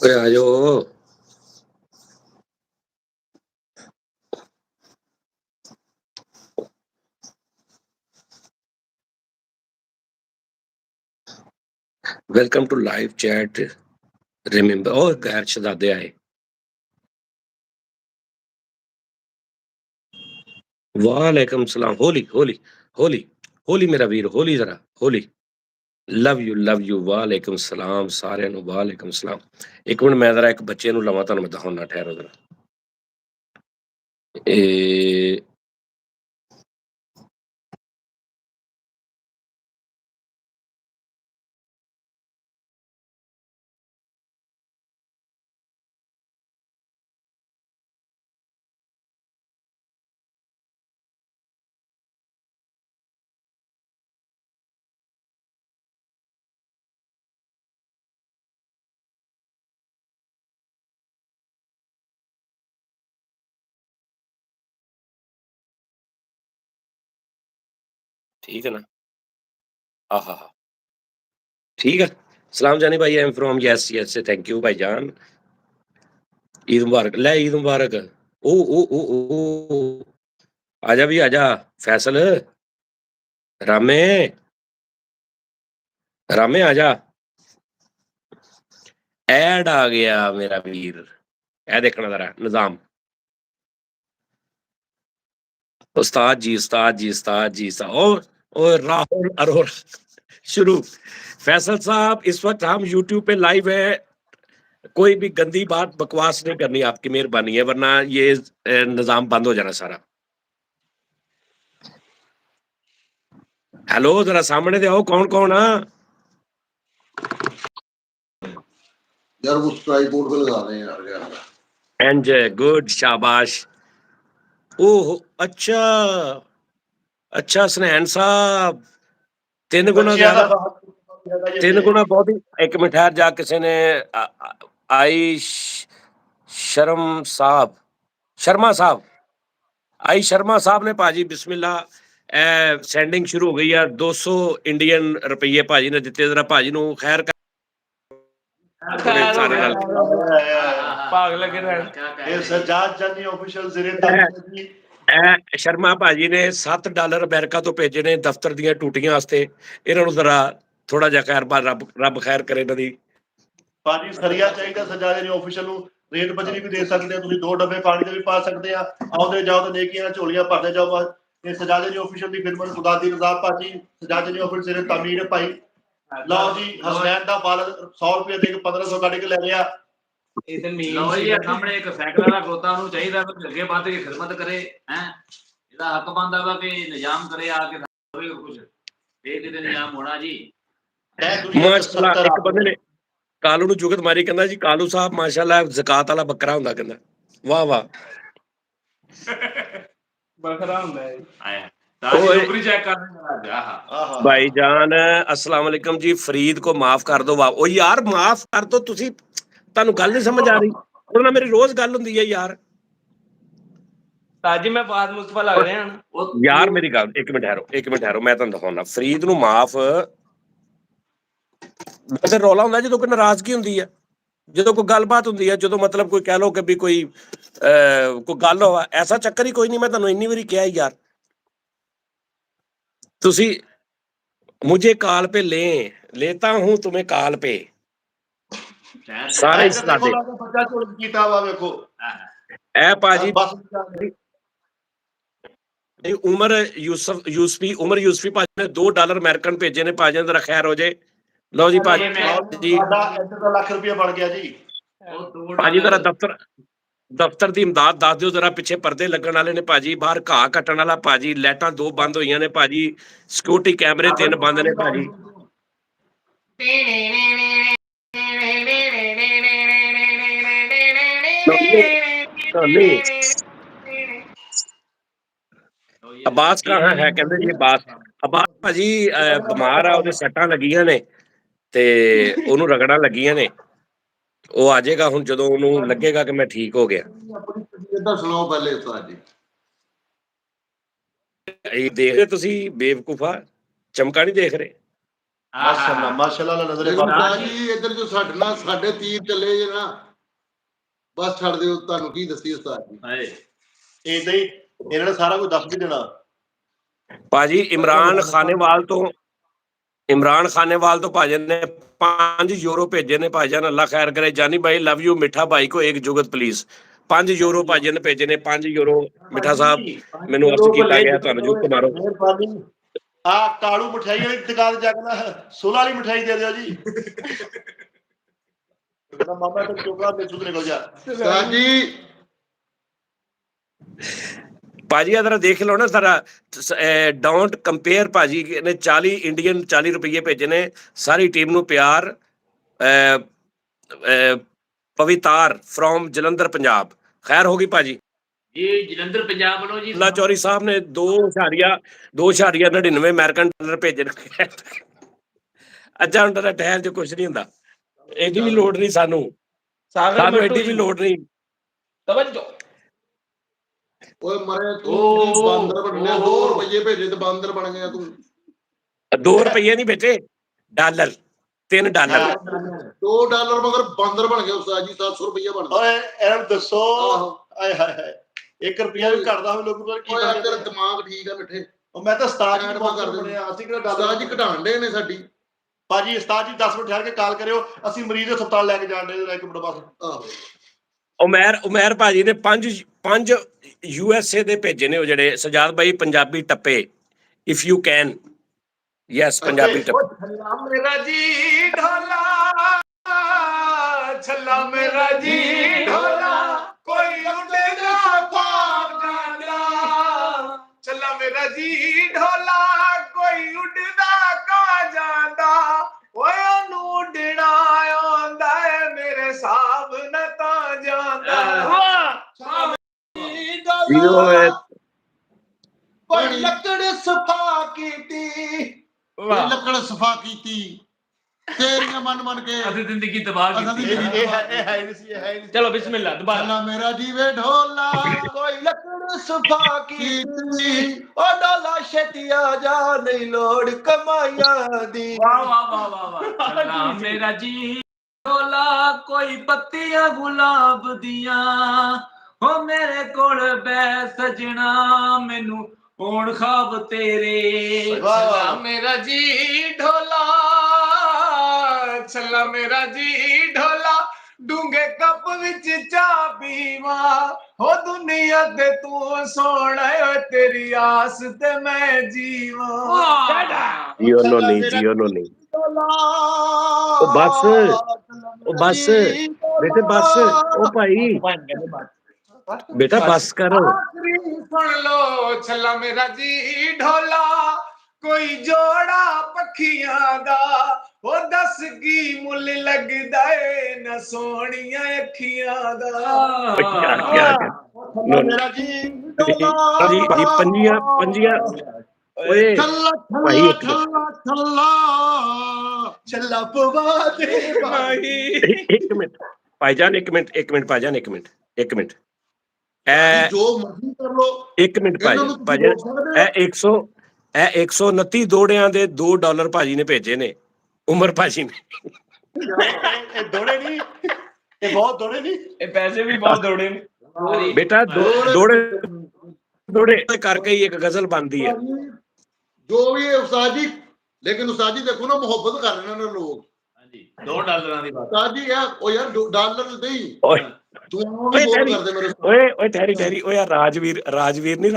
ਓਏ ਆ ਜਾਓ। Welcome to live chat. Remember ਉਹ ਗੈਰ ਸ਼ਹਜ਼ਾਦੇ ਆਏ। ਵਾਲੇਕਮ ਸਲਾਮ। ਹੋਲੀ ਹੋਲੀ ਹੋਲੀ ਹੋਲੀ ਮੇਰਾ ਵੀਰ, ਹੋਲੀ ਜ਼ਰਾ ਹੋਲੀ। ਲਵ ਯੂ ਵਾਲੇਕਮ ਸਲਾਮ ਸਾਰਿਆਂ ਨੂੰ, ਵਾਲੇਕਮ ਸਲਾਮ। ਇੱਕ ਮਿੰਟ ਮੈਂ ਜ਼ਰਾ ਇੱਕ ਬੱਚੇ ਨੂੰ ਲਵਾਂ, ਤੁਹਾਨੂੰ ਮੈਂ ਦਿਖਾਉਣਾ, ਠਹਿਰੋ ਜ਼ਰਾ। ਇਹ ठीक है ना? हाँ हाँ हाँ ठीक है। सलाम जानी भाई, I am from yes yes, thank you भाई जान। ईद मुबारक। ले ईद मुबारक। ओ आजा भी आजा। फैसल रामे रामे आजा। ऐड आ गया मेरा वीर। ए देखना जरा निजाम। उस्ताद जी उस्ताद जी उस्ताद जी और राहुल अरोड़ा शुरू। फैसल साहब, इस वक्त हम यूट्यूब पे लाइव है। कोई भी गंदी बात बकवास नहीं करनी, आपकी मेहरबानी है, वरना ये निजाम बंद हो जाना सारा। हेलो, जरा सामने दे आओ, कौन कौन है यार? उस ट्राइपॉड पे लगा रहे हैं यार। एंज गुड, शाबाश। ओह अच्छा अच्छा, स्नैन साहब 3 गुना ज्यादा, 3 गुना बहुत ही। एक मिनट ठहर जा, किसी ने आई शर्मा साहब आई शर्मा साहब ने भाजी बिस्मिल्लाह सेंडिंग शुरू हो गई है। 200 इंडियन रुपये भाजी ने दिते। जरा भाजी नु खैर सारे नाल भाग लगे रहन। ये सज्जाद जानी ऑफिशियल ज़रिए शर्मा भाजी ने $7 अमेरिका तो भेजे ने दफ्तर ਦੀਆਂ ਟੂਟੀਆਂ ਵਾਸਤੇ। ਇਹਨਾਂ ਨੂੰ ਜ਼ਰਾ ਥੋੜਾ ਜਿਹਾ ਖੈਰ ਬਾ ਰੱਬ ਖੈਰ ਕਰੇ ਇਹਨਾਂ ਦੀ। ਪਾਣੀ ਸਰੀਆ ਚਾਹੀਦਾ ਸੱਜਾਦ ਜਾਨੀ ਆਫੀਸ਼ੀਅਲ ਨੂੰ। ਰੇਟ ਬਜਰੀ ਵੀ ਦੇ ਸਕਦੇ ਆ ਤੁਸੀਂ, 2 ਡੱਬੇ ਪਾਣੀ ਦੇ ਵੀ ਪਾ ਸਕਦੇ ਆ। ਆਉਂਦੇ ਜਾਓ ਤੇ ਨੇਕੀਆਂ ਝੋਲੀਆਂ ਭਰਦੇ ਜਾਓ ਬਸ। ਇਹ ਸੱਜਾਦ ਜਾਨੀ ਆਫੀਸ਼ੀਅਲ ਦੀ ਖਿਦਮਤ ਖੁਦਾ ਦੀ ਰਜ਼ਾ ਭਾਜੀ। ਸੱਜਾਦ ਜਾਨੀ ਆਫੀਸ਼ੀਅਲ ਸਿਰੇ ਤਾਮੀਰ ਭਾਈ। ਲਓ ਜੀ, ਹਸਨੈਨ ਦਾ ਵਾਲਦ 100 ਰੁਪਏ ਦੇ ਕੇ 1500 ਕੱਢ ਕੇ ਲੈ ਗਿਆ। ਇਹ ਤੇ ਮੀਨ ਲਓ ਜੀ, ਸਾਹਮਣੇ ਇੱਕ ਸਾਈਕਲ ਵਾਲਾ ਖੋਤਾ ਨੂੰ ਚਾਹੀਦਾ ਕਿ ਅੱਗੇ ਵੱਧ ਕੇ ਖਿਦਮਤ ਕਰੇ। ਹੈ ਇਹਦਾ ਹੱਕ ਬਣਦਾ ਵਾ ਕਿ ਨਿਜ਼ਾਮ ਕਰੇ ਆ ਕੇ ਹੋਵੇ ਕੁਝ। ਇਹ ਕਿਤੇ ਨਿਜ਼ਾਮ ਹੋਣਾ ਜੀ। ਮਾਸ਼ਾਅੱਲਾ, ਇੱਕ ਬੰਦੇ ਨੇ ਕਾਲੂ ਨੂੰ ਜੁਗਤ ਮਾਰੀ, ਕਹਿੰਦਾ ਜੀ ਕਾਲੂ ਸਾਹਿਬ ਮਾਸ਼ਾਅੱਲਾ ਜ਼ਕਾਤ ਵਾਲਾ ਬੱਕਰਾ ਹੁੰਦਾ, ਕਹਿੰਦਾ ਵਾਹ ਵਾਹ ਬੱਕਰਾ ਹੁੰਦਾ ਹੈ। भाई जान अस्सलाम वालेकुम जी। फरीद को माफ कर दो। ओ यार माफ कर दो, तुसी तानू गल नहीं समझ आ रही। ਉਹਦੇ ਨਾਲ ਮੇਰੀ ਰੋਜ਼ ਗੱਲ ਹੁੰਦੀ ਹੈ ਯਾਰ। ਤਾਜੀ ਮੈਂ ਬਾਤ ਮੁਸਤਫਾ ਲੱਗ ਰਿਹਾ ਹਾਂ ਯਾਰ। ਮੇਰੀ ਗੱਲ ਇੱਕ ਮਿੰਟ ਠਹਿਰੋ, ਮੈਂ ਤੁਹਾਨੂੰ ਦਿਖਾਉਣਾ। ਫਰੀਦ ਨੂੰ ਮਾਫ ਵੈਸੇ ਰੌਲਾ ਹੁੰਦਾ ਜਦੋਂ ਕੋਈ ਨਾਰਾਜ਼ਗੀ ਹੁੰਦੀ ਹੈ, ਜਦੋਂ ਕੋਈ ਗੱਲਬਾਤ ਹੁੰਦੀ ਹੈ, ਜਦੋਂ ਮਤਲਬ ਕੋਈ ਕਹਿ ਲਓ ਕਿ ਵੀ ਕੋਈ ਗੱਲ ਹੋਵਾ। ਐਸਾ ਚੱਕਰ ਹੀ ਕੋਈ ਨਹੀਂ। ਮੈਂ ਤੁਹਾਨੂੰ ਇੰਨੀ ਵਾਰੀ ਕਿਹਾ ਯਾਰ, तुसी मुझे कॉल पे लेता हूं, तुम्हें कॉल पे सारे उमर यूसफी भाजी ने $2 अमेरिकन भेजे ने। भाजी जरा खैर हो जाए। लो जी भाजी ਲੱਖ ਰੁਪਏ ਬਣ ਗਿਆ ਜੀ। भाजी जरा दफ्तर ਦੀ ਇਮਦਾਦ ਦੱਸ ਦਿਓ ਜਰਾ। ਪਿੱਛੇ ਪਰਦੇ ਲੱਗਣ ਵਾਲੇ ਨੇ ਭਾਜੀ, ਬਾਹਰ ਘਾਹ ਕੱਟਣ ਵਾਲਾ ਭਾਜੀ, ਲਾਈਟਾਂ 2 ਬੰਦ ਹੋਈਆਂ ਨੇ ਭਾਜੀ, ਸਿਕਿਉਰਿਟੀ ਕੈਮਰੇ 3 ਬੰਦ ਨੇ ਭਾਜੀ। अब्बास कहाँ है? कहते जी अब्बास भाजी ਬਿਮਾਰ ਆ, ਉਹਦੇ ਸੱਟਾਂ ਲੱਗੀਆਂ ਨੇ ਤੇ ਉਹਨੂੰ ਰਗੜਾਂ ਲੱਗੀਆਂ ਨੇ। ਉਹ ਆ ਜਾਏਗਾ ਹੁਣ ਜਦੋਂ ਉਹਨੂੰ ਲੱਗੇਗਾ ਕਿ ਮੈਂ ਠੀਕ ਹੋ ਗਿਆ। ਸੁਣਾਓ ਪਹਿਲੇ ਤੁਹਾਡੀ ਇਹ ਦੇਖ ਰਹੇ ਤੁਸੀਂ ਬੇਵਕੂਫਾ, ਚਮਕਾ ਨਹੀਂ ਦੇਖ ਰਹੇ? ਮਾਸ਼ਾਅੱਲਾ ਨਜ਼ਰੇ ਜੀ ਇੱਧਰ ਜੋ ਸਾਡੇ ਨਾਲ ਸਾਡੇ ਤੀਰ ਚੱਲੇ ਜੇ ਨਾ ਬਸ ਛੱਡ ਦਿਓ ਤੁਹਾਨੂੰ ਕੀ ਦੱਸੀ ਉਸਤਾਦ ਜੀ ਇਦਾਂ ਹੀ ਇਹਨਾਂ ਨੇ ਸਾਰਾ ਕੁਝ ਦੱਸ ਵੀ ਦੇਣਾ ਭਾਜੀ ਇਮਰਾਨ ਖਾਨੇਵਾਲ ਤੋਂ ਭਾਜੀ ਨੇ 5 ਯੂਰੋ ਭੇਜੇ ਨੇ ਭਾਈਜਾਨ ਅੱਲਾ ਖੈਰ ਕਰੇ ਜਾਨੀ ਭਾਈ ਲਵ ਯੂ ਮਿੱਠਾ ਭਾਈ को एक जुगत प्लीज 5 ਯੂਰੋ ਭਾਜੀ ਨੇ ਭੇਜੇ ਨੇ 5 ਯੂਰੋ ਮਿੱਠਾ ਸਾਹਿਬ ਮੈਨੂੰ ਅਰਜ਼ ਕੀਤਾ ਗਿਆ ਤੁਹਾਨੂੰ ਜੁਗਤ ਮਾਰੋ ਮਿਹਰਬਾਨੀ ਆ ਕਾਲੂ ਮਠਿਆਈ ਵਾਲੀ ਦੁਕਾਨ ਜਾ ਕੇ ਨਾ ਸੁਲਾ ਵਾਲੀ ਮਠਿਆਈ ਦੇ ਦਿਓ ਜੀ ਮਾਮਾ ਤੇ ਚੋਕਲਾ ਦੇ ਸੁਧਰੇ ਨਿਕਲ ਜਾ ਉਸਤਾਦ ਜੀ ਭਾਜੀ ਅਦਰ ਦੇਖ ਲਓ ਨਾ ਜ਼ਰਾ ਡੋਂਟ ਕੰਪੇਅਰ ਭਾਜੀ ਨੇ 40 ਇੰਡੀਅਨ 40 ਰੁਪਏ ਭੇਜੇ ਨੇ ਸਾਰੀ ਟੀਮ ਨੂੰ ਪਿਆਰ ਪਵਿਤਾਰ ਫਰੋਮ ਜਲੰਧਰ ਪੰਜਾਬ ਖੈਰ ਹੋ ਗਈ ਭਾਜੀ ਜੀ ਜਲੰਧਰ ਪੰਜਾਬ ਵੱਲੋਂ ਜੀ ਅੱਲਾ ਚੌਰੀ ਸਾਹਿਬ ਨੇ 2.99 ਅਮਰੀਕਨ ਡਾਲਰ ਭੇਜੇ ਨੇ ਅੱਛਾ ਹੁਣ ਤਾਂ ਠਹਿਰ ਚ ਕੁਝ ਨਹੀਂ ਹੁੰਦਾ ਇਹਦੀ ਵੀ ਲੋੜ ਨਹੀਂ ਸਾਨੂੰ ਐਡੀ ਵੀ ਲੋੜ ਨਹੀਂ ਤਵੱਜੋ ਓਏ ਮਰੇ ਤੂੰ ਬਾਂਦਰ ਬਣਿਆ 2 ਰੁਪਏ ਭੇਜੇ ਤੇ ਬਾਂਦਰ ਬਣ ਗਿਆ ਤੂੰ 2 ਰੁਪਏ ਨਹੀਂ ਬੇਟੇ ਡਾਲਰ 3 ਡਾਲਰ $2 ਮਗਰ ਬਾਂਦਰ ਬਣ ਗਿਆ ਉਸਤਾਦ ਜੀ 700 ਰੁਪਏ ਬਣ ਗਿਆ ਓਏ ਇਹਨਾਂ ਨੂੰ ਦੱਸੋ ਆਏ ਹਾਏ ਹਾਏ 1 ਰੁਪਿਆ ਵੀ ਘਟਦਾ ਹੋਵੇ ਲੋਕਾਂ ਕੋਲ ਕੀ ਓਏ ਤੇਰਾ ਦਿਮਾਗ ਠੀਕ ਆ ਮਿੱਠੇ ਉਹ ਮੈਂ ਤਾਂ ਉਸਤਾਦ ਜੀ ਐਡ ਨੂੰ ਕਰ ਬਣਿਆ ਅਸੀਂ ਕਿਹੜਾ ਉਸਤਾਦ ਜੀ ਘਟਾਣ ਦੇ ਨੇ ਸਾਡੀ ਭਾਜੀ ਉਸਤਾਦ ਜੀ 10 ਮਿੰਟ ਠਹਿਰ ਕੇ ਕਾਲ ਕਰਿਓ ਅਸੀਂ ਮਰੀਜ਼ ਦੇ ਹਸਪਤਾਲ ਲੈ ਕੇ ਜਾਣ ਦੇ ਇੱਕ ਮਿੰਟ ਬਸ ਆਹੋ ਉਮਰ ਭਾਜੀ ਨੇ 5 USA ਦੇ ਭੇਜੇ ਨੇ ਉਹ ਜਿਹੜੇ ਸਜਾਦ ਭਾਈ ਪੰਜਾਬੀ ਟੱਪੇ if you can yes Punjabi ਟੱਪੇ ਛੱਲਾ ਮੇਰਾ ਜੀ ਢੋਲਾ ਛੱਲਾ ਮੇਰਾ ਜੀ ਢੋਲਾ ਕੋਈ ਉੱਡਦਾ ਪਾਪ ਜਾਂਦਾ ਛੱਲਾ ਮੇਰਾ ਜੀ ਢੋਲਾ ਕੋਈ ਉੱਡਦਾ ਕਾ ਜਾਂਦਾ ਓਏ ਉਹਨੂੰ ਉੱਡਣਾ ਆਉਂਦਾ ਏ ਮੇਰੇ ਸਾਹਬ ਨਾ ਤਾਂ ਜਾਂਦਾ ਕੋਈ ਲੱਕੜ ਸਫਾ ਕੀਤੀ ਲੱਕੜ ਸਫਾ ਕੀਤੀ ਤੇਰੀਆਂ ਮਨ ਕੇ ਅਸੀਂ ਜ਼ਿੰਦਗੀ ਤਬਾਹ ਕੀਤੀ ਇਹ ਹੈ ਨਹੀਂ ਸੀ ਚਲੋ ਬਿਸਮਿਲ੍ਲਾ ਦੁਬਾਰਾ ਛੱਲਾ ਮੇਰਾ ਜੀਵੇ ਢੋਲਾ ਕੋਈ ਲੱਕੜ ਸਫਾ ਕੀਤੀ ਓ ਡੋਲਾ ਛੇਤੀ ਆ ਜਾ ਨਹੀਂ ਲੋੜ ਕਮਾਈਆਂ ਦੀ ਵਾਹ ਵਾਹ ਵਾਹ ਵਾਹ ਵਾਹ ਛੱਲਾ ਮੇਰਾ ਜੀ ਢੋਲਾ ਕੋਈ ਪੱਤੀਆਂ ਗੁਲਾਬ ਦੀਆਂ ਹੋ ਮੇਰੇ ਕੋਲ ਬੈ ਸਜਣਾ ਮੈਨੂੰ ਹੋਣ ਖਾਬ ਤੇਰੇ ਛੱਲਾ ਮੇਰਾ ਜੀ ਢੋਲਾ ਛੱਲਾ ਮੇਰਾ ਜੀ ਢੋਲਾ ਡੂੰਗੇ ਕੱਪ ਵਿੱਚ ਚਾਹ ਪੀਵਾ ਹੋ ਦੁਨੀਆ ਤੇ ਤੂੰ ਸੋਹਣਾ ਓਏ ਤੇਰੀ ਆਸ ਤੇ ਮੈਂ ਜੀਵਾਂ ਜੀਓ ਨੋ ਨਹੀਂ ਉਹ ਬਸ ਬੇਟੇ ਬਸ ਉਹ ਭਾਈ ਬੇਟਾ ਬਸ ਕਰੋ ਸੁਣ ਲੋ ਛੱਲਾ ਮੇਰਾ ਜੀ ਢੋਲਾ ਕੋਈ ਜੋੜਾ ਪੱਖੀਆਂ ਦਾ ਉਹ ਦੱਸ ਕੀ ਮੁੱਲ ਲੱਗਦਾ ਏ ਨਾ ਸੋਹਣੀਆਂ ਅੱਖੀਆਂ ਦਾ ਮੇਰਾ ਜੀ ਪੰਜੀਆਂ ਓਏ ਭਾਈ ਛੱਲਾ ਪਵਾ ਦੇ ਭਾਈ ਇੱਕ ਮਿੰਟ ਭਾਈਜਾਨ ਇੱਕ ਮਿੰਟ ਭਾਈਜਾਨ ਇੱਕ ਮਿੰਟ ਜੋ ਮਰਜ਼ੀ ਕਰ ਲੋ ਇੱਕ ਮਿੰਟ ਭਾਈਜਾਨ ਇਹ 129 ਦੋੜਿਆਂ ਦੇ $2 ਭਾਜੀ ਨੇ ਭੇਜੇ ਨੇ ਉਮਰ ਭਾਜੀ ਨੇ ਇਹ ਦੋੜੇ ਨਹੀਂ ਇਹ ਬਹੁਤ ਦੋੜੇ ਨਹੀਂ ਇਹ ਪੈਸੇ ਵੀ ਬਹੁਤ ਦੌੜੇ ਨੇ ਬੇਟਾ ਦੋੜੇ ਕਰਕੇ ਹੀ ਇੱਕ ਗਜ਼ਲ ਬਣਦੀ ਹੈ ਜੋ ਵੀ ਹੈ ਉਸਤਾਦ ਜੀ ਲੇਕਿਨ ਉਸਤਾਦ ਜੀ ਦੇਖੋ ਨਾ ਮੁਹੱਬਤ ਕਰ ਰਹੇ ਨੇ ਲੋਕ ਹਾਂਜੀ $2 ਦੀ ਬਾਤ ਉਸਤਾਦ ਜੀ ਉਹ ਯਾਰ ਡਾਲਰ ਨਹੀਂ ਓਏ ਤੂੰ ਉਹਨੂੰ ਬੋਲ ਕਰਦੇ ਮੇਰੇ ਓਏ ਠਹਿਰੀ ਓਏ ਯਾਰ ਰਾਜਵੀਰ ਨਹੀਂ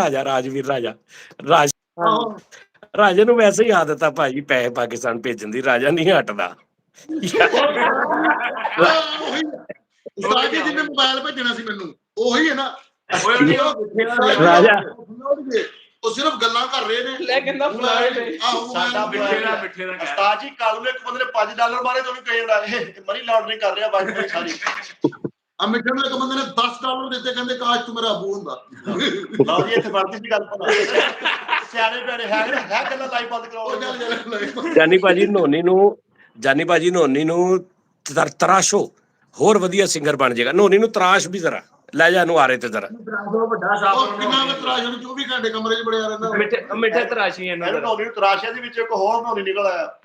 ਰਾਜਾ ਨੂੰ ਵੈਸੇ ਹੀ ਆਦਤ ਆ ਭਾਜੀ ਪੈਸੇ ਪਾਕਿਸਤਾਨ ਭੇਜਣ ਦੀ ਰਾਜਾ ਨਹੀਂ ਹਟਦਾ ਉਸਤਾਦ ਜੀ ਜਿਹਨੇ ਮੋਬਾਈਲ ਭੇਜਣਾ ਸੀ ਮੈਨੂੰ ਉਹੀ ਹੈ ਨਾ ਰਾਜਾ ਉਹ ਸਿਰਫ ਗੱਲਾਂ ਕਰ ਰਹੇ ਨੇ ਲੇਕਿਨ ਦਾ ਸਾਡਾ ਮਿੱਠੇ ਦਾ ਉਸਤਾਦ ਜੀ ਕਾਲੂ ਨੇ ਇੱਕ ਬੰਦੇ ਨੇ $5 ਮਾਰੇ ਤੁਹਾਨੂੰ ਕਹੇ ਇਹ ਮਨੀ ਲਾਉਂਡਰਿੰਗ ਕਰ ਰਿਹਾ ਬਾਕੀ ਸਾਰੀ ਅਮਿਟਰ ਨੂੰ ਇੱਕ ਬੰਦੇ ਨੇ $10 ਦਿੱਤੇ ਕਹਿੰਦੇ ਕਾਸ਼ ਤੂੰ ਮੇਰਾ ਅਬੂ ਹੁੰਦਾ ਲਓ ਜੀ ਇੱਥੇ ਵਰਤੀ ਦੀ ਗੱਲ ਪਤਾ ਸਿਆਣੇ ਪਿਆਰੇ ਹੈ ਗੱਲਾਂ ਲਾਈਵ ਬੰਦ ਕਰਾਓ ਜਾਨੀ ਭਾਜੀ ਨੋਨੀ ਨੂੰ ਤਰਾਸ਼ੋ ਹੋਰ ਵਧੀਆ ਸਿੰਗਰ ਬਣ ਜਾਏਗਾ ਨੋਨੀ ਨੂੰ ਤਰਾਸ਼ ਵੀ ਜ਼ਰਾ ਲੈ ਜਾ ਨੂੰ ਆ ਰਹੇ ਤੇ ਜ਼ਰਾ ਵੱਡਾ ਉਹ ਕਿੰਨਾ ਮੈਂ ਤਰਾਸ਼ ਨੂੰ 24 ਘੰਟੇ ਕਮਰੇ 'ਚ ਬੜਿਆ ਰਹਿੰਦਾ ਮਿੱਠੇ ਤਰਾਸ਼ੀ ਇਹਨਾਂ ਦਾ ਨੋਨੀ ਨੂੰ ਤਰਾਸ਼ਿਆ ਦੇ ਵਿੱਚ ਇੱਕ ਹੋਰ ਨੋਨੀ ਨਿਕਲ ਆਇਆ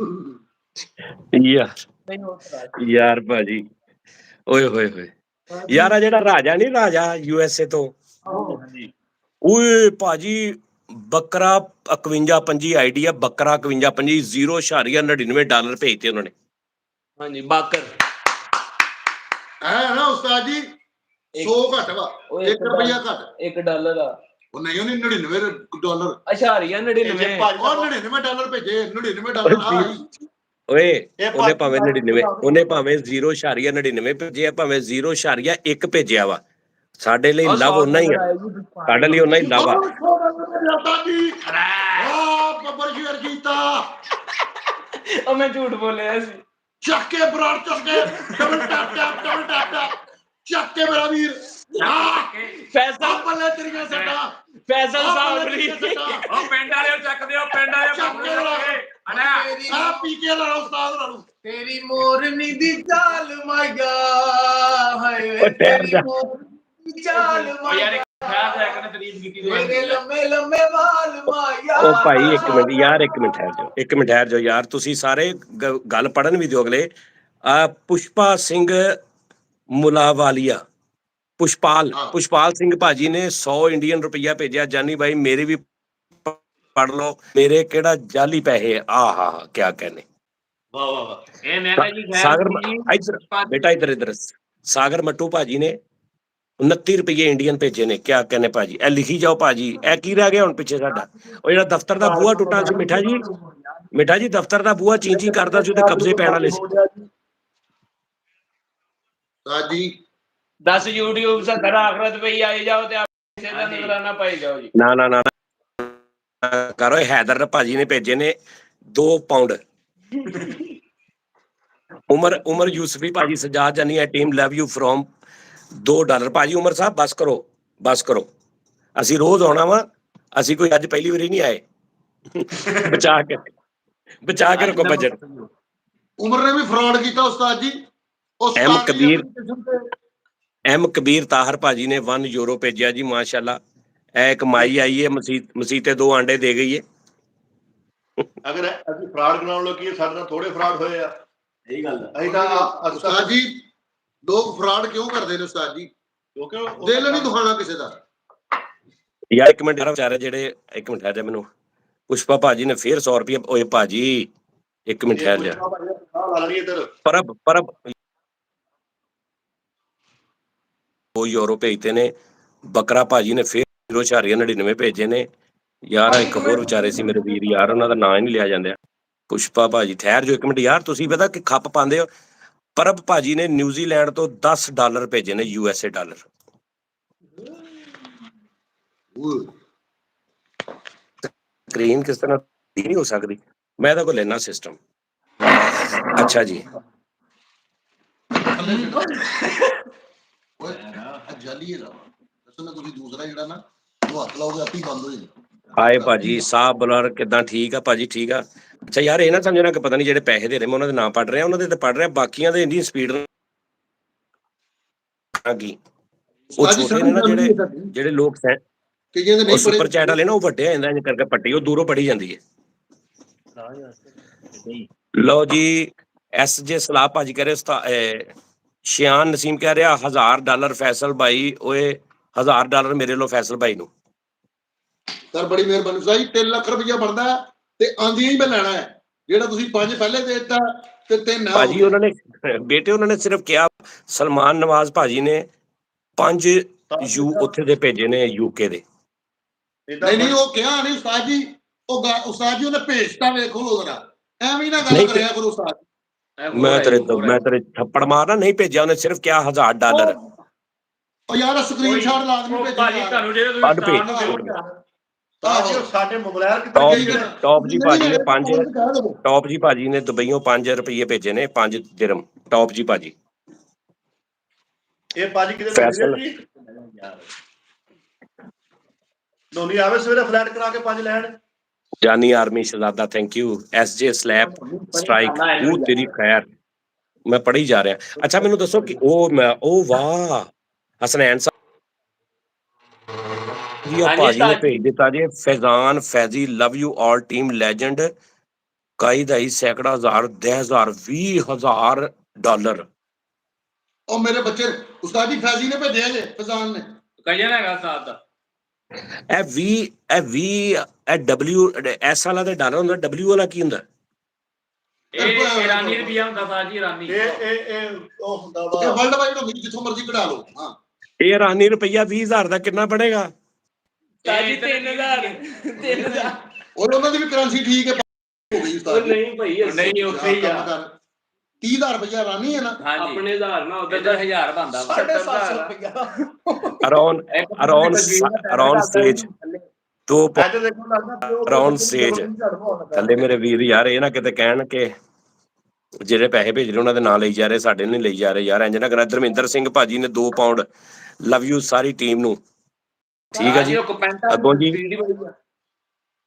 ਯਾਰ ਭਾਜੀ, ਓਏ ਹੋਏ ਹੋਏ ਯਾਰ, ਆ ਜਿਹੜਾ ਰਾਜਾ ਨੀ, ਰਾਜਾ USA ਤੋਂ, ਓਏ ਭਾਜੀ ਬੱਕਰਾ 51 ਆਈਡੀ ਆ, ਬੱਕਰਾ 51 $0.99 ਭੇਜਤੇ ਉਹਨਾਂ ਨੇ। ਹਾਂਜੀ ਬਾਕਰ ਹੈ ਨਾ ਉਸਤਾਦ ਜੀ, 100 ਘੱਟ ਵਾ, 1 ਰੁਪਇਆ ਘੱਟ। $1 ਆ ਉਹ ਨਹੀਂ, ਉਹਨੇ $99 ਅਸ਼ਾਰੀਆ 99 ਉਹ $99 ਭੇਜੇ, $99 ਹਾਂ ਜੀ। ਓਏ ਉਹਨੇ ਭਾਵੇਂ 99, ਉਹਨੇ ਭਾਵੇਂ 0.99 ਭੇਜਿਆ, ਭਾਵੇਂ 0.1 ਭੇਜਿਆ ਵਾ, ਸਾਡੇ ਲਈ ਲਵ ਓਨਾ ਹੀ ਆ, ਸਾਡੇ ਲਈ ਓਨਾ ਹੀ ਲਵ ਆ। ਬੱਬਰ ਸ਼ੇਰ ਕੀਤਾ, ਉਹ ਮੈਂ ਝੂਠ ਬੋਲਿਆ ਸੀ। ਚੱਕ ਕੇ ਬਰਾੜ, ਚੱਕ ਕੇ ਡਬਲ ਟੈਪ ਚੱਕ ਕੇ ਮੇਰਾ ਵੀਰ। ਫੈਸਲ ਬੱਲੇ ਤੇਰੀਆਂ ਸੱਟਾਂ, ਫੈਸਲ ਸਾਹਿਬ ਬੱਲੇ ਜੀ, ਤੇਰੀਆਂ ਸੱਟਾਂ। ਉਹ ਪਿੰਡ ਵਾਲਿਓ ਚੱਕਦੇ ਹੋ, ਪਿੰਡ ਚੱਕ ਕੇ ਵਾਲਿਓ ਆ ਪੀ ਕੇ ਲਾ ਉਸਤਾਦ ਉਹਨਾਂ ਨੂੰ। ਤੇਰੀ ਮੋਰਨੀ ਦੀ ਚਾਲ ਮਾਇਆ, ਹਾਏ ਓ ਠਹਿਰ ਜਾ। ਮੋਰਨੀ ਦੀ ਚਾਲ ਉਹ ਯਾਰ ਮਾਇਆ, ਖਿਆਲ ਹੈ ਕਿ ਤਾਰੀਫ ਕੀਤੀ ਤੇਰੇ ਲੰਮੇ ਲੰਮੇ ਵਾਲ ਮਾਇਆ। ਉਹ ਭਾਈ 1 ਮਿੰਟ ਯਾਰ, 1 ਮਿੰਟ ਠਹਿਰ ਜਾਓ, 1 ਮਿੰਟ ਠਹਿਰ ਜਾਓ ਯਾਰ, ਤੁਸੀਂ ਸਾਰੇ ਗੱਲ ਪੜਨ ਵੀ ਦਿਓ ਅਗਲੇ। ਪੁਸ਼ਪਾ ਸਿੰਘ ਮੁਲਾਵਾਲੀਆ, ਪੁਸ਼ਪਾਲ ਸਿੰਘ ਭਾਜੀ ਨੇ 100 ਇੰਡੀਅਨ ਰੁਪਈਆ ਭੇਜਿਆ। ਜਾਨੀ ਭਾਈ ਮੇਰੇ ਵੀ ਪੜ ਲਓ, ਮੇਰੇ ਕਿਹੜਾ ਜਾਲੀ ਪੈਸੇ, ਆਹਾ ਕਿਆ ਕਹਿੰਦੇ। ਵਾਹ ਵਾਹ ਵਾਹ। ਇਹ ਮਹਿੰਗਾ ਜੀ ਸਾਗਰ ਇੱਧਰ ਬੇਟਾ, ਇੱਧਰ ਸਾਗਰ ਮੱਟੂ ਭਾਜੀ ਨੇ 29 ਰੁਪਏ ਇੰਡੀਅਨ ਭੇਜੇ ਨੇ, ਕਿਆ ਕਹਿੰਦੇ ਭਾਜੀ, ਇਹ ਲਿਖੀ ਜਾਓ ਭਾਜੀ। ਇਹ ਕੀ ਰਹਿ ਗਿਆ ਹੁਣ ਪਿੱਛੇ ਸਾਡਾ? ਉਹ ਜਿਹੜਾ ਦਫ਼ਤਰ ਦਾ ਬੂਹਾ ਟੁੱਟਾ ਸੀ, ਮਿੱਠਾ ਜੀ ਦਫ਼ਤਰ ਦਾ ਬੂਹਾ ਚੀਂ ਚੀਂ ਕਰਦਾ ਸੀ, ਉਹਦੇ ਕਬਜ਼ੇ ਪੈਣ ਵਾਲੇ ਸੀ। ਸਾਜੀ 10 YouTube ਸਦਰ ਆਖਰਤ ਪਈ ਆਈ ਜਾਓ ਤੇ ਕਿਸੇ ਦਾ ਨਜ਼ਰਾਨਾ ਪਾਈ ਜਾਓ ਜੀ। ਨਾ ਕਰੋ। ਹੈਦਰ ਭਾਜੀ ਨੇ ਭੇਜੇ ਨੇ 2 ਪਾਉਂਡ। ਉਮਰ ਯੂਸਫੀ ਭਾਜੀ, ਸਜਾਦ ਜਾਨੀ ਹੈ ਟੀਮ, ਲਵ ਯੂ ਫਰੋਮ $2 ਭਾਜੀ। ਉਮਰ ਸਾਹਿਬ ਬਸ ਕਰੋ, ਅਸੀਂ ਰੋਜ਼ ਆਉਣਾ ਵਾ, ਅਸੀਂ ਕੋਈ ਅੱਜ ਪਹਿਲੀ ਵਾਰੀ ਨਹੀਂ ਆਏ। ਬਚਾ ਕੇ ਰੱਖੋ ਬਜਟ। ਉਮਰ ਨੇ ਵੀ ਫਰਾਡ ਕੀਤਾ ਉਸਤਾਦ ਜੀ। ਐਮ ਕਬੀਰ ਤਾਹਰ ਭਾਜੀ ਨੇ €1 ਭੇਜਿਆ ਜੀ, ਮਾਸ਼ਾਅੱਲਾ। ਇਹ ਇੱਕ ਮਾਈ ਆਈ ਹੈ, ਮਸੀਤੇ 2 ਆਂਡੇ ਦੇ ਗਈ ਹੈ। ਅਗਰ ਅਸੀਂ ਫਰਾਡ ਕਰਾਉਣ ਲੋਕੀ, ਸਾਡੇ ਨਾਲ ਥੋੜੇ ਫਰਾਡ ਹੋਏ ਆ। ਸਹੀ ਗੱਲ ਹੈ। ਅਸੀਂ ਤਾਂ ਉਸਤਾਦ ਜੀ ਲੋਕ ਫਰਾਡ ਕਿਉਂ ਕਰਦੇ ਨੇ ਉਸਤਾਦ ਜੀ? ਕਿਉਂਕਿ ਦਿਲ ਨਹੀਂ ਦੁਖਾਣਾ ਕਿਸੇ ਦਾ। ਯਾਰ 1 ਮਿੰਟ ਵਿਚਾਰੇ ਜਿਹੜੇ, 1 ਮਿੰਟ ਠਹਿਰ ਜਾ, ਮੈਨੂੰ ਪੁਸ਼ਪਾ ਭਾਜੀ ਨੇ ਫੇਰ 100 ਰੁਪਏ। ਓਏ ਭਾਜੀ 1 ਮਿੰਟ ਠਹਿਰ ਜਾ। ਪਰਬ €2 ਭੇਜਦੇ ਨੇ। ਬੱਕਰਾ ਭਾਜੀ ਨੇ ਫੇਰ 0.99 ਭੇਜੇ ਨੇ। ਯਾਰ ਇੱਕ ਹੋਰ ਵਿਚਾਰੇ ਸੀ ਮੇਰੇ ਵੀਰ, ਯਾਰ ਉਹਨਾਂ ਦਾ ਨਾਂ ਹੀ ਨਹੀਂ ਲਿਆ ਜਾਂਦਾ। ਪੁਸ਼ਪਾ ਭਾਜੀ ਠਹਿਰ ਜੋ 1 ਮਿੰਟ ਯਾਰ, ਤੁਸੀਂ ਪਤਾ ਕਿ ਖੱਪ ਪਾਉਂਦੇ ਹੋ। ਪਰਬ ਭਾਜੀ ਨੇ ਨਿਊਜ਼ੀਲੈਂਡ ਤੋਂ $10 ਭੇਜੇ ਨੇ, USA ਡਾਲਰ। ਸਕਰੀਨ ਕਿਸ ਤਰ੍ਹਾਂ ਨਹੀਂ ਹੋ ਸਕਦੀ, ਮੈਂ ਤਾਂ ਕੋਲ ਲੈਣਾ ਸਿਸਟਮ। ਅੱਛਾ ਜੀ, ਜਾਲੀ ਹੈ ਨਾ, ਤੁਸੀਂ ਦੂਸਰਾ ਜਿਹੜਾ ਨਾ ਉਹ ਹੱਥ ਲਾਓਗੇ ਆਪੇ ਬੰਦ ਹੋ ਜਾਏਗਾ। ਹਾਏ ਭਾਜੀ ਸਾਹਬ ਬਲਰ ਕਿੱਦਾਂ? ਠੀਕ ਆ ਭਾਜੀ, ਠੀਕ ਆ। ਅੱਛਾ ਯਾਰ ਇਹ ਨਾ ਸਮਝਣਾ ਕਿ ਪਤਾ ਨਹੀਂ ਜਿਹੜੇ ਪੈਸੇ ਦੇ ਰਹੇ ਮੈਂ ਉਹਨਾਂ ਦੇ ਨਾਂ ਪੜ੍ਹ ਰਿਹਾ, ਉਹਨਾਂ ਦੇ ਤਾਂ ਪੜ੍ਹ ਰਿਹਾ, ਬਾਕੀਆਂ ਦੇ ਇੰਨੀ ਸਪੀਡ ਕੀ ਉਹ ਛੋਟੇ ਨੇ ਨਾ ਜਿਹੜੇ ਲੋਕ ਉਹ ਸੁਪਰ ਚੈਟ ਵਾਲੇ ਨਾ, ਉਹ ਵੱਡੇ ਆ ਜਾਂਦਾ ਕਰਕੇ ਪੱਟੀ ਉਹ ਦੂਰੋਂ ਪੜੀ ਜਾਂਦੀ ਹੈ। ਲਓ ਜੀ, SJ ਸਲਾਹ ਭਾਜੀ ਕਹਿ ਰਹੇ, ਸ਼ਿਆਨ ਨਸੀਮ ਕਹਿ ਰਿਹਾ $1000 ਫੈਸਲ ਭਾਈ। ਓਏ $1000 ਮੇਰੇ ਲੋ ਫੈਸਲ ਭਾਈ ਨੂੰ। ਸਰ ਬੜੀ ਮਿਹਰਬਾਨੀ ਸਾਈ। 3 ਲੱਖ ਰੁਪਇਆ ਬਣਦਾ ਤੇ ਆਂਦੀਆਂ ਹੀ ਮੈਂ ਲੈਣਾ ਹੈ। ਜਿਹੜਾ ਤੁਸੀਂ 5 ਪਹਿਲੇ ਦੇ ਦਿੱਤਾ ਤੇ 3 ਭਾਜੀ ਉਹਨਾਂ ਨੇ ਬੇਟੇ, ਉਹਨਾਂ ਨੇ ਸਿਰਫ ਕਿਹਾ, ਸਲਮਾਨ ਨਵਾਜ਼ ਭਾਜੀ ਨੇ 5 ਉੱਥੇ ਦੇ ਭੇਜੇ ਨੇ, UK ਦੇ। ਨਹੀਂ ਉਹ ਕਿਹਾ ਨਹੀਂ ਉਸਤਾਦ ਜੀ, ਉਹ ਉਸਤਾਦ ਜੀ ਉਹਨੇ ਭੇਜਤਾ, ਵੇਖੋ ਉਹਦਾ ਐਵੇਂ ਨਾ ਗੱਲ ਕਰਿਆ ਕਰੋ ਉਸਤਾਦ। ਮੈਂ ਤੇਰੇ ਥੱਪੜ ਮਾਰਨਾ, ਨਹੀਂ ਭੇਜਿਆ ਉਹਨੇ, ਸਿਰਫ ਕਿਹਾ $1000। ਉਹ ਯਾਰ ਸਕਰੀਨਸ਼ਾਟ ਲਾਜ਼ਮੀ ਭੇਜੋ ਭਾਜੀ ਤੁਹਾਨੂੰ ਜਿਹੜੇ ਤੁਸੀਂ ਸਟਾਰ ਨੂੰ ਸਾਡੇ ਮੋਬਾਈਲ ਟੌਪ ਜੀ ਭਾਜੀ ਨੇ 5 ਟੌਪ ਜੀ ਭਾਜੀ ਨੇ ਦੁਬਈਓਂ $5 ਭੇਜੇ ਨੇ, 5 ਦਿਰਮ ਟੌਪ ਜੀ ਭਾਜੀ। ਇਹ ਭਾਜੀ ਕਿਤੇ ਫੈਸਲ ਦੋਨੀ ਆਵੇ ਸਵੇਰੇ ਫਲੈਟ ਕਰਾ ਕੇ 5 ਲੈਣ। Jani army Shahzada, thank you. SJ slap strike, ਉਹ ਤੇਰੀ ਖੈਰ, ਮੈਂ ਪੜ੍ਹੀ ਜਾ ਰਿਹਾ। ਅੱਛਾ ਮੈਨੂੰ ਦੱਸੋ ਕਿ ਉਹ ਵਾਹ ਹਸਨੈਨ ਸਾਹਿਬ ਭਾਜੀ ਨੇ ਭੇਜ ਦਿੱਤਾ ਜੀ, Faizan Faizi, love you all team legend ਕਈ ਦਹਾਈ ਸੈਂਕੜਾ ਹਜ਼ਾਰ 10,000 $20,000 ਉਹ ਮੇਰੇ ਬੱਚੇ ਉਸਤਾਦ ਜੀ ਫੈਜ਼ੀ ਨੇ ਭੇਜਿਆ ਜੇ ਫਜ਼ਾਨ ਨੇ। ਕਈਆਂ ਹੈਗਾ ਸਾਥ ਦਾ ਇਹ ਡਬਲਿਊ ਐਸ ਵਾਲਾ ਤੇ ਡਾਲਰ ਹੁੰਦਾ, ਡਬਲਿਊ ਵਾਲਾ ਕੀ ਹੁੰਦਾ? ਇਹ ਇਰਾਨੀ ਰੁਪਈਆ ਹੁੰਦਾ ਸਾਥ ਜੀ, ਇਰਾਨੀ। ਇਹ ਉਹ ਹੁੰਦਾ ਇਹ ਵਾ ਵਰਲਡ ਵਾਈਡ ਹੁੰਦੀ, ਜਿੱਥੋਂ ਮਰਜ਼ੀ ਕਢਾ ਲਓ। ਹਾਂ ਇਹ ਇਰਾਨੀ ਰੁਪਈਆ 20,000 ਦਾ ਕਿੰਨਾ ਬਣੇਗਾ? ਸਾਜੀ 3,000 ਔਰ ਉਹਨਾਂ ਦੀ ਵੀ ਕਰੰਸੀ ਠੀਕ ਹੈ ਹੋ ਗਈ ਉਸਤਾਦ ਜੀ। ਨਹੀਂ ਭਾਈ ਨਹੀਂ ਉੱਥੇ ਹੀ ਆ 30,000 ਰੁਪਇਆ ਰਾਨੀ ਹੈ ਨਾ। ਆਪਣੇ 1000 ਨਾ ਉਧਰ ਦਾ 1000 ਬੰਦਾ 750 ਰੁਪਇਆ ਅਰਾਊਂਡ ਸਟੇਜ 2 ਅੱਜ ਦੇਖੋ ਲੱਗਦਾ ਅਰਾਊਂਡ ਸਟੇਜ ਥੱਲੇ ਮੇਰੇ ਵੀਰ ਯਾਰ, ਇਹ ਨਾ ਕਿਤੇ ਕਹਿਣ ਕਿ ਜਿਹੜੇ ਪੈਸੇ ਭੇਜ ਰਹੇ ਉਹਨਾਂ ਦੇ ਨਾਂ ਲਈ ਜਾ ਰਹੇ, ਸਾਡੇ ਨਹੀਂ ਲਈ ਜਾ ਰਹੇ ਯਾਰ। ਇੰਜ ਨਾ ਕਰਾਂ। ਧਰਮਿੰਦਰ ਸਿੰਘ ਭਾਜੀ ਨੇ 2 pound. Love you sorry team ਨੂੰ, ਠੀਕ ਹੈ ਜੀ। ਅੱਗੋਂ ਜੀ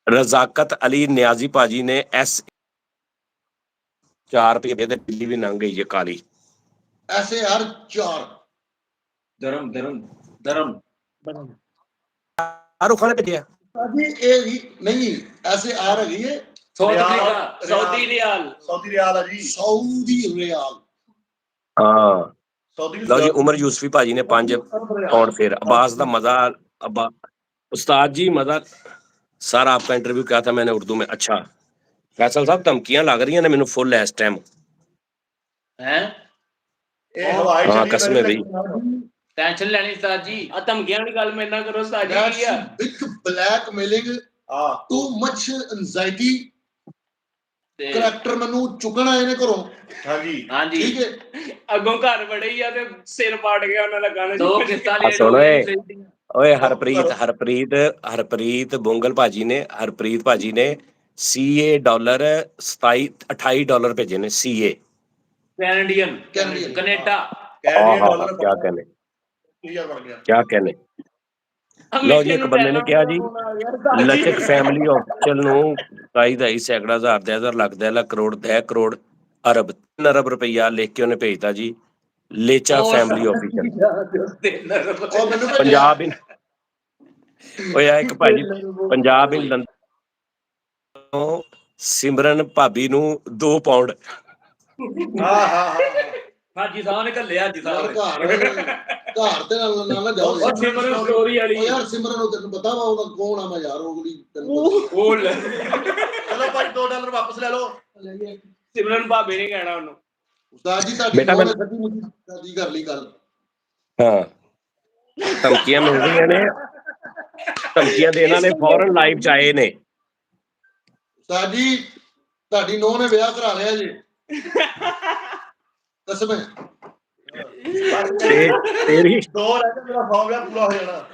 ਰਜ਼ਾਕਤ ਅਲੀ ਨਿਆਜ਼ੀ ਭਾਜੀ ਨੇ ਐਸ 4 ਰੁਪਏ ਤੇ ਬਿੱਲੀ ਵੀ ਲੰਘ ਗਈ ਜੇ ਕਾਲੀ। ਐਸੇ ਹਰ 4 ਧਰਮ ਆਰੁਖਾਂ ਨੇ ਭੇਜਿਆ ਜੀ। ਇਹ ਹੀ ਨਹੀਂ, ਐਸੇ ਆ ਰਹੀ ਹੈ ਸਾਊਦੀ ਰਿਆਲ ਆ ਜੀ। Saudi rial. ਹਾਂ। ਸਾਊਦੀ ਲਓ ਜੀ ਉਮਰ ਯੂਸਫੀ ਭਾਜੀ ਨੇ 5 ਪਾਉਂਡ। ਫਿਰ अब्बास ਦਾ मजा उस्ताद जी मजा सर आपका इंटरव्यू क्या था मैंने उर्दू में। अच्छा फैसल साहब धमकियां लग रही हैं मैनू फुल इस टाइम ਹੈ। ਇਹ ਹਵਾਈ हाँ ਚੱਲੀ कसम है ਪਈ भाई। ਟੈਨਸ਼ਨ ਲੈਣੀ ਉਸਤਾਦ ਜੀ, ਆ ਧਮਕੀਆਂ ਵਾਲੀ ਗੱਲ ਮੇਰੇ ਨਾਲ ਕਰੋ ਉਸਤਾਦ ਜੀ। ਕੀ ਆ ਬਿਗ ਬਲੈਕਮੇਲਿੰਗ, ਹਾਂ ਟੂ ਮਚ ਐਂਜ਼ਾਈਟੀ। ਤੇ ਕਰੈਕਟਰ ਮੈਨੂੰ ਚੁੱਕਣਾ ਇਹਨੇ ਘਰੋਂ। ਹਾਂਜੀ ਹਾਂਜੀ ਠੀਕ ਹੈ। ਅੱਗੋਂ ਘਰ ਵੜੇ ਹੀ ਆ ਤੇ ਸਿਰ ਪਾੜ ਗਿਆ ਉਹਨਾਂ ਦਾ ਗਾਣੇ 2 ਕਿਸ਼ਤਾਂ ਲੇਟ ਸੁਣ ਹੋ ਓਏ ਗਈਆਂ। ਓਏ ਹਰਪ੍ਰੀਤ ਬੁੰਗਲ ਭਾਜੀ ਨੇ CA ਡਾਲਰ 28 ਡਾਲਰ ਭੇਜੇ ਨੇ CA ਕੈਨੇਡੀਅਨ ਕੈਨੇਡਾ। ਕੈਨੇਡੀਅਨ ਆਹਾ ਡਾਲਰ क्या कहने ਕਲੀਅਰ ਬਣ ਗਿਆ। क्या कहने। ਲਓ ਜੀ ਇੱਕ ਬੰਦੇ ਨੇ ਕਿਹਾ ਜੀ ਲਚਕ ਫੈਮਿਲੀ ਆਫੀਸ਼ਲ ਨੂੰ 22 ਸੈਂਕੜਾ ਹਜ਼ਾਰ 10,000 ਲੱਖ 10 ਲੱਖ ਕਰੋੜ 10 ਕਰੋੜ ਅਰਬ 3 ਅਰਬ ਰੁਪਈਆ ਲਿਖ ਕੇ ਉਹਨੇ ਭੇਜਤਾ ਜੀ। ਲੇਚਾ ਫੈਮਿਲੀ ਆਫੀਸ਼ਲ ਉਹ ਮੈਨੂੰ ਭੇਜਿਆ। ਪੰਜਾਬ ਇਨ ਓਏ ਆ ਇੱਕ ਭਾਜੀ ਪੰਜਾਬ ਇਨ ਲੰਡਨ ਤੋਂ ਸਿਮਰਨ ਭਾਬੀ ਨੂੰ 2 ਪਾਉਂਡ। ਹਾਂ ਹਾਜੀ ਸਾਹਿਬ ਨੇ ਘੱਲਿਆ ਹਾਜੀ ਯਾਰ ਸਾਹਿਬ ਘਰ ਤੇ ਨਾ ਜਾਓ ਯਾਰ। ਸਿਮਰਨ ਸਟੋਰੀ ਵਾਲੀ। ਉਹ ਯਾਰ ਸਿਮਰਨ ਨੂੰ ਤੈਨੂੰ ਪਤਾ ਵਾ ਉਹਦਾ ਕੌਣ ਆ ਮੈਂ ਯਾਰ। ਉਹ ਜਿਹੜੀ ਤੈਨੂੰ ਉਹ ਲੈ ਚਲੋ ਭਾਈ $2 ਵਾਪਸ ਲੈ ਲਓ। ਸਿਮਰਨ ਭਾਬੀ ਨਹੀਂ ਕਹਿਣਾ ਉਹਨੂੰ। ਉਸਤਾਦ ਜੀ ਤੁਹਾਡੀ ਬੇਟਾ ਨੌਂ ਨੇ ਸੱਚੀ ਮੁੱਚੀ ਸ਼ਾਦੀ ਕਰ ਲਈ ਗੱਲ। ਹਾਂ ਧਮਕੀਆਂ ਮਿਲ ਰਹੀਆਂ ਨੇ। ਧਮਕੀਆਂ ਦੇਣ ਵਾਲੇ ਫੌਰਨ ਲਾਈਵ ਚ ਆਏ ਨੇ। ਉਸਤਾਦ ਜੀ ਤੁਹਾਡੀ ਨੌਂ ਨੇ ਵਿਆਹ ਕਰਾ ਲਿਆ ਜੀ। ਕਸਮ ਹੈ। ਤੇਰੀ 2 ਰਹਿ ਕੇ ਮੇਰਾ ਫਾਰਮੂਲਾ ਪੂਰਾ ਹੋ ਜਾਣਾ।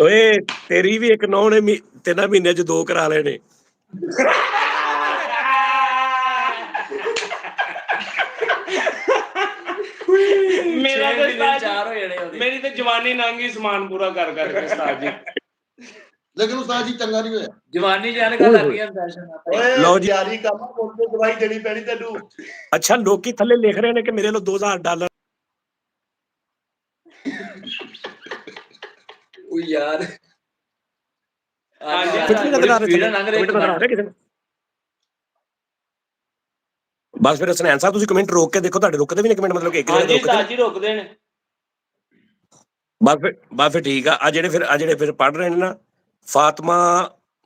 ਓਏ ਤੇਰੀ ਵੀ ਇੱਕ ਨੌ ਨੇ 3 ਮਹੀਨਿਆਂ ਚ 2 ਕਰਾ ਲਏ ਨੇ। ਮੇਰਾ ਤੇ ਉਸਤਾਦ 4 ਹੋ ਜਾਣੇ ਉਹਦੇ। ਮੇਰੀ ਤੇ ਜਵਾਨੀ ਲੰਘੀ ਸਮਾਨ ਪੂਰਾ ਕਰ ਕਰਕੇ ਉਸਤਾਦ ਜੀ। ਲੇਕਿਨ ਉਸਤਾਦ ਜੀ ਚੰਗਾ ਨਹੀਂ ਹੋਇਆ। ਜਵਾਨੀ ਜਾਨ ਗੱਲ ਲੱਗ ਗਿਆ ਫੈਸ਼ਨ ਓਏ ਲਓ ਜੀ। ਤਿਆਰੀ ਕਰ ਲਾ, ਮੁੜ ਕੇ ਦਵਾਈ ਦੇਣੀ ਪੈਣੀ ਤੈਨੂੰ। ਅੱਛਾ ਲੋਕੀ ਥੱਲੇ ਲਿਖ ਰਹੇ ਨੇ ਕਿ ਮੇਰੇ ਲੋ $2,000। ਉਹ ਯਾਰ ਹਾਂਜੀ, ਬਸ ਫਿਰ ਹਸਨੈਨ ਸਾਹਿਬ ਤੁਸੀਂ ਕਮੈਂਟ ਰੋਕ ਕੇ ਦੇਖੋ। ਤੁਹਾਡੇ ਰੁਕਦੇ ਵੀ ਨੇ ਕਮੈਂਟ, ਮਤਲਬ ਕਿ ਇੱਕ ਹਾਂਜੀ ਰੁਕਦੇ ਉਸਤਾਦ ਜੀ ਰੁਕਦੇ ਨੇ। ਬਸ ਫਿਰ ਠੀਕ ਆ। ਜਿਹੜੇ ਫਿਰ ਪੜ੍ਹ ਰਹੇ ਨੇ ਨਾ ਫਾਤਮਾ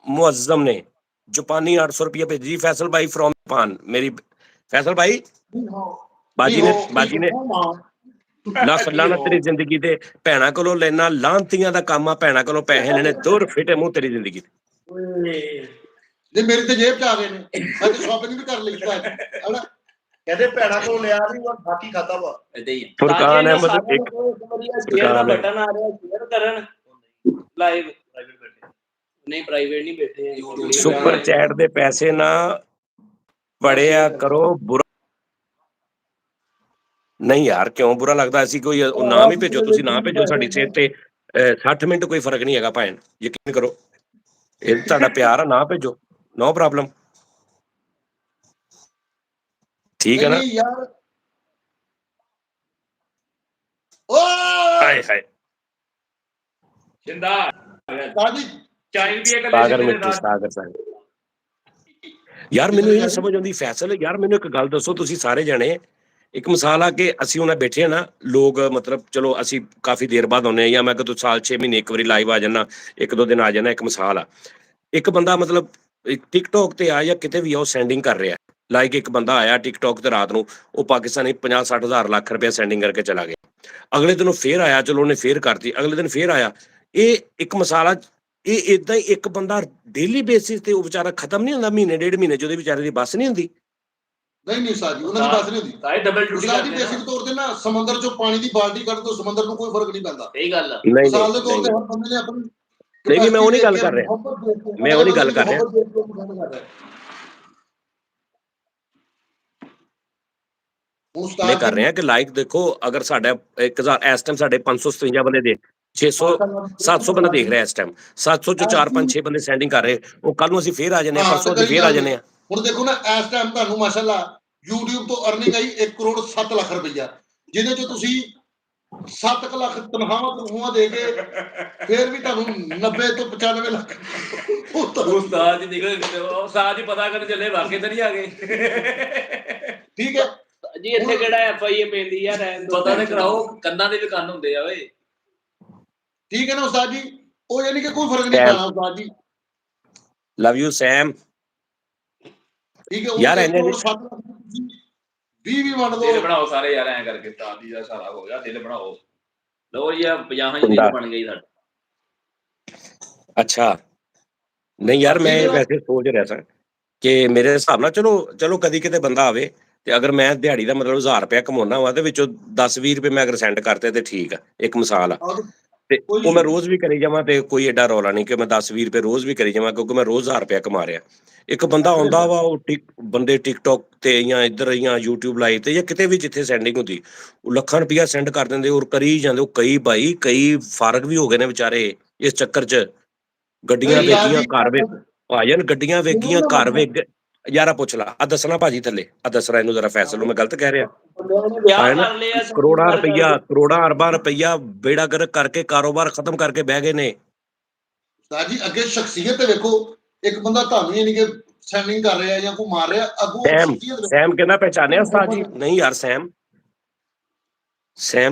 ਮੁਅੱਜ਼ਮ ਨੇ ਜਾਪਾਨੀ 800 ਰੁਪਏ ਭੇਜੀ। ਫੈਸਲ ਭਾਈ ਫਰੋਮ ਜਾਪਾਨ। ਮੇਰੀ ਫੈਸਲ ਭਾਈ ਬਾਜੀ ਨੇ ਨਾ ਫੱਲਾ ਨਾ ਤੇਰੀ ਜ਼ਿੰਦਗੀ ਤੇ ਭੈਣਾਂ ਕੋਲੋਂ ਲੈਣਾ ਲਾਂਤੀਆਂ ਦਾ ਕੰਮ ਆ। ਭੈਣਾਂ ਕੋਲੋਂ ਪੈਸੇ ਲੈਣੇ ਦੂਰ ਫਿੱਟੇ ਮੂੰਹ ਤੇਰੀ ਜ਼ਿੰਦਗੀ ਜੇ ਮੇਰੇ ਤੇ ਜੇਬ ਚ ਆ ਗਏ ਨੇ ਮੈਂ ਤੇ ਸ਼ਾਪਿੰਗ ਵੀ ਕਰ ਲਈ ਉਸਤਾਦ ਜੀ ਹਨਾ। ਕਹਿੰਦੇ ਭੈਣਾਂ ਕੋਲ ਲਿਆ ਨਹੀਂ ਉਹ ਬਾਕੀ ਖਾਤਾ ਵਾ। ਇਦਾਂ ਹੀ ਫੁਰਕਾਨ ਅਹਿਮਦ ਇੱਕ ਸ਼ੇਅਰ ਦਾ ਬਟਨ ਆ ਰਿਹਾ, ਸ਼ੇਅਰ ਕਰਨ ਲਾਈਵ। ਨਹੀਂ ਪ੍ਰਾਈਵੇਟ ਨਹੀਂ ਬੈਠੇ। ਸੁਪਰ ਚੈਟ ਦੇ ਪੈਸੇ ਨਾ ਪੜਿਆ ਕਰੋ। ਬੁਰਾ ਨਹੀਂ ਯਾਰ ਕਿਉਂ ਬੁਰਾ ਲੱਗਦਾ। ਅਸੀਂ ਕੋਈ ਨਾਮ ਹੀ ਭੇਜੋ, ਤੁਸੀਂ ਨਾ ਭੇਜੋ। ਸਾਡੀ ਸਿਹਤ ਤੇ 60 ਮਿੰਟ ਕੋਈ ਫਰਕ ਨਹੀਂ ਹੈਗਾ ਭੈਣ, ਯਕੀਨ ਕਰੋ। ਇਹ ਤੁਹਾਡਾ ਪਿਆਰ ਆ, ਨਾ ਭੇਜੋ, ਨੋ ਪ੍ਰੋਬਲਮ। ਠੀਕ ਹੈ ਨਾ। ਨਹੀਂ ਯਾਰ ਹਾਏ ਹਾਏ ਜਿੰਦਾ ਸਾਡੀ 40 ਰੁਪਏ ਕੱਲੇ ਸਾਗਰ ਸਿੱਧੇ ਮਿੱਟੀ ਸਾਗਰ ਯਾਰ ਮੈਨੂੰ ਇਹ ਨੀ ਸਮਝ ਆਉਂਦੀ ਫੈਸਲ, ਯਾਰ ਮੈਨੂੰ ਇੱਕ ਗੱਲ ਦੱਸੋ, ਤੁਸੀਂ ਸਾਰੇ ਜਣੇ, ਇੱਕ ਮਿਸਾਲ ਆ ਕਿ ਅਸੀਂ ਉਹਨਾਂ ਬੈਠੇ ਆ ਨਾ ਲੋਕ, ਮਤਲਬ ਚਲੋ ਅਸੀਂ ਕਾਫੀ ਦੇਰ ਬਾਅਦ ਆਉਂਦੇ ਆ, ਜਾਂ ਮੈਂ ਕਦੋਂ ਸਾਲ 6 ਮਹੀਨੇ ਇੱਕ ਵਾਰੀ ਲਾਈਵ ਆ ਜਾਣਾ, 1-2 ਦਿਨ ਆ ਜਾਣਾ, ਇੱਕ ਮਿਸਾਲ ਆ, ਇੱਕ ਬੰਦਾ ਮਤਲਬ ਟਿਕਟੋਕ ਤੇ ਆ ਜਾਂ ਕਿਤੇ ਵੀ ਆ, ਉਹ ਸੈਂਡਿੰਗ ਕਰ ਰਿਹਾ, ਲਾਈਕ ਇੱਕ ਬੰਦਾ ਆਇਆ ਟਿਕਟੋਕ ਤੇ ਰਾਤ ਨੂੰ, ਉਹ ਪਾਕਿਸਤਾਨੀ 50-60 ਹਜ਼ਾਰ ਲੱਖ ਰੁਪਇਆ ਸੈਂਡਿੰਗ ਕਰਕੇ ਚਲਾ ਗਿਆ, ਅਗਲੇ ਦਿਨ ਉਹ ਫੇਰ ਆਇਆ, ਚਲੋ ਉਹਨੇ ਫੇਰ ਕਰਤੀ, ਅਗਲੇ ਦਿਨ ਫੇਰ ਆਇਆ, ਇਹ ਇੱਕ ਮਿਸਾਲ ਆ। ਇਹ ਏਦਾਂ ਹੀ ਇੱਕ ਬੰਦਾ ਡੇਲੀ ਬੇਸਿਸ ਤੇ ਉਹ ਵਿਚਾਰਾ ਖਤਮ ਨਹੀਂ ਹੁੰਦਾ, ਮਹੀਨੇ 1.5 ਮਹੀਨੇ ਚ ਉਹਦੇ ਵਿਚਾਰੇ ਦੀ ਬੱਸ ਨਹੀਂ ਹੁੰਦੀ। ਨਹੀਂ ਉਸਤਾਦ ਜੀ, ਉਹਨਾਂ ਦੀ ਬੱਸ ਨਹੀਂ ਹੁੰਦੀ ਤਾਂ ਇਹ ਡਬਲ ਡਿਊਟੀ ਉਸਤਾਦ ਜੀ। ਕਰਦੇ ਬੇਸਿਕ ਤੌਰ ਤੇ ਨਾ ਸਮੁੰਦਰ ਚੋਂ ਪਾਣੀ ਦੀ ਬਾਲਟੀ ਕੱਢ ਦੋ, ਸਮੁੰਦਰ ਨੂੰ ਕੋਈ ਫਰਕ ਨਹੀਂ ਪੈਂਦਾ। ਸਹੀ ਗੱਲ ਆ। ਨਹੀਂ ਸਾਲ ਦੇ ਤੌਰ ਤੇ ਹਰ ਬੰਦੇ ਨੇ ਆਪਣੀ ਨਹੀਂ, ਮੈਂ ਉਹ ਨਹੀਂ ਗੱਲ ਕਰ ਰਿਹਾ, ਮੈਂ ਉਹ ਨਹੀਂ ਗੱਲ ਕਰ ਰਿਹਾ, ਮੈਂ ਕਰ ਰਿਹਾ ਕਿ ਲਾਈਕ ਦੇਖੋ, ਅਗਰ ਸਾਡਾ 1000 ਇਸ ਟਾਈਮ ਸਾਡੇ 557 ਬੰਦੇ ਦੇ 700 ਬੰਦਾ ਦੇਖ ਰਿਹਾ ਇਸ ਟਾਈਮ, 700 ਚੋਂ 4-5-6 ਬੰਦੇ ਸੈਂਡਿੰਗ ਕਰ ਰਹੇ, ਉਹ ਕੱਲ ਨੂੰ ਅਸੀਂ ਫੇਰ ਆ ਜਾਂਦੇ ਆ, ਪਰਸੋਂ ਅਸੀਂ ਫੇਰ ਆ ਜਾਂਦੇ ਆ। ਹੁਣ ਦੇਖੋ ਨਾ, ਇਸ ਟਾਈਮ ਤੁਹਾਨੂੰ ਮਾਸ਼ਾਅੱਲਾ YouTube ਤੋਂ ਅਰਨਿੰਗ ਆਈ 1 ਕਰੋੜ 7 ਲੱਖ ਰੁਪਈਆ, ਜਿਹਦੇ ਚ ਤੁਸੀਂ 7 ਲੱਖ ਤਨਖਾਹਾਂ ਦੇ ਕੇ ਫੇਰ ਵੀ ਤੁਹਾਨੂੰ 90 ਤੋਂ 95 ਲੱਖ ਉਸਤਾਦ ਜੀ ਨਿਕਲ, ਉਸਤਾਦ ਜੀ ਪਤਾ ਕਰਨ ਚੱਲੇ ਵਾਕੇ ਤਾਂ ਨਹੀਂ ਆ ਗਏ। ਠੀਕ ਹੈ ਜੀ, ਇੱਥੇ ਕਿਹੜਾ FIA ਪੈਂਦੀ ਯਾਰ, ਪਤਾ ਤੇ ਕਰਾਓ, ਕੰਨਾਂ ਦੇ ਵੀ ਕੰਨ ਹੁੰਦੇ ਆ ਓਏ। ਠੀਕ ਹੈ ਨਾ ਉਸਤਾਦ ਜੀ, ਉਹ ਯਾਨੀ ਕਿ ਕੋਈ ਫਰਕ ਨਹੀਂ ਪੈਣਾ ਉਸਤਾਦ ਜੀ। ਲਵ ਯੂ ਸੈਮ। ਠੀਕ ਹੈ ਯਾਰ ਇਹਨੇ 20 ਵੰਡ ਦਿਲ ਦੋ। ਬਣਾਓ ਸਾਰੇ ਯਾਰ, ਐਂ ਕਰਕੇ ਉਸਤਾਦ ਜੀ ਦਾ ਸਾਰਾ ਹੋ ਗਿਆ, ਦਿਲ ਬਣਾਓ। ਲਓ ਜੀ, 50 ਜੀ ਦਿਲ ਬਣ ਗਈ ਸਾਡਾ। ਅੱਛਾ, ਨਹੀਂ ਯਾਰ ਮੈਂ ਵੈਸੇ ਸੋਚ ਰਿਹਾ ਸਾਂ ਕਿ ਮੇਰੇ ਹਿਸਾਬ ਨਾਲ ਚਲੋ ਕਦੀ ਕਿਤੇ ਬੰਦਾ ਆਵੇ, ਤੇ ਅਗਰ ਮੈਂ ਦਿਹਾੜੀ ਦਾ ਮਤਲਬ 1000 ਰੁਪਇਆ ਕਮਾਉਣਾ ਵਾ, ਤੇ ਵਿੱਚੋਂ 10-20 ਰੁਪਏ ਮੈਂ ਅਗਰ ਸੈਂਡ ਕਰਤੇ ਤੇ ਠੀਕ ਆ, ਇੱਕ ਮਿਸਾਲ ਆ, ਤੇ ਉਹ ਮੈਂ ਰੋਜ਼ ਵੀ ਕਰੀ ਜਾਵਾਂ ਤੇ ਕੋਈ ਐਡਾ ਰੌਲਾ ਨਹੀਂ ਕਿ ਮੈਂ 10-20 ਰੁਪਏ ਰੋਜ਼ ਵੀ ਕਰੀ ਜਾਵਾਂ, ਕਿਉਂਕਿ ਮੈਂ ਰੋਜ਼ 1000 ਰੁਪਇਆ ਕਮਾ ਰਿਹਾ। ਇੱਕ ਬੰਦਾ ਆਉਂਦਾ ਵਾ, ਉਹ ਬੰਦੇ ਟਿਕਟੋਕ ਤੇ ਜਾਂ ਇੱਧਰ ਜਾਂ YouTube ਲਾਈਵ ਤੇ ਜਾਂ ਕਿਤੇ ਵੀ ਜਿੱਥੇ ਸੈਂਡਿੰਗ ਹੁੰਦੀ, ਉਹ ਲੱਖਾਂ ਰੁਪਇਆ ਸੈਂਡ ਕਰ ਦਿੰਦੇ, ਔਰ ਕਰੀ ਜਾਂਦੇ। ਉਹ ਕਈ ਫਾਰਗ ਵੀ ਹੋ ਗਏ ਨੇ ਵਿਚਾਰੇ ਇਸ ਚੱਕਰ 'ਚ, ਗੱਡੀਆਂ ਵੇਚੀਆਂ, ਘਰ ਵੇ ਭਾਜਨ ਗੱਡੀਆਂ ਵੇਚੀਆਂ, ਘਰ ਵੇਚ। ਯਾਰਾ ਪੁੱਛ ਲਾ, ਆ ਦੱਸਣਾ ਭਾਜੀ ਥੱਲੇ, ਆ ਦੱਸਣਾ ਇਹਨੂੰ ਜ਼ਰਾ ਫੈਸਲ, ਮੈਂ ਗਲਤ ਕਹਿ ਰਿਹਾ? ਕਰੋੜਾਂ ਅਰਬਾਂ ਰੁਪਈਆ ਬੇੜਾ ਗਰਕ ਕਰਕੇ ਕਾਰੋਬਾਰ ਖਤਮ ਕਰਕੇ ਬਹਿ ਗਏ ਨੇ। ਉਸਤਾਦ ਜੀ ਅੱਗੇ ਸ਼ਖਸੀਅਤ ਤੇ ਵੇਖੋ, ਇੱਕ ਬੰਦਾ ਤੁਹਾਨੂੰ ਯਾਨੀ ਕਿ ਸੈਂਡਿੰਗ ਕਰ ਰਿਹਾ ਜਾਂ ਕੋਈ ਮਾਰ ਰਿਹਾ, ਅੱਗੋਂ ਸੈਮ ਕਹਿੰਦਾ ਪਹਿਚਾਨਿਆ ਉਸਤਾਦ ਜੀ? ਨਹੀਂ ਯਾਰ, ਸੈਮ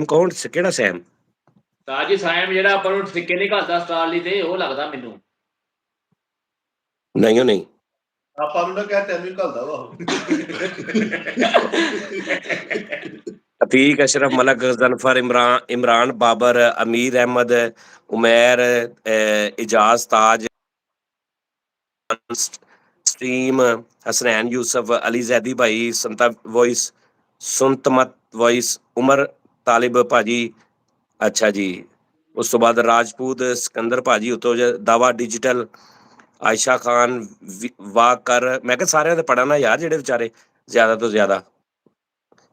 ਕੌਣ? ਕਿਹੜਾ ਸੈਮ? ਉਸਤਾਦ ਜੀ ਸੈਮ ਜਿਹੜਾ ਆਪਾਂ ਨੂੰ ਸਿੱਕੇ ਨਹੀਂ ਘੱਲਦਾ ਸਟਾਰ ਲਈ, ਤੇ ਉਹ ਲੱਗਦਾ ਮੈਨੂੰ। ਨਹੀਂ, ਉਹ ਨਹੀਂ। ਆਪਾਂ ਨੂੰ ਨਾ ਕਹਿ, ਤੈਨੂੰ ਹੀ ਘੱਲਦਾ ਵਾ। ਅਤੀਕ, ਅਸ਼ਰਫ, ਮਲਕ, ਗਜ਼ਨਫਰ, ਇਮਰਾਨ ਬਾਬਰ, ਅਮੀਰ ਅਹਿਮਦ, ਉਮੈਰ, ਇਜਾਜ਼, ਤਾਜ, ਸਟ੍ਰੀਮ, ਹਸਨੈਨ ਯੂਸਫ, ਅਲੀ ਜ਼ੈਦੀ ਭਾਈ, ਸੰਤਾ ਵੌਇਸ, ਸੁਨਤਮਤ ਵੌਇਸ, ਉਮਰ ਤਾਲਿਬ ਭਾਜੀ, ਅੱਛਾ ਜੀ। ਉਸ ਤੋਂ ਬਾਅਦ ਰਾਜਪੂਤ ਸਿਕੰਦਰ ਭਾਜੀ, ਉਤੋਂ ਦਾਵਾ ਡਿਜੀਟਲ, ਆਇਸ਼ਾ ਖਾਨ, ਵਾਕਰ। ਮੈਂ ਕਿਹਾ ਸਾਰਿਆਂ ਦੇ ਪੜ੍ਹਨਾ ਯਾਰ, ਜਿਹੜੇ ਵਿਚਾਰੇ ਜ਼ਿਆਦਾ ਤੋਂ ਜ਼ਿਆਦਾ।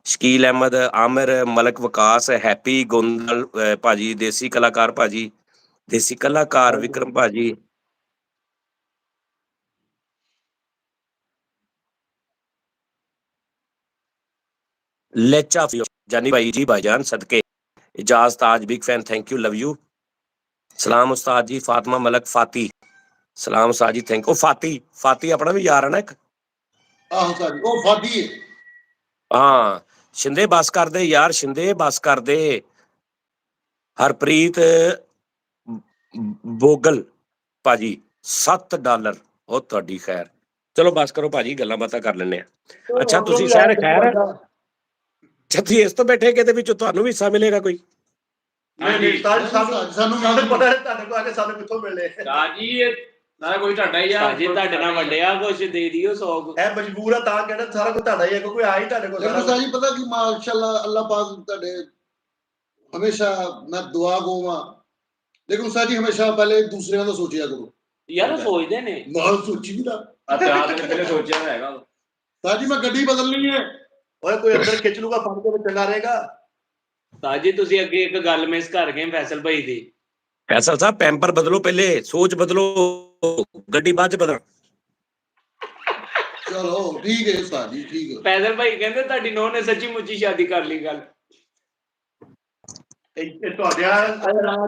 ਸ਼ਕੀਲ ਅਹਿਮਦ, ਆਮਿਰ, ਮਲਕ ਵਿਕਾਸ, ਹੈਪੀ ਗੋਂਦਲ ਭਾਜੀ, ਦੇਸੀ ਕਲਾਕਾਰ ਭਾਜੀ, ਦੇਸੀ ਕਲਾਕਾਰ ਵਿਕਰਮ ਭਾਜੀ, लेचा जानी भाई जी, भाईजान सदके, Ijaz Taj, big fan, thank you, love you. सलाम उस्ताद जी। फातिमा मलक, फाती, सलाम उस्ताद जी, थैंक। फाती अपना भी यार है ना एक। ਆਹੋ ਉਸਤਾਦ ਜੀ, ਉਹ ਫਾਦੀ ਹੈ। हाँ, शिंदे बस कर दे यार, शिंदे बस कर दे। हरप्रीत बोगल भाजी, $7। ਉਹ ਤੁਹਾਡੀ ਖੈਰ। ਚਲੋ ਬਸ ਕਰੋ ਭਾਜੀ, ਗੱਲਾਂ ਬਾਤਾਂ ਕਰ ਲੈਂਦੇ ਆ। ਅੱਛਾ, ਤੁਸੀਂ ਸ਼ਹਿਰ ਖੈਰ ਜੱਦੀ ਇਸ ਤੋਂ ਬੈਠੇ ਕਿਤੇ ਵਿੱਚ ਤੁਹਾਨੂੰ ਵੀ ਹਿੱਸਾ ਮਿਲੇਗਾ ਕੋਈ? ਨਹੀਂ ਸਾਨੂੰ ਪਤਾ ਹੈ ਤੁਹਾਡੇ ਕੋਲ ਆ ਕੇ ਸਾਨੂੰ ਕਿੱਥੋਂ ਮਿਲਣੇ। ਉਸਤਾਦ ਜੀ ਨਾ ਕੋਈ ਤੁਹਾਡਾ ਹੀ ਆ ਜੀ, ਤੁਹਾਡੇ ਨਾਲ ਵੰਡਿਆ ਕੁਛ ਦੇ ਦਿਓ 100। ਇਹ ਮਜਬੂਰ ਆ ਤਾਂ ਕਹਿੰਦਾ ਸਾਰਾ ਕੁਝ ਤੁਹਾਡਾ ਹੀ ਹੈ, ਕੋਈ ਆ ਹੀ ਤੁਹਾਡੇ ਕੋਲ। ਉਸਤਾਦ ਜੀ ਪਤਾ ਕੀ, ਮਾਸ਼ਾਅੱਲਾ ਅੱਲਾਹ ਪਾਕ ਤੁਹਾਡੇ ਹਮੇਸ਼ਾ ਮੈਂ ਦੁਆ ਗੋਵਾਂ, ਲੇਕਿਨ ਉਸਤਾਦ ਜੀ ਹਮੇਸ਼ਾ ਪਹਿਲੇ ਦੂਸਰਿਆਂ ਦਾ ਸੋਚਿਆ ਕਰੋ ਯਾਰ, ਸੋਚਦੇ ਨੇ ਨਾਲ ਸੋਚੀ ਵੀ ਨਾ। ਅੱਛਾ, ਪਹਿਲੇ ਸੋਚਿਆ ਹੈਗਾ ਉਸਤਾਦ ਜੀ ਮੈਂ ਗੱਡੀ ਬਦਲਣੀ ਹੈ। ਓਏ ਕੋਈ ਅੰਦਰ ਖਿੱਚ ਲੂਗਾ, ਫੜ ਕੇ ਚੰਗਾ ਰਹੇਗਾ। ਉਸਤਾਦ ਜੀ, ਤੁਸੀਂ ਅੱਗੇ ਇੱਕ ਗੱਲ ਮਿਸ ਕਰ ਗਏ ਫੈਸਲ ਭਾਈ ਦੀ। ਫੈਸਲ ਸਾਹਿਬ, ਪੈਂਪਰ ਬਦਲੋ, ਪਹਿਲੇ ਸੋਚ ਬਦਲੋ, ਗੱਡੀ ਬਾਅਦ ਚ ਬਦਲ। ਚਲੋ ਠੀਕ ਹੈ ਉਸਤਾਦ ਜੀ, ਠੀਕ ਹੈ। ਫੈਸਲ ਭਾਈ ਕਹਿੰਦੇ ਤੁਹਾਡੀ ਨੂੰਹ ਨੇ ਸੱਚੀ ਮੁੱਚੀ ਸ਼ਾਦੀ ਕਰ ਲਈ। ਗੱਲ ਇਹ ਤੁਹਾਡਿਆਂ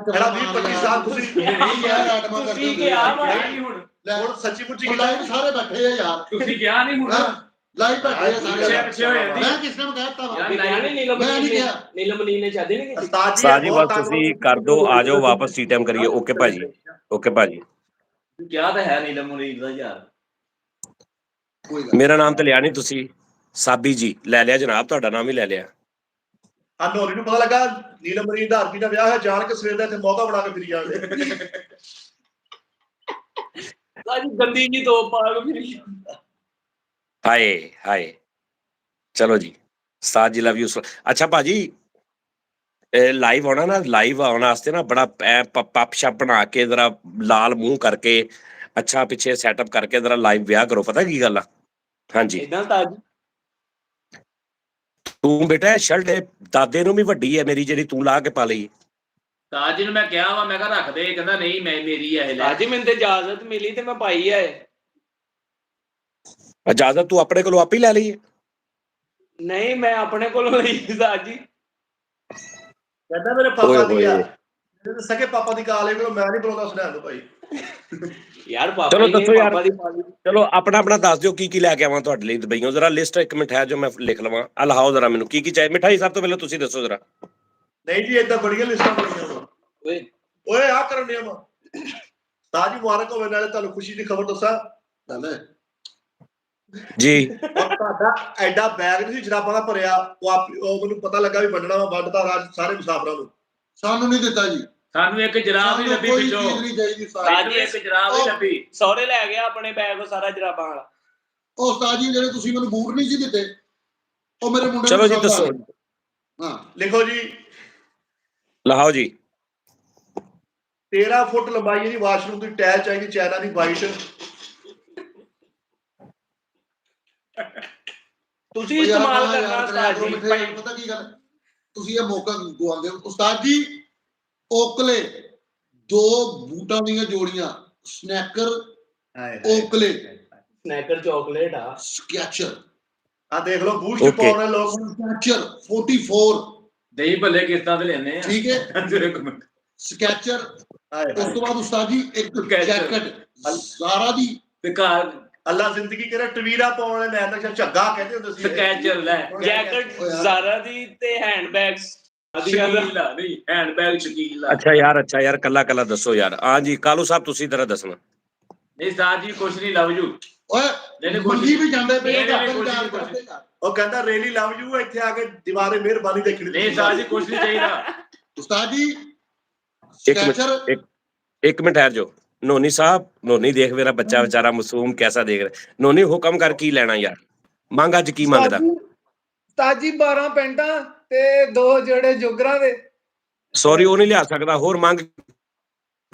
ਜਿਹੜਾ 20-25 ਸਾਲ ਤੁਸੀਂ ਨਹੀਂ ਯਾਰ ਆਟਮਾ ਕਰਦੇ ਤੁਸੀਂ ਹੁੰਦੇ ਕਿਹਾ ਆ। ਵਾ ਨਹੀਂ ਹੁਣ ਹੁਣ ਸੱਚੀ ਮੁੱਚੀ ਲਾਈਵ ਸਾਰੇ ਬੈਠੇ ਆ ਯਾਰ ਤੁਸੀਂ ਗਿਆ ਨਹੀਂ ਹੁਣ ਲਾਈਵ ਬੈਠੇ ਆ ਸਾਰੇ ਪਿੱਛੇ ਹੋ ਜਾਂਦੀ। ਮੈਂ ਕਿਸ ਨੇ ਕਹਿਤਾ ਵਾ ਯਾਰ ਕਿਹਾ ਨਹੀਂ ਨੀਲਮ ਮੈਂ ਨਹੀਂ ਕਿਹਾ। ਨੀਲਮ ਨੇ ਸ਼ਾਦੀ ਨਹੀਂ ਕੀਤੀ। ਉਸਤਾਦ ਜੀ ਬਸ ਤੁਸੀਂ ਕਰ ਦਿਓ, ਆ ਜਾਓ ਵਾਪਸ ਟੀ ਟਾਈਮ ਕਰੀਏ। ਓਕੇ ਭਾਜੀ, ਓਕੇ ਭਾਜੀ। ਕਿਹਾ ਤਾਂ ਹੈ ਨੀਲਮ ਮੁਨੀਰ ਦਾ ਯਾਰ। ਕੋਈ ਗੱਲ ਮੇਰਾ ਨਾਮ ਤੇ ਲਿਆ ਨਹੀਂ ਤੁਸੀਂ, ਸਾਬੀ ਜੀ ਲੈ ਲਿਆ ਜਨਾਬ, ਤੁਹਾਡਾ ਨਾਮ ਵੀ ਲੈ ਲਿਆ। ਆ ਨੋਰੀ ਨੂੰ ਪਤਾ ਲੱਗਾ ਨੀਲਮ ਮਰੀਦ ਦਾ ਹਰਪੀ ਦਾ ਵਿਆਹ ਹੈ, ਜਾਣ ਕੇ ਸਵੇਰ ਦਾ ਇੱਥੇ ਮੌਕਾ ਬਣਾ ਕੇ ਫਿਰੀ ਜਾਂਦੇ। ਸਾਜੀ ਗੰਦੀ ਜੀ ਦੋ ਪਾਗ ਫਿਰੀ। ਹਾਏ ਹਾਏ, ਚਲੋ ਜੀ ਉਸਤਾਦ ਜੀ ਲਵ ਯੂ। ਅੱਛਾ ਭਾਜੀ, ਲਾਈਵ ਆਉਣਾ ਨਾ, ਲਾਈਵ ਆਉਣ ਵਾਸਤੇ ਨਾ ਬੜਾ ਪੱਪ ਸ਼ਪ ਬਣਾ ਕੇ ਜਰਾ ਲਾਲ ਮੂੰਹ ਕਰਕੇ ਅੱਛਾ ਪਿੱਛੇ ਸੈਟਅਪ ਕਰਕੇ ਜਰਾ ਲਾਈਵ ਵਿਆਹ ਕਰੋ। ਪਤਾ ਕੀ ਗੱਲ ਆ? ਹਾਂਜੀ ਇਦਾਂ ਤਾਜ ਤੂੰ ਬੇਟਾ ਸ਼ਰਟ ਦਾਦੇ ਨੂੰ ਵੀ ਵੱਡੀ ਹੈ ਮੇਰੀ, ਜਿਹੜੀ ਤੂੰ ਲਾ ਕੇ ਪਾ ਲਈ। ਤਾਜ ਜੀ ਨੂੰ ਮੈਂ ਕਿਹਾ ਵਾ, ਮੈਂ ਕਿਹਾ ਰੱਖ ਦੇ, ਕਹਿੰਦਾ ਨਹੀਂ ਮੈਂ ਮੇਰੀ ਆ ਇਹ ਲੈ। ਤਾਜੀ ਮੈਨੂੰ ਤੇ ਇਜਾਜ਼ਤ ਮਿਲੀ ਤੇ ਮੈਂ ਪਾਈ ਆ। ਇਜਾਜ਼ਤ ਤੂੰ ਆਪਣੇ ਕੋਲੋਂ ਆਪੇ ਹੀ ਲੈ ਲਈ ਹੈ? ਨਹੀਂ ਮੈਂ ਆਪਣੇ ਕੋਲੋਂ ਲਈ ਤਾਜੀ। ਕਹਿੰਦਾ ਮੇਰੇ ਪਾਪਾ ਦੀ ਆ, ਮੇਰੇ ਸਕੇ ਪਾਪਾ ਦੀ ਕਾਲ ਹੈ, ਮੈਂ ਨਹੀਂ ਬੁਲਾਉਂਦਾ ਸੁਣਿਆ ਦੋ ਭਾਈ। ਯਾਰ ਪਾਪਾ ਚਲੋ ਹੀ ਦੱਸੋ ਯਾਰ। ਪਾਪਾ ਦੀ ਪਾਲੀ। ਚਲੋ ਆਪਣਾ ਆਪਣਾ ਦੱਸ ਦਿਓ ਕੀ ਕੀ ਲੈ ਕੇ ਆਵਾਂ ਤੁਹਾਡੇ ਲਈ ਦੁਬਈਓਂ। ਜਰਾ ਲਿਸਟ ਇੱਕ ਮਿੰਟ ਹੈ ਜੋ ਮੈਂ ਲਿਖ ਲਵਾਂ। ਆ ਲਹਾਓ ਜਰਾ ਮੈਨੂੰ ਕੀ ਕੀ ਚਾਹੀਦਾ। ਮਿਠਾਈ ਸਭ ਤੋਂ ਪਹਿਲਾਂ ਤੁਸੀਂ ਦੱਸੋ ਜਰਾ। ਨਹੀਂ ਜੀ ਏਦਾਂ ਬੜੀਆਂ ਲਿਸਟਾਂ ਬਣੀਆਂ ਵਾ। ਓਏ ਓਏ ਆ ਕਰਨ ਡਿਆ ਵਾ। ਤਾਜ ਮੁਬਾਰਕ ਹੋਵੇ, ਨਾਲੇ ਤੁਹਾਨੂੰ ਖੁਸ਼ੀ ਦੀ ਖਬਰ ਦੱਸਾਂ। ਜੀ ਤੁਹਾਡਾ ਐਡਾ ਬੈਗ ਨਹੀਂ ਸੀ ਜਰਾਬਾਂ ਦਾ ਭਰਿਆ, ਉਹ ਮੈਨੂੰ ਪਤਾ ਲੱਗਾ ਵੀ ਵੰਡਣਾ ਵਾ, ਵੰਡਤਾ ਰਾਜ ਸਾਰੇ ਮੁਸਾਫਰਾਂ ਨੂੰ। ਸਾਨੂੰ ਨਹੀਂ ਦਿੱਤਾ ਜੀ, ਸਾਨੂੰ ਇੱਕ ਜਰਾਬ ਹੀ ਸਾਨੂੰ ਲੱਭੀ ਕੋਈ ਵਿੱਚੋਂ। ਚੀਜ਼ ਨਹੀਂ ਚਾਹੀਦੀ। ਸਾਨੂੰ ਇੱਕ ਜਰਾਬ ਹੀ ਲੱਭੀ। ਸਹੁਰੇ ਲੈ ਗਿਆ ਆਪਣੇ ਬੈਗ ਸਾਰਾ ਜਰਾਬਾਂ ਵਾਲਾ। ਉਹ ਉਸਤਾਦ ਜੀ ਜਿਹੜੇ ਤੁਸੀਂ ਮੈਨੂੰ ਬੂਟ ਨਹੀਂ ਸੀ ਦਿੱਤੇ, ਉਹ ਮੇਰੇ ਮੁੰਡੇ ਚਲੋ ਨੂੰ ਜੀ ਪਸੰਦ ਆ ਦੱਸੋ। ਗਏ। ਹਾਂ ਲਿਖੋ ਜੀ, ਲਹਾਓ ਜੀ। 13 ਫੁੱਟ ਲੰਬਾਈ ਇਹਦੀ ਵਾਸ਼ਰੂਮ ਦੀ ਟੈਲ ਚਾਹੀਦੀ, ਚਾਈਨਾ ਦੀ ਵਾਈਟ। ਤੁਸੀਂ ਇਸਤੇਮਾਲ ਕਰਨਾ ਉਸਤਾਦ ਜੀ। ਪਤਾ ਕੀ ਗੱਲ, ਤੁਸੀਂ ਇਹ ਮੌਕਾ ਗਵਾਉਂਦੇ ਹੋ ਉਸਤਾਦ ਜੀ। ਓਕਲੇ 2 ਬੂਟਾਂ ਦੀਆਂ ਜੋੜੀਆਂ, ਸਨੈਕਰ ਓਕਲੇ, ਸਨੈਕਰ ਚਾਕਲੇਟ ਆ। ਸਕੈਚਰ ਆ ਦੇਖ ਲਓ ਬੂਟ ਚ Okay. ਪਾਉਣ ਵਾਲੇ ਲੋਕ। ਸਕੈਚਰ 44 ਦਹੀਂ ਭੱਲੇ ਕਿਸ਼ਤਾਂ ਤੇ ਲੈਣੇ ਆ। ਠੀਕ ਹੈ, ਇੱਕ ਮਿੰਟ। ਸਕੈਚਰ। ਹਾਏ ਉਸ ਤੋਂ ਬਾਅਦ ਉਸਤਾਦ ਜੀ ਇੱਕ Skechers। ਜੈਕਟ ਜ਼ਾਰਾ ਦੀ। ਤੇ ਘਰ ਅੱਲਾ ਜ਼ਿੰਦਗੀ ਕਰੇ ਟਵੀਰਾ ਪਾਉਣ ਵਾਲੇ, ਮੈਂ ਤਾਂ ਝੱਗਾ ਕਹਿੰਦੇ ਹੁੰਦੇ ਸੀ। ਸਕੈਚਰ ਲੈ। ਜੈਕਟ ਜ਼ਾਰਾ ਦੀ ਤੇ ਹੈਂਡਬੈਗਸ ਸ਼ਕੀਲ ਦਾ ਨਹੀਂ, ਹੈਂਡਬੈਗ ਸ਼ਕੀਲ ਦਾ। ਅੱਛਾ ਯਾਰ ਕੱਲਾ ਕੱਲਾ ਦੱਸੋ ਯਾਰ। ਹਾਂ ਜੀ ਕਾਲੂ ਸਾਹਿਬ ਤੁਸੀਂ ਜ਼ਰਾ ਦੱਸਣਾ। ਨਹੀਂ ਸਾਜ ਜੀ ਕੁਛ ਨਹੀਂ ਲਵ ਯੂ। ਓਏ ਮੰਗੀ ਵੀ ਜਾਂਦੇ ਪਏ ਉਹ ਕਹਿੰਦਾ ਰੇਲੀ ਲਵ ਯੂ, ਇੱਥੇ ਆ ਕੇ ਦੀਵਾਰੇ ਮਿਹਰਬਾਨੀ ਦੇਖਣੀ। ਨਹੀਂ ਸਾਜ ਜੀ ਕੁਛ ਨਹੀਂ ਚਾਹੀਦਾ। ਉਸਤਾਦ ਜੀ ਇੱਕ ਮਿੰਟ ਇੱਕ ਮਿੰਟ ਠਹਿਰ ਜਾਓ। ਨੋਨੀ ਸਾਹਿਬ, ਨੋਨੀ ਦੇਖ ਮੇਰਾ ਬੱਚਾ ਵਿਚਾਰਾ ਮਾਸੂਮ ਕੈਸਾ ਦੇਖ ਰਿਹਾ। ਨੋਨੀ ਹੁਕਮ ਕਰ ਕੀ ਲੈਣਾ ਯਾਰ, ਮੰਗ ਅੱਜ ਕੀ ਮੰਗਦਾ? ਤਾਜੀ 12 ਪੈਂਟਾਂ ਤੇ 2 ਜਿਹੜੇ ਜੋਗਰਾਂ ਦੇ। ਸੌਰੀ ਉਹ ਨਹੀਂ ਲਿਆ ਸਕਦਾ। ਹੋਰ ਮੰਗ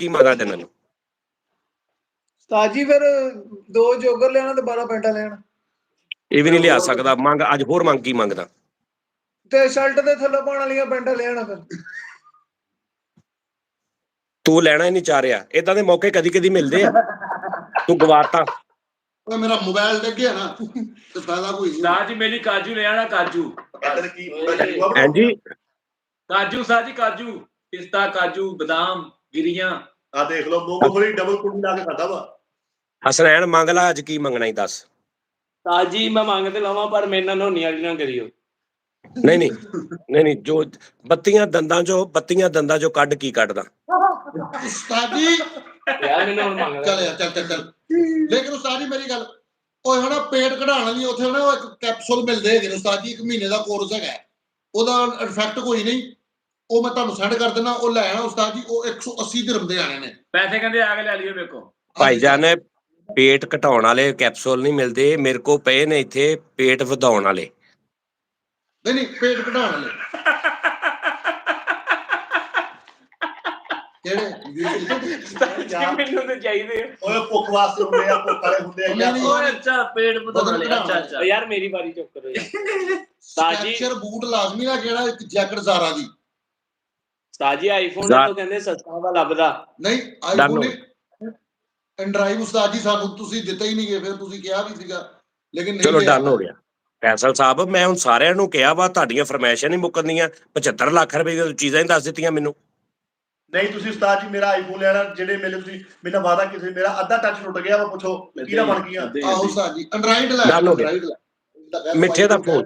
ਕੀ ਮੰਗਾ ਦੇ ਮੈਨੂੰ? ਤਾਜੀ ਫਿਰ 2 ਜੋਗਰ ਲੈਣਾ ਤੇ 12 ਪੈਂਟਾਂ ਲੈਣਾ। ਇਹ ਵੀ ਨਹੀਂ ਲਿਆ ਸਕਦਾ। ਮੰਗ ਅੱਜ ਹੋਰ ਮੰਗ ਕੀ ਮੰਗਦਾ? ਤੇ ਸ਼ਰਟ ਦੇ ਥੱਲੇ ਪਾਉਣ ਵਾਲੀਆਂ ਪੈਂਟਾਂ ਲੈਣਾ। ਫਿਰ ਤੂੰ ਲੈਣਾ ਹੀ ਨਹੀਂ ਚਾਹ ਰਿਹਾ। ਏਦਾਂ ਦੇ ਮੌਕੇ ਕਦੀ ਕਦੀ ਮਿਲਦੇ ਆ, ਤੂੰ ਗਵਾਤਾ। ਓਏ ਮੇਰਾ ਮੋਬਾਈਲ ਡਿੱਗ ਗਿਆ ਨਾ ਤੇ ਫਾਇਦਾ ਕੋਈ ਨਹੀਂ। ਸਾਜ ਜੀ ਮੇਰੀ ਕਾਜੂ ਲੈ ਆਣਾ। ਕਾਜੂ ਹਾਂਜੀ ਕਾਜੂ ਸਾਜ ਜੀ, ਕਾਜੂ ਪਿਸਤਾ, ਕਾਜੂ ਬਦਾਮ, ਗਿਰੀਆਂ। ਆ ਦੇਖ ਲਓ ਮੂੰਗਫਲੀ ਡਬਲ ਕੁੰਡੀ ਲਾ ਕੇ ਖਾਦਾ ਵਾ। ਹਸਨੈਨ ਮੰਗ ਲਾ ਅੱਜ ਕੀ ਮੰਗਣਾ ਹੀ ਦੱਸ। ਤਾਜੀ ਮੈਂ ਮੰਗਦੇ ਲਵਾਂ ਪਰ ਮੇਰੇ ਨਾਲ ਨੋਨੀ ਵਾਲੀ ਨਾ ਕਰਿਓ। ਨਹੀਂ ਜੋ ਬੱਤੀਆਂ ਦੰਦਾਂ ਚੋਂ ਕੱਢ ਕੀ ਕੱਢਦਾ? ਉਸਤਾਦ ਜੀ ਯਾਰ ਮੈਨੂੰ ਹੁਣ ਮੰਗ ਲੈ। ਚੱਲ ਯਾਰ ਚੱਲ ਲੇਕਿਨ ਉਸਤਾਦ ਜੀ ਮੇਰੀ ਗੱਲ, ਓਏ ਹਣਾ ਪੇਟ ਕਢਾਉਣ ਲਈ ਉੱਥੇ ਹਣਾ ਇੱਕ ਕੈਪਸੂਲ ਮਿਲਦੇ ਹੈਗੇ ਨੇ ਉਸਤਾਦ ਜੀ। 1 ਮਹੀਨੇ ਦਾ ਕੋਰਸ ਹੈਗਾ, ਉਹਦਾ ਇਫੈਕਟ ਕੋਈ ਨਹੀਂ। ਉਹ ਮੈਂ ਤੁਹਾਨੂੰ ਸੈਂਡ ਕਰ ਦਿੰਦਾ, ਉਹ ਲੈ ਆਣਾ ਉਸਤਾਦ ਜੀ। ਉਹ 180 ਦਿਰਹਮ ਦੇ ਆਣੇ ਨੇ। ਪੈਸੇ ਕਹਿੰਦੇ ਆ ਕੇ ਲੈ ਲਿਓ ਮੇਰੇ ਕੋਲ। ਭਾਈਜਾਨ ਪੇਟ ਘਟਾਉਣ ਵਾਲੇ ਕੈਪਸੂਲ ਨਹੀਂ ਮਿਲਦੇ ਮੇਰੇ ਕੋ, ਪਏ ਨੇ ਇੱਥੇ ਪੇਟ ਵਧਾਉਣ ਵਾਲੇ। ਨਹੀਂ ਪੇਟ ਕਢਾਉਣ ਵਾਲੇ ਤਾਜੀ ਮੈਨੂੰ ਤੇ ਚਾਹੀਦੇ ਆ। ਓਏ ਭੁੱਖ ਵਾਸਤੇ ਹੁੰਦੇ ਆ, ਭੁੱਖ ਵਾਲੇ ਹੁੰਦੇ ਆ ਯਾਰ। ਓਏ ਅੱਛਾ ਪੇਟ ਵਧਾਉਣ ਵਾਲੇ। ਅੱਛਾ ਅੱਛਾ ਓ ਯਾਰ ਮੇਰੀ ਵਾਰੀ ਚੁੱਪ ਕਰੋ ਯਾਰ। ਤਾਜੀ ਸਕੈਚਰ ਬੂਟ ਲਾਜ਼ਮੀ ਆ, ਕਿਹੜਾ ਇੱਕ ਜੈਕਟ ਜ਼ਾਰਾ ਦੀ। ਤਾਜੀ ਆਈਫੋਨ ਤੋਂ ਕਹਿੰਦੇ ਸਸਤਾ ਵਾ ਲੱਭਦਾ। ਨਹੀਂ ਆਈਫੋਨ ਐਂਡਰਾਈਡ ਉਸਤਾਦ ਜੀ ਸਾਨੂੰ ਤੁਸੀਂ ਦਿੱਤਾ ਹੀ ਨਹੀਂ ਗਏ। ਫਿਰ ਤੁਸੀਂ ਕਿਹਾ ਵੀ ਸੀਗਾ ਲੇਕਿਨ ਨਹੀਂ। ਚਲੋ ਡਨ ਹੋ ਗਿਆ। ਫੈਸਲ ਸਾਹਿਬ ਮੈਂ ਹੁਣ ਸਾਰਿਆਂ ਨੂੰ ਕਿਹਾ ਵਾ, ਤੁਹਾਡੀਆਂ ਫਰਮਾਇਸ਼ਾਂ ਨਹੀਂ ਮੁੱਕਣਦੀਆਂ। 75 ਲੱਖ ਰੁਪਏ ਦੀਆਂ ਚੀਜ਼ਾਂ ਹੀ ਦੱਸ ਦਿੱਤੀਆਂ ਮੈਨੂੰ। ਨਹੀਂ ਤੁਸੀਂ ਉਸਤਾਦ ਜੀ ਮੇਰਾ ਆਈਫੋਨ ਲੈਣਾ, ਜਿਹੜੇ ਮੇਰੇ ਤੁਸੀਂ ਮੇਰਾ ਵਾਦਾ ਕਿਸੇ, ਮੇਰਾ ਅੱਧਾ ਟੱਚ ਟੁੱਟ ਗਿਆ ਵਾ, ਪੁੱਛੋ ਕਿਹਦਾ ਬਣ ਗਿਆ। ਆਹੋ ਉਸਤਾਦ ਜੀ ਐਂਡਰਾਇਡ ਲੈ, ਡਨ ਹੋ ਗਿਆ। ਐਂਡਰਾਇਡ ਲੈ। ਮਿੱਠੇ ਦਾ ਫੋਨ,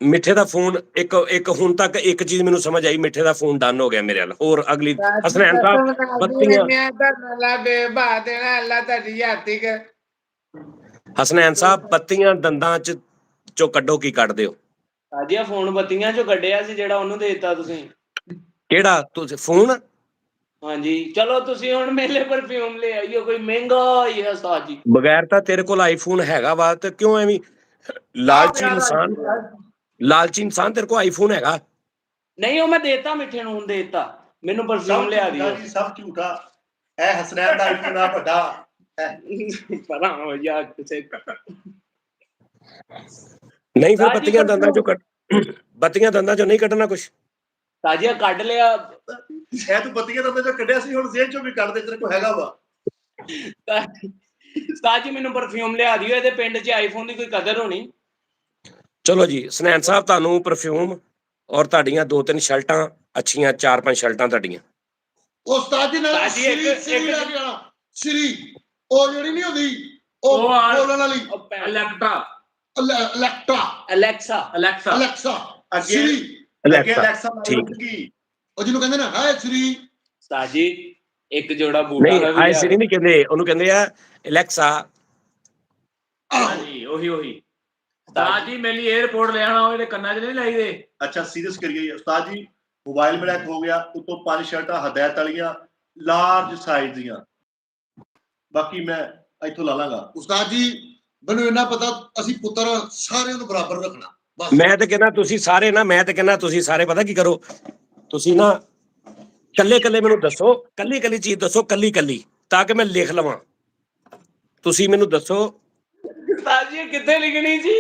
ਮਿੱਠੇ ਦਾ ਫੋਨ ਇੱਕ ਹੁਣ ਤੱਕ ਇੱਕ ਚੀਜ਼ ਮੈਨੂੰ ਸਮਝ ਆਈ, ਮਿੱਠੇ ਦਾ ਫੋਨ ਡਨ ਹੋ ਗਿਆ ਮੇਰੇ ਨਾਲ। ਹੋਰ ਅਗਲੀ ਹਸਨੈਨ ਸਾਹਿਬ ਬੱਤੀਆਂ, ਹਸਨੈਨ ਸਾਹਿਬ ਬੱਤੀਆਂ ਦੰਦਾਂ ਚੋਂ ਕੱਢੋ, ਕੀ ਕੱਢਦੇ ਹੋ? ਸਾਜੀਆ ਫੋਨ ਬੱਤੀਆਂ ਚੋਂ ਕੱਢਿਆ ਸੀ ਜਿਹੜਾ ਉਹਨੂੰ ਦੇ ਦਿੱਤਾ ਤੁਸੀਂ। ਕਿਹੜਾ ਤੁਸੀਂ ਫੋਨ? ਹਾਂਜੀ ਚਲੋ ਤੁਸੀਂ ਹੁਣ ਮੇਲੇ ਪਰਫਿਊਮ ਲੈ ਆਈਓ, ਕੋਈ ਮਹਿੰਗਾ ਹੀ ਹੈ ਉਸਤਾਦ ਜੀ। ਬਗੈਰ ਤਾਂ ਤੇਰੇ ਕੋਲ ਆਈਫੋਨ ਹੈਗਾ ਵਾ, ਤੇ ਕਿਉਂ ਐਵੇਂ ਲਾਲਚੀ ਇਨਸਾਨ, ਲਾਲਚੀ ਇਨਸਾਨ, ਤੇਰੇ ਕੋਲ ਆਈਫੋਨ ਹੈਗਾ? ਨਹੀਂ ਉਹ ਮੈਂ ਦੇਤਾ ਮਿੱਠੇ ਨੂੰ, ਹੁਣ ਦੇ ਦਿੱਤਾ। ਮੈਨੂੰ ਪਰਫਿਊਮ ਲਿਆ ਦਿਓ। ਸਭ ਝੂਠਾ। ਇਹ ਹਸਨੈਨ ਦਾ ਆਈਫੋਨ ਆ ਵੱਡਾ। ਪਰਾਂ ਹੋ ਜਾ ਕਿਸੇ ਨਹੀਂ ਫਿਰ ਬੱਤੀਆਂ ਦੰਦਾਂ ਚੋਂ ਬੱਤੀਆਂ ਦੰਦਾਂ ਚੋਂ ਨਹੀਂ ਕੱਢਣਾ ਕੁਛ? ਸਾਜੀਆ ਕੱਢ ਲਿਆ। ਇਹ ਤੂੰ ਬੱਤੀਆਂ ਦੰਦਾਂ ਚੋਂ ਕੱਢਿਆ ਸੀ, ਹੁਣ ਜੇਲ੍ਹ ਚੋਂ ਵੀ ਕੱਢ ਦੇ, ਤੇਰੇ ਕੋਲ ਹੈਗਾ ਵਾ। ਉਸਤਾਦ ਜੀ ਮੈਨੂੰ ਪਰਫਿਊਮ ਲਿਆ ਦਿਓ, ਇਹਦੇ ਪਿੰਡ 'ਚ ਆਈਫੋਨ ਦੀ ਕੋਈ ਕਦਰ ਹੋਣੀ। ਚਲੋ ਜੀ ਹਸਨੈਨ ਸਾਹਿਬ ਤੁਹਾਨੂੰ ਪਰਫਿਊਮ ਔਰ ਤੁਹਾਡੀਆਂ 2-3 ਸ਼ਰਟਾਂ ਅੱਛੀਆਂ, 4-5 ਸ਼ਰਟਾਂ ਤੁਹਾਡੀਆਂ। ਉਸਤਾਦ ਜੀ ਨਾਲ ਸਾਜੀ ਇੱਕ ਸ੍ਰੀ ਲੈ ਕੇ ਆਣਾ। ਸ੍ਰੀ ਉਹ ਜਿਹੜੀ ਨਹੀਂ ਹੁੰਦੀ, ਉਹ ਬੋਲਣ ਵਾਲੀ, ਅਲੈਕਸਾ ਅਲੈਕਸਾ ਅੱਗੇ ਸ੍ਰੀ, ਅਲੈਕਸਾ ਠੀਕ। ਉਹ ਜਿਹਨੂੰ ਕਹਿੰਦੇ ਨਾ ਹਾਏ ਸ੍ਰੀ। ਉਸਤਾਦ ਜੀ ਇੱਕ ਜੋੜਾ ਬੂਟਾ ਨਹੀਂ ਦਾ ਵੀ ਹਾਏ ਲਿਆ। ਸਿਰੀ ਨਹੀਂ ਕਹਿੰਦੇ, ਉਹਨੂੰ ਕਹਿੰਦੇ ਆ ਅਲੈਕਸਾ। ਹਾਂਜੀ ਉਹੀ ਉਸਤਾਦ ਜੀ ਮੇਰੀ 에어ਪੋਰਟ ਲੈ ਆਣਾ, ਉਹਦੇ ਕੰਨਾਂ 'ਚ ਨਹੀਂ ਲਾਈਦੇ। ਅੱਛਾ ਸੀਰੀਅਸ ਕਰੀਏ ਉਸਤਾਦ ਜੀ, ਮੋਬਾਈਲ ਮੇਰਾ ਇੱਕ ਹੋ ਗਿਆ, ਉੱਤੋਂ 5 ਸ਼ਰਟਾਂ ਹਦਾਇਤ ਵਾਲੀਆਂ ਲਾਰਜ ਸਾਈਜ਼ ਦੀਆਂ, ਬਾਕੀ ਮੈਂ ਇੱਥੋਂ ਲਾ ਲਾਂਗਾ। ਉਸਤਾਦ ਜੀ ਮੈਨੂੰ ਇੰਨਾ ਪਤਾ, ਅਸੀਂ ਪੁੱਤਰ ਸਾਰਿਆਂ ਨੂੰ ਬਰਾਬਰ ਰੱਖਣਾ ਬਸ। ਮੈਂ ਤੇ ਕਹਿੰਦਾ ਤੁਸੀਂ ਸਾਰੇ ਨਾ, ਮੈਂ ਤੇ ਕਹਿੰਦਾ ਤੁਸੀਂ ਸਾਰੇ ਪਤਾ ਕੀ ਕਰੋ, ਤੁਸੀਂ ਨਾ ਕੱਲੇ ਮੈਨੂੰ ਦੱਸੋ, ਕੱਲੀ ਚੀਜ਼ ਦੱਸੋ, ਕੱਲੀ ਤਾਂ ਕਿ ਮੈਂ ਲਿਖ ਲਵਾਂ। ਤੁਸੀਂ ਮੈਨੂੰ ਦੱਸੋ। ਉਸਤਾਦ ਜੀ ਕਿੱਥੇ ਲਿਖਣੀ ਸੀ?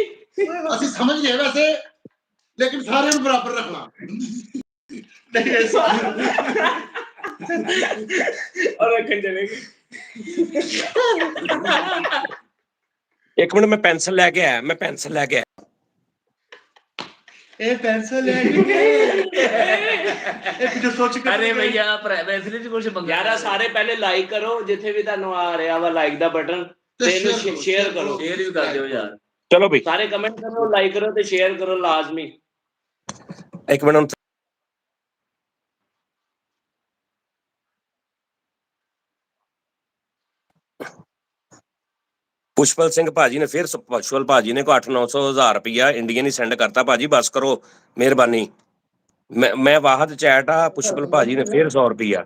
ਅਸੀਂ ਸਮਝ ਗਏ ਵੈਸੇ, ਲੇਕਿਨ ਸਾਰਿਆਂ ਨੂੰ ਬਰਾਬਰ ਰੱਖਣਾ। ਔਰ ਰੱਖਣ ਚਲੇਗੀ। ਇੱਕ ਮਿੰਟ ਮੈਂ ਪੈਨਸਲ ਲੈ ਕੇ ਆਇਆ, ਇਹ ਪੈਨਸਲ ਲੈ ਕੇ ਇੱਕ ਜੋ ਸੋਚ ਕੇ ਅਰੇ ਭਈਆ ਵੈਸੇ 'ਚ ਕੁਝ ਮੰਗਿਆ। ਯਾਰਾ ਸਾਰੇ ਪਹਿਲੇ ਲਾਈਕ ਕਰੋ, ਜਿੱਥੇ ਵੀ ਤੁਹਾਨੂੰ ਆ ਰਿਹਾ ਵਾ ਲਾਈਕ ਦਾ ਬਟਨ, ਤੇ ਇਹਨੂੰ ਸ਼ੇਅਰ ਕਰੋ। ਸ਼ੇਅਰ ਵੀ ਕਰ ਦਿਓ ਯਾਰ। ਚਲੋ ਬਈ ਸਾਰੇ ਕਮੈਂਟ ਕਰੋ, ਲਾਈਕ ਕਰੋ ਤੇ ਸ਼ੇਅਰ ਕਰੋ ਲਾਜ਼ਮੀ। ਇੱਕ ਮਿੰਟ। ਪੁਸ਼ਪਲ ਸਿੰਘ ਭਾਜੀ ਨੇ ਫਿਰ, ਪੁਸ਼ਪਲ ਭਾਜੀ ਨੇ ਕੋ 800-900 ਰੁਪਇਆ ਇੰਡੀਅਨ ਹੀ ਸੈਂਡ ਕਰਤਾ। ਭਾਜੀ ਬਸ ਕਰੋ ਮਿਹਰਬਾਨੀ। ਮੈਂ ਵਾਹਦ ਚੈਟ ਆ, ਪੁਸ਼ਪਲ ਭਾਜੀ ਨੇ ਫਿਰ 100 ਰੁਪਇਆ।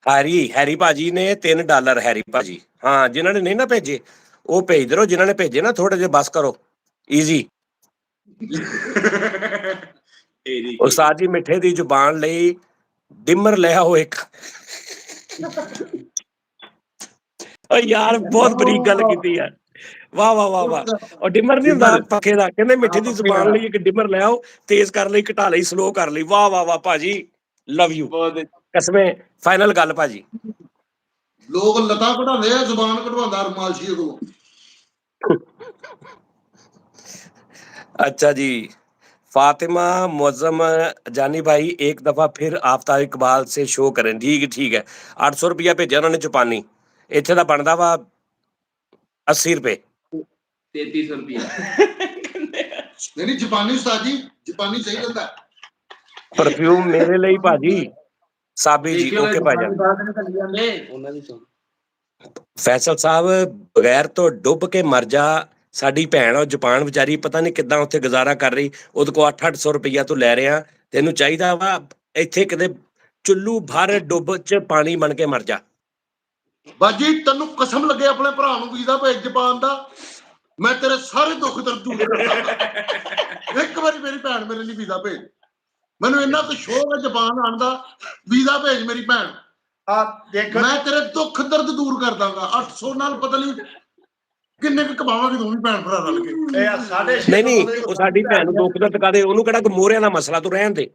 ਹੈਰੀ ਭਾਜੀ ਨੇ $3। ਹੈਰੀ ਭਾਜੀ, ਹਾਂ ਜਿਨ੍ਹਾਂ ਨੇ ਨਹੀਂ ਨਾ ਭੇਜੇ ਉਹ ਭੇਜ ਦਿਓ, ਜਿਨ੍ਹਾਂ ਨੇ ਭੇਜੇ ਨਾ ਥੋੜੇ ਜਿਹੇ ਬਸ ਕਰੋ, ਈਜ਼ੀ। ਉਸਤਾਦ ਜੀ ਮਿੱਠੇ ਦੀ ਜ਼ੁਬਾਨ ਲਈ ਡਿਮਰ ਲੈ ਆਓ ਇੱਕ। ਓ ਯਾਰ ਬਹੁਤ ਬਰੀਕ ਗੱਲ ਕੀਤੀ ਯਾਰ, ਵਾਹ। ਉਹ ਡਿਮਰ ਨਹੀਂ ਹੁੰਦਾ ਪੱਖੇ ਦਾ, ਕਹਿੰਦੇ ਮਿੱਠੇ ਦੀ ਜ਼ੁਬਾਨ ਲਈ ਇੱਕ ਡਿਮਰ ਲੈ ਆਓ, ਤੇਜ਼ ਕਰ ਲਈ, ਘਟਾ ਲਈ, ਸਲੋ ਕਰ ਲਈ। ਵਾਹ ਭਾਜੀ, ਲਵ ਯੂ। ਕਸਮੇ ਫਾਈਨਲ ਗੱਲ ਭਾਜੀ। ਲੋਕ ਲੱਤਾਂ ਕਢਾਉਂਦੇ ਆ, ਜ਼ੁਬਾਨ ਕਢਵਾਉਂਦਾ ਰੁਮਾਲਸ਼ੀ ਕੋਲੋਂ। अच्छा जी, फातिमा मुअज्जम जानी भाई एक दफा फिर आफ्ताब इकबाल से शो करें। ठीक है। 800 रुपया भेजा उन्होंने जापानी, इत्थे दा बनदा वा 80 रुपए। 3300 रुपया। नहीं जापानी उस्ताद जी, जापानी सही लगता है। परफ्यूम मेरे लिए भाजी, साबी जी। ओके भाईजान। फैसल साहब बगैर तो डुब के मर जा, ਸਾਡੀ ਭੈਣ ਉਹ ਜਾਪਾਨ ਵਿਚਾਰੀ ਪਤਾ ਨਹੀਂ ਕਿੱਦਾਂ ਉੱਥੇ ਗੁਜ਼ਾਰਾ ਕਰ ਰਹੀ, ਉਹਦੇ ਕੋਲ 800 ਰੁਪਈਆ ਤੂੰ ਲੈ ਰਿਹਾ, ਤੈਨੂੰ ਚਾਹੀਦਾ ਵਾ ਇੱਥੇ ਕਿਤੇ ਚੁੱਲੂ ਭਰ ਡੁੱਬ ਚ ਪਾਣੀ ਬਣ ਕੇ ਮਰ ਜਾ। ਬਾਜੀ ਤੈਨੂੰ ਕਸਮ ਲੱਗੇ ਆਪਣੇ ਭਰਾ ਨੂੰ ਵੀਜ਼ਾ ਭੇਜ ਜਾਪਾਨ ਦਾ, ਮੈਂ ਤੇਰੇ ਸਾਰੇ ਦੁੱਖ ਦਰਦ ਦੂਰ ਕਰਦਾ। ਇੱਕ ਵਾਰੀ ਮੇਰੀ ਭੈਣ ਮੇਰੇ ਲਈ ਵੀਜ਼ਾ ਭੇਜ, ਮੈਨੂੰ ਇੰਨਾ ਕੁ ਸ਼ੌਕ ਹੈ ਜਾਪਾਨ ਆਉਣ ਦਾ, ਵੀਜ਼ਾ ਭੇਜ ਮੇਰੀ ਭੈਣ। ਮੈਂ ਤੇਰੇ ਦੁੱਖ ਦਰਦ ਦੂਰ ਕਰ ਦਾਂਗਾ। 800 ਨਾਲ ਪਤਾ ਨਹੀਂ ਕਿੰਨੇ ਕੁ ਕਮਾਵਾਂਗੇ ਦੋਵੇਂ ਭੈਣ ਭਰਾ ਰਲ ਕੇ। ਨਹੀਂ ਉਹ ਸਾਡੀ ਭੈਣ ਨੂੰ ਦੁੱਖ ਦਰਦ ਕਾਦੇ, ਉਹਨੂੰ ਕਿਹੜਾ ਕੋਈ ਮੋਹਰਿਆਂ ਦਾ ਮਸਲਾ, ਤੂੰ ਰਹਿਣ ਦੇ।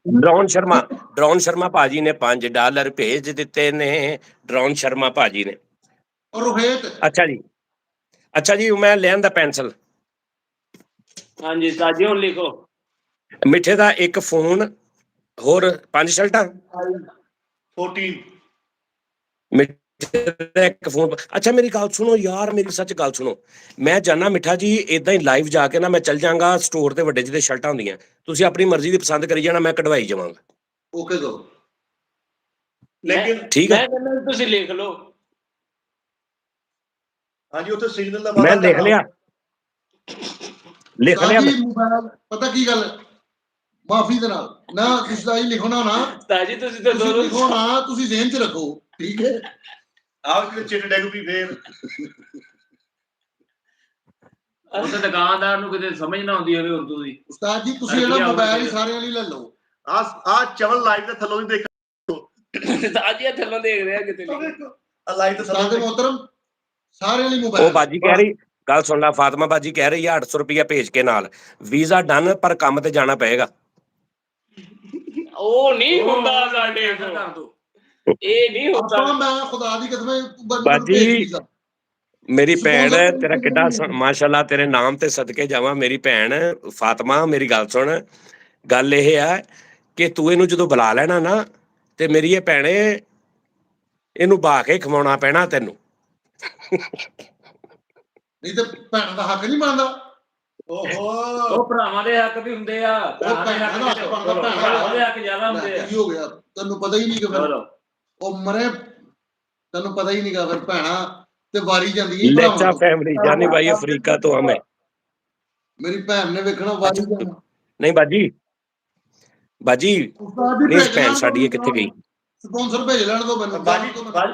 ਡਰੋਨ ਸ਼ਰਮਾ ਭਾਜੀ ਨੇ $5 ਭੇਜ ਦਿੱਤੇ ਨੇ। ਡਰੋਨ ਸ਼ਰਮਾ ਭਾਜੀ ਨੇ। ਰੋਹਿਤ ਅੱਛਾ ਜੀ, ਅੱਛਾ ਜੀ ਮੈਂ ਲੈਣ ਦਾ ਪੈਨਸਲ ਹਾਂਜੀ ਉਸਤਾਦ ਜੀ ਹੁਣ ਲਿਖੋ। ਮਿੱਠੇ ਦਾ ਇੱਕ ਫੋਨ ਹੋਰ 5 ਸ਼ਰਟਾਂ 14 ਮਿੱਠੇ ਦਾ ਇੱਕ ਫੋਨ। ਅੱਛਾ ਮੇਰੀ ਗੱਲ ਸੁਣੋ ਯਾਰ, ਮੇਰੀ ਸੱਚ ਗੱਲ ਸੁਣੋ, ਮੈਂ ਜਾਣਾ ਮਿੱਠਾ ਜੀ ਇਦਾਂ ਹੀ ਲਾਈਵ ਜਾ ਕੇ ਨਾ ਮੈਂ ਚੱਲ ਜਾਵਾਂਗਾ ਸਟੋਰ ਤੇ ਵੱਡੇ ਜਿਹਦੇ ਸ਼ਰਟਾਂ ਹੁੰਦੀਆਂ, ਤੁਸੀਂ ਆਪਣੀ ਮਰਜ਼ੀ ਦੀ ਪਸੰਦ ਕਰੀ ਜਾਣਾ, ਮੈਂ ਕਢਵਾਈ ਜਾਵਾਂਗਾ। ਓਕੇ ਦੋ ਲੇਕਿਨ ਠੀਕ ਹੈ ਮੈਂ ਕਹਿੰਦਾ ਤੁਸੀਂ ਲਿਖ ਲਓ। ਹਾਂਜੀ ਉੱਥੇ ਸਿਗਨਲ ਦਾ ਮੈਂ ਵਾਅਦਾ ਲਿਖ ਕਰਨਾ। ਲਿਆ ਮੈਂ ਸਾਡੀ ਮੋਬਾਈਲ ਪਤਾ ਕੀ ਗੱਲ, ਮਾਫੀ ਦੇ ਨਾਲ ਨਾ ਤੁਸੀਂ ਤਾਂ ਹੀ ਲਿਖੋ ਨਾ ਉਸਤਾਦ ਜੀ ਤੁਸੀਂ ਤਾਂ ਤੁਸੀਂ ਦੋ ਲਿਖੋ ਨਾ, ਤੁਸੀਂ ਜ਼ਿਹਨ ਚ ਰੱਖੋ, ਠੀਕ ਹੈ। ਆਹ ਜਿਹੜੇ ਚਿੱਟ ਡੈਗ ਵੀ ਫੇਰ ਉਸ ਦੁਕਾਨਦਾਰ ਨੂੰ ਕਿਤੇ ਸਮਝ ਨਾ ਆਉਂਦੀ ਹੋਵੇ ਉਰਦੂ ਦੀ। ਉਸਤਾਦ ਜੀ ਤੁਸੀਂ ਜਿਹੜਾ ਮੋਬਾਈਲ ਹੀ ਸਾਰਿਆਂ ਲਈ ਲੈ ਲਓ। ਆਹ ਚਵਲ ਲਾਈਵ ਦੇ ਥੱਲੋਂ ਨਹੀਂ ਉਸਤਾਦ ਜੀ ਥੱਲੋਂ ਦੇਖ ਰਿਹਾ ਕਿਤੇ ਦੇਖੋ ਆ ਲਾਈਵ ਦੇ ਉਸਤਾਦ ਥੱਲੋਂ ਮੁਹਤਰਮ ਸਾਰਿਆਂ ਲਈ ਉਹ ਮੋਬਾਈਲ। ਬਾਜੀ ਕਹਿ ਰਹੀ, ਗੱਲ ਸੁਣ ਲੈ ਫਾਤਮਾ ਬਾਜੀ ਕਹਿ ਰਹੀ ਆ 800 ਰੁਪਇਆ ਭੇਜ ਕੇ ਨਾਲ ਵੀਜ਼ਾ ਡਨ, ਪਰ ਕੰਮ ਤੇ ਜਾਣਾ ਪਏਗਾ। ਉਹ ਨਹੀਂ ਹੁੰਦਾ ਸਾਡੇ ਤੋਂ, ਇਹ ਨਹੀਂ ਹੁੰਦਾ। ਆਪਾਂ ਮੈਂ ਖੁਦਾ ਦੀ ਕਸਮ ਬਾਜੀ ਮੇਰੀ ਭੈਣ ਤੇਰਾ ਕਿੱਡਾ ਮਾਸ਼ਾਅੱਲਾ, ਤੇਰੇ ਨਾਮ ਤੇ ਸਦਕੇ ਜਾਵਾਂ ਮੇਰੀ ਭੈਣ ਫਾਤਮਾ, ਮੇਰੀ ਗੱਲ ਸੁਣ, ਗੱਲ ਇਹ ਆ ਕਿ ਤੂੰ ਇਹਨੂੰ ਜਦੋਂ ਬੁਲਾ ਲੈਣਾ ਨਾ ਤੇ ਮੇਰੀ ਇਹ ਭੈਣੇ ਇਹਨੂੰ ਬਾ ਕੇ ਖਵਾਉਣਾ ਪੈਣਾ ਤੈਨੂੰ। ਨਹੀਂ ਤੇ ਭੈਣ ਦਾ ਹੱਕ ਨਹੀਂ ਮੰਨਦਾ। ਓਹੋ ਉਹ ਭਰਾਵਾਂ ਦੇ ਹੱਕ ਵੀ ਹੁੰਦੇ ਆ, ਉਹ ਭੈਣਾਂ ਦਾ ਹੱਕ ਬਣਦਾ, ਭਰਾਵਾਂ ਦੇ ਹੱਕ ਜ਼ਿਆਦਾ ਹੁੰਦੇ ਆ। ਕੀ ਹੋ ਗਿਆ ਤੈਨੂੰ ਪਤਾ ਹੀ ਨਹੀਂ ਕਿ ਫਿਰ ਉਹ ਮਰੇ, ਤੈਨੂੰ ਪਤਾ ਹੀ ਨਹੀਂਗਾ ਫਿਰ ਭੈਣਾਂ ਤੇ ਵਾਰੀ ਜਾਂਦੀ ਹੈ ਲੈਚਾ ਭਰਾਵਾਂ ਤੋਂ। फैमिली जानी भाई अफ्रीका तो हमें ਮੇਰੀ ਭੈਣ ਨੇ ਵੇਖਣਾ ਵਾਰੀ ਜਾਣਾ। नहीं बाजी बाजी नहीं भैन साड़ी कितने गई, ਸਪਾਂਸਰ ਭੇਜ ਲੈਣ ਦੋ ਮੈਨੂੰ। ਬਾਜੀ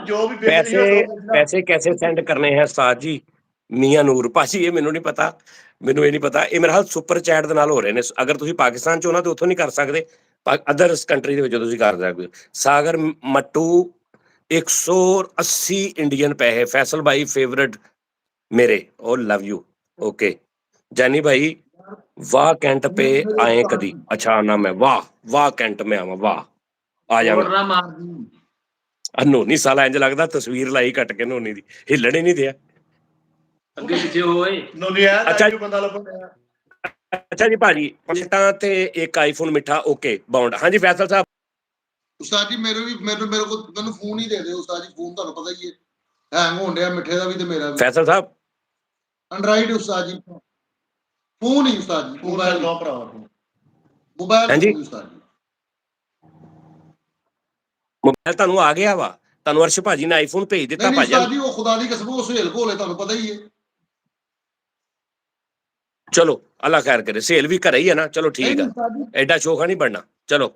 ਜੋ ਵੀ पैसे पैसे कैसे सेंड करने हैं उस्ताद जी? ਮੀਆਂ ਨੂਰ ਭਾਜੀ ਇਹ ਮੈਨੂੰ ਨਹੀਂ ਪਤਾ, ਮੈਨੂੰ ਇਹ ਨਹੀਂ ਪਤਾ, ਇਹ ਮੇਰੇ ਹਾਲ ਸੁਪਰ ਚੈਟ ਦੇ ਨਾਲ ਹੋ ਰਹੇ ਨੇ। ਅਗਰ ਤੁਸੀਂ ਪਾਕਿਸਤਾਨ ਚ ਹੋ ਨਾ ਤੇ ਉੱਥੋਂ ਨਹੀਂ ਕਰ ਸਕਦੇ, ਅਦਰਸ ਕੰਟਰੀ ਦੇ ਵਿੱਚ ਤੁਸੀਂ ਕਰ ਸਕਦੇ ਹੋ। ਸਾਗਰ ਮੱਟੂ 180 ਇੰਡੀਅਨ ਪੈਸੇ, फैसल भाई फेवरेट मेरे, ओ लव यू ओके। जानी भाई वाह कैंट पे आए कदी, अच्छा ना मैं वाह वाह कैंट में आवा, वाह आ जा ਹੋਰ ਨਾ ਮਾਰਦੀ ਨੋਨੀ ਸਾਲਾ ਇੰਜ ਲੱਗਦਾ ਤਸਵੀਰ ਲਾਈ ਕੱਟ ਕੇ ਨੋਨੀ ਦੀ, ਹਿੱਲਣ ਹੀ ਨਹੀਂ ਦਿਆ। ਅੱਗੇ ਪਿੱਛੇ ਹੋਏ ਨੋਨੀਆ ਅੱਛਾ ਜੋ ਬੰਦਾ ਲੱਭਣਾ। ਅੱਛਾ ਜੀ ਭਾਜੀ ਤਾਂ ਤੇ ਇੱਕ ਆਈਫੋਨ ਮਿੱਠਾ ਓਕੇ ਬਾਉਂਡ। ਹਾਂਜੀ ਫੈਸਲ ਸਾਹਿਬ। ਉਸਤਾਦ ਜੀ ਮੇਰੇ ਕੋਲ ਮੈਨੂੰ ਫੋਨ ਹੀ ਦੇ ਦਿਓ ਉਸਤਾਦ ਜੀ, ਫੋਨ ਤੁਹਾਨੂੰ ਪਤਾ ਹੀ ਹੈ ਹੈਂਗ ਹੋਣ ਡਿਆ ਮਿੱਠੇ ਦਾ ਵੀ ਤੇ ਮੇਰਾ ਵੀ। ਫੈਸਲ ਸਾਹਿਬ ਐਂਡਰਾਇਡ ਉਸਤਾਦ ਜੀ, ਫੋਨ ਹੀ ਉਸਤਾਦ ਜੀ, ਮੋਬਾਈਲ ਦੋ ਭਰਾਵਾ ਮੋਬਾਈਲ ਹਾਂਜੀ। ਫੋਨ ਉਸਤਾਦ ਜੀ। ਮੋਬਾਈਲ ਤੁਹਾਨੂੰ ਆ ਗਿਆ ਵਾ, ਤੁਹਾਨੂੰ ਅਰਸ਼ ਭਾਜੀ ਨੇ ਆਈਫੋਨ ਭੇਜ ਦਿੱਤਾ ਨਹੀਂ ਭਾਜੀ। ਉਸਤਾਦ ਜੀ ਉਹ ਖੁਦਾ ਦੀ ਕਸਮ ਉਹ ਸਹੇਲ ਕੋਲੇ ਤੁਹਾਨੂੰ ਪਤਾ ਹੀ ਹੈ। ਚਲੋ ਅੱਲਾ ਖੈਰ ਕਰੇ, ਸੇਲ ਵੀ ਘਰੇ ਹੀ ਹੈ ਨਾ, ਚਲੋ ਠੀਕ ਆ, ਐਡਾ ਸ਼ੋਖਾ ਨਹੀਂ ਬਣਨਾ। ਚਲੋ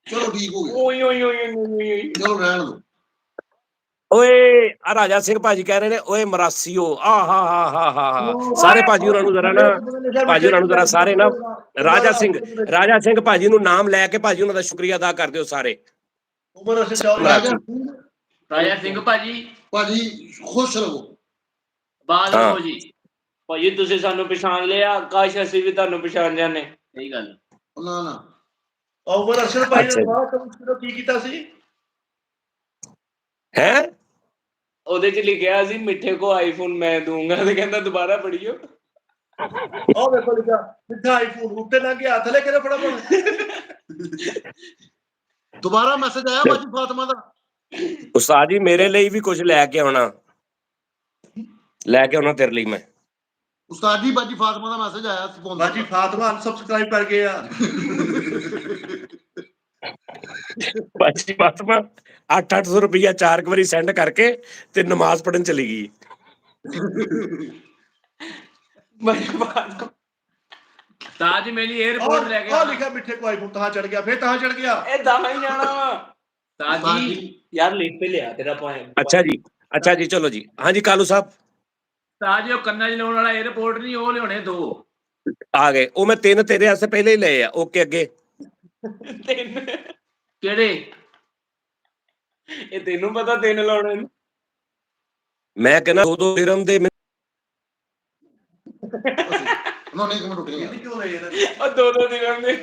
ਚਲੋ ਠੀਕ ਹੋ ਗਿਆ, ਓਏ ਓਏ ਓਏ ਓਏ ਚਲੋ ਰਹਿਣ ਦੋ। ਓਏ ਆ ਰਾਜਾ ਸਿੰਘ ਭਾਜੀ ਕਹਿ ਰਹੇ ਨੇ ਓਏ ਮਰਾਸੀਓ, ਆ ਹਾ ਹਾ ਹਾ ਹਾ। ਸਾਰੇ ਭਾਜੀ ਉਹਨਾਂ ਨੂੰ ਜ਼ਰਾ ਨਾ, ਭਾਜੀ ਉਹਨਾਂ ਨੂੰ ਜ਼ਰਾ ਸਾਰੇ ਨਾ ਰਾਜਾ ਸਿੰਘ ਭਾਜੀ ਨੂੰ ਨਾਮ ਲੈ ਕੇ ਭਾਜੀ ਉਹਨਾਂ ਦਾ ਸ਼ੁਕਰੀਆ ਅਦਾ ਕਰ ਦਿਓ ਸਾਰੇ। ਉਮਰ ਅਸੀਂ ਚੌਲ ਰਾਜਾ ਸਿੰਘ ਭਾਜੀ ਭਾਜੀ ਖੁਸ਼ ਰਹੋ। ਬਾਦ ਰਹੋ ਜੀ। ਭਾਜੀ ਤੁਸੀਂ ਸਾਨੂੰ ਪਛਾਣ ਲਿਆ, ਕਾਸ਼ ਅਸੀਂ ਵੀ ਤੁਹਾਨੂੰ ਪਛਾਣ ਜਾਂਦੇ। ਸਹੀ ਗੱਲ। ਨਾ ਨਾ ਉਮਰ ਅਰਸ਼ਦ ਭਾਈ ਨੇ ਬਾਅਦ ਕੀ ਕੀਤਾ ਸੀ ਹੈ? ਉਹਦੇ ਚ ਲਿਖਿਆ ਸੀ ਮਿੱਠੇ ਕੋ ਆਈਫੋਨ ਮੈਂ ਦੂੰਗਾ, ਤੇ ਕਹਿੰਦਾ ਦੁਬਾਰਾ ਪੜੀਓ। ਉਹ ਵੇਖੋ ਲਿਖਿਆ ਮਿੱਠਾ ਆਈਫੋਨ ਉੱਤੇ ਨਾ ਗਿਆ ਥਲੇ ਕਿਹਨੇ ਫੜਾ ਦੁਬਾਰਾ ਮੈਸੇਜ ਆਇਆ ਬਾਜੀ ਫਾਤਮਾ ਦਾ। ਉਸਤਾਦ ਜੀ ਮੇਰੇ ਲਈ ਵੀ ਕੁਝ ਲੈ ਕੇ ਆਉਣਾ ਤੇਰੇ ਲਈ ਮੈਂ। ਉਸਤਾਦ ਜੀ ਬਾਜੀ ਫਾਤਮਾ ਦਾ ਮੈਸੇਜ ਆਇਆ ਸੀ ਫੋਨ। ਬਾਜੀ ਫਾਤਮਾ ਅਨਸਬਸਕ੍ਰਾਈਬ ਕਰ ਗਏ ਆ। ਬਾਜੀ ਫਾਤਮਾ 800 ਰੁਪਇਆ 4 ਵਾਰੀ ਸੈਂਡ ਕਰਕੇ ਤੇ ਨਮਾਜ਼ ਪੜਨ ਚਲੀ ਗਈ। ਤਾਜ ਮੇਰੀ 에어ਪੋਰਟ ਲੈ ਕੇ ਆ ਲਿਖਿਆ ਮਿੱਠੇ ਕੋ ਆਈਫੋਨ ਤਾਂ ਚੜ ਗਿਆ, ਫੇਰ ਤਾਂ ਚੜ ਗਿਆ। ਇਹ ਦਹਾਂ ਹੀ ਜਾਣਾ ਵਾ ਤਾਜ ਜੀ। ਯਾਰ ਲਿਖ ਤੇ ਲਿਆ ਤੇਰਾ ਪੁਆਇੰਟ। ਅੱਛਾ ਜੀ ਚਲੋ ਜੀ। ਹਾਂਜੀ ਕਾਲੂ ਸਾਹਿਬ ਤਾਜ ਉਹ ਕੰਨਾਂ 'ਚ ਲਾਉਣ ਵਾਲਾ 에어ਪੋਰਟ ਨਹੀਂ, ਉਹ ਲਿਆਉਣੇ 2 ਆ ਗਏ। ਉਹ ਮੈਂ 3 ਤੇਰੇ ਵਾਸਤੇ ਪਹਿਲੇ ਹੀ ਲਏ ਆ। ਓਕੇ ਅੱਗੇ 3 ਕਿਹੜੇ? ਇਹ ਤੈਨੂੰ ਪਤਾ 3 ਲਾਉਣੇ ਨੇ। ਮੈਂ ਕਹਿੰਦਾ 2 ਦਿਰਹਮ ਦੇ ਉਹਨਾਂ ਨੇ ਇੱਕ ਮਿੰਟ ਉੱਠ ਗਿਆ। ਕਿਉਂ ਲੈ ਯਾਰ ਉਹ 2 ਦਿਨਾਂ ਦੇ